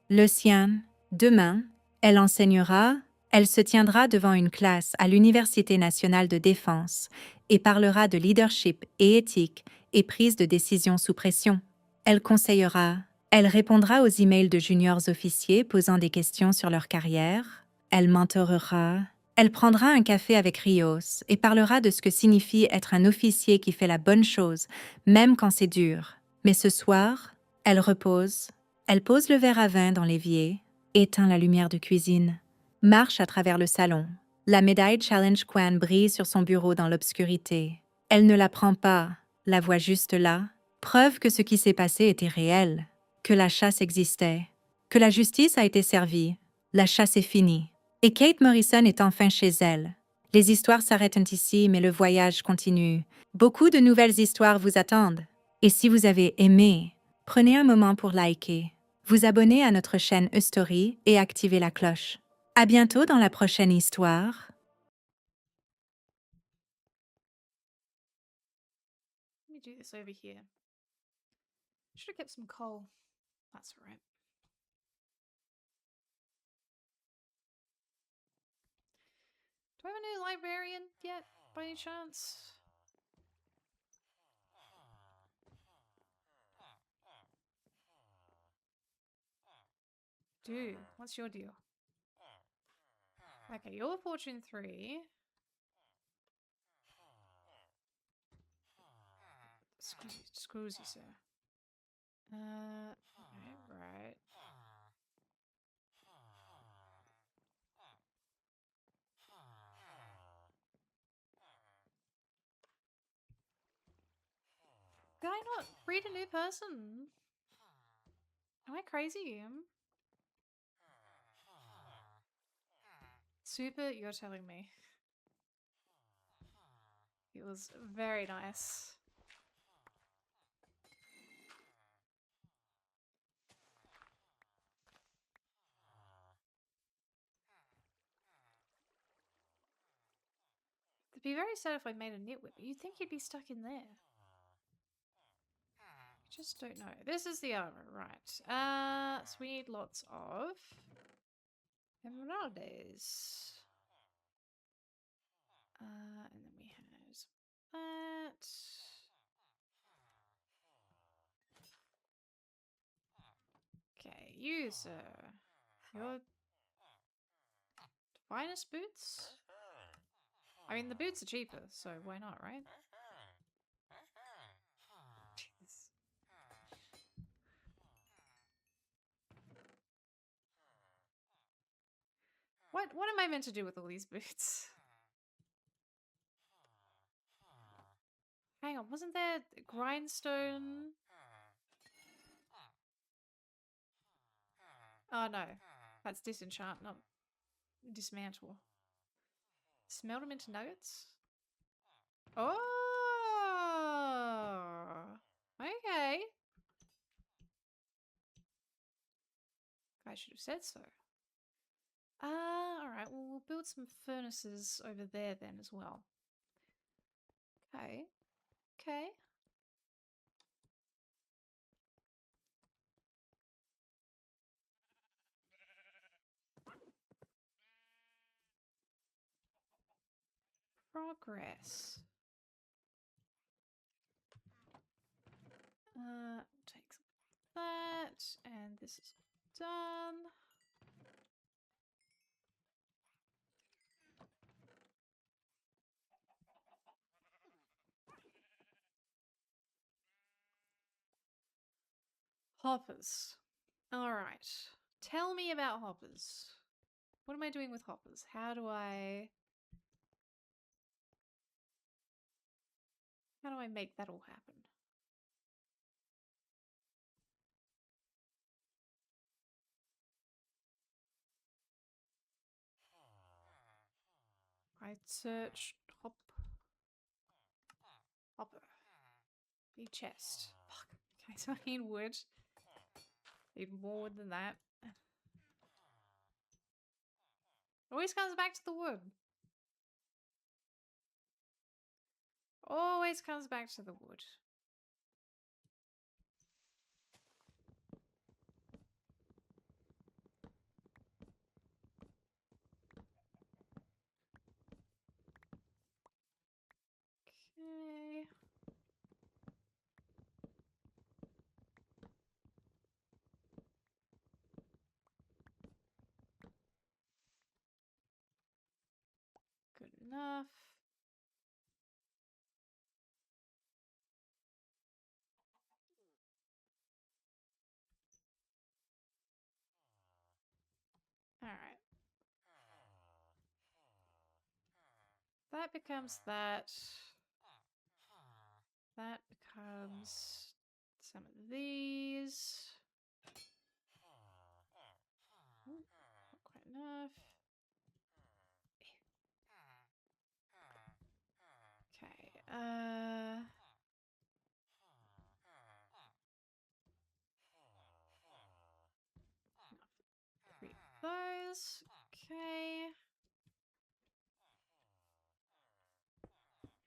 Le sien, demain, elle enseignera, elle se tiendra devant une classe à l'Université nationale de défense et parlera de leadership et éthique et prise de décision sous pression. Elle conseillera, elle répondra aux emails de juniors officiers posant des questions sur leur carrière, elle mentorera, elle prendra un café avec Rios et parlera de ce que signifie être un officier qui fait la bonne chose, même quand c'est dur. Mais ce soir, elle repose, elle pose le verre à vin dans l'évier, éteint la lumière de cuisine, marche à travers le salon. La médaille Challenge Quan brille sur son bureau dans l'obscurité. Elle ne la prend pas, la voit juste là, preuve que ce qui s'est passé était réel, que la chasse existait, que la justice a été servie, la chasse est finie. Et Kate Morrison est enfin chez elle. Les histoires s'arrêtent ici, mais le voyage continue. Beaucoup de nouvelles histoires vous attendent. Et si vous avez aimé, prenez un moment pour liker, vous abonner à notre chaîne Eustory et activer la cloche. À bientôt dans la prochaine histoire. Let me do this over here. Should have kept some coal. That's all right. Do I have a new librarian yet, by any chance? Dude, what's your deal? Okay, you're Fortune 3. Screws you, sir. Okay, right. Did I not breed a new person? Am I crazy? Super, you're telling me. It was very nice. It'd be very sad if I made a nitwit, but you'd think he'd be stuck in there. Just don't know. This is the armor, right. So we need lots of emeralds. And then we have that. Okay, you, sir. Your finest boots? I mean, the boots are cheaper, so why not, right? Jeez. What am I meant to do with all these boots? Hang on, wasn't there grindstone? Oh no, that's disenchant, not dismantle. Smelt them into nuggets? Oh! Okay. I should have said so. Alright, well, we'll build some furnaces over there then as well. Okay. Okay. Progress. Take some. that, and this is done. Hoppers. Alright. Tell me about hoppers. What am I doing with hoppers? How do I make that all happen? I search hopper. Big chest. Fuck. Okay, so I need wood. Need more wood than that. Always comes back to the wood. Always comes back to the wood. Okay. Good enough. Alright. That becomes that. That becomes some of these. Ooh, not quite enough. Okay, three of those. Okay.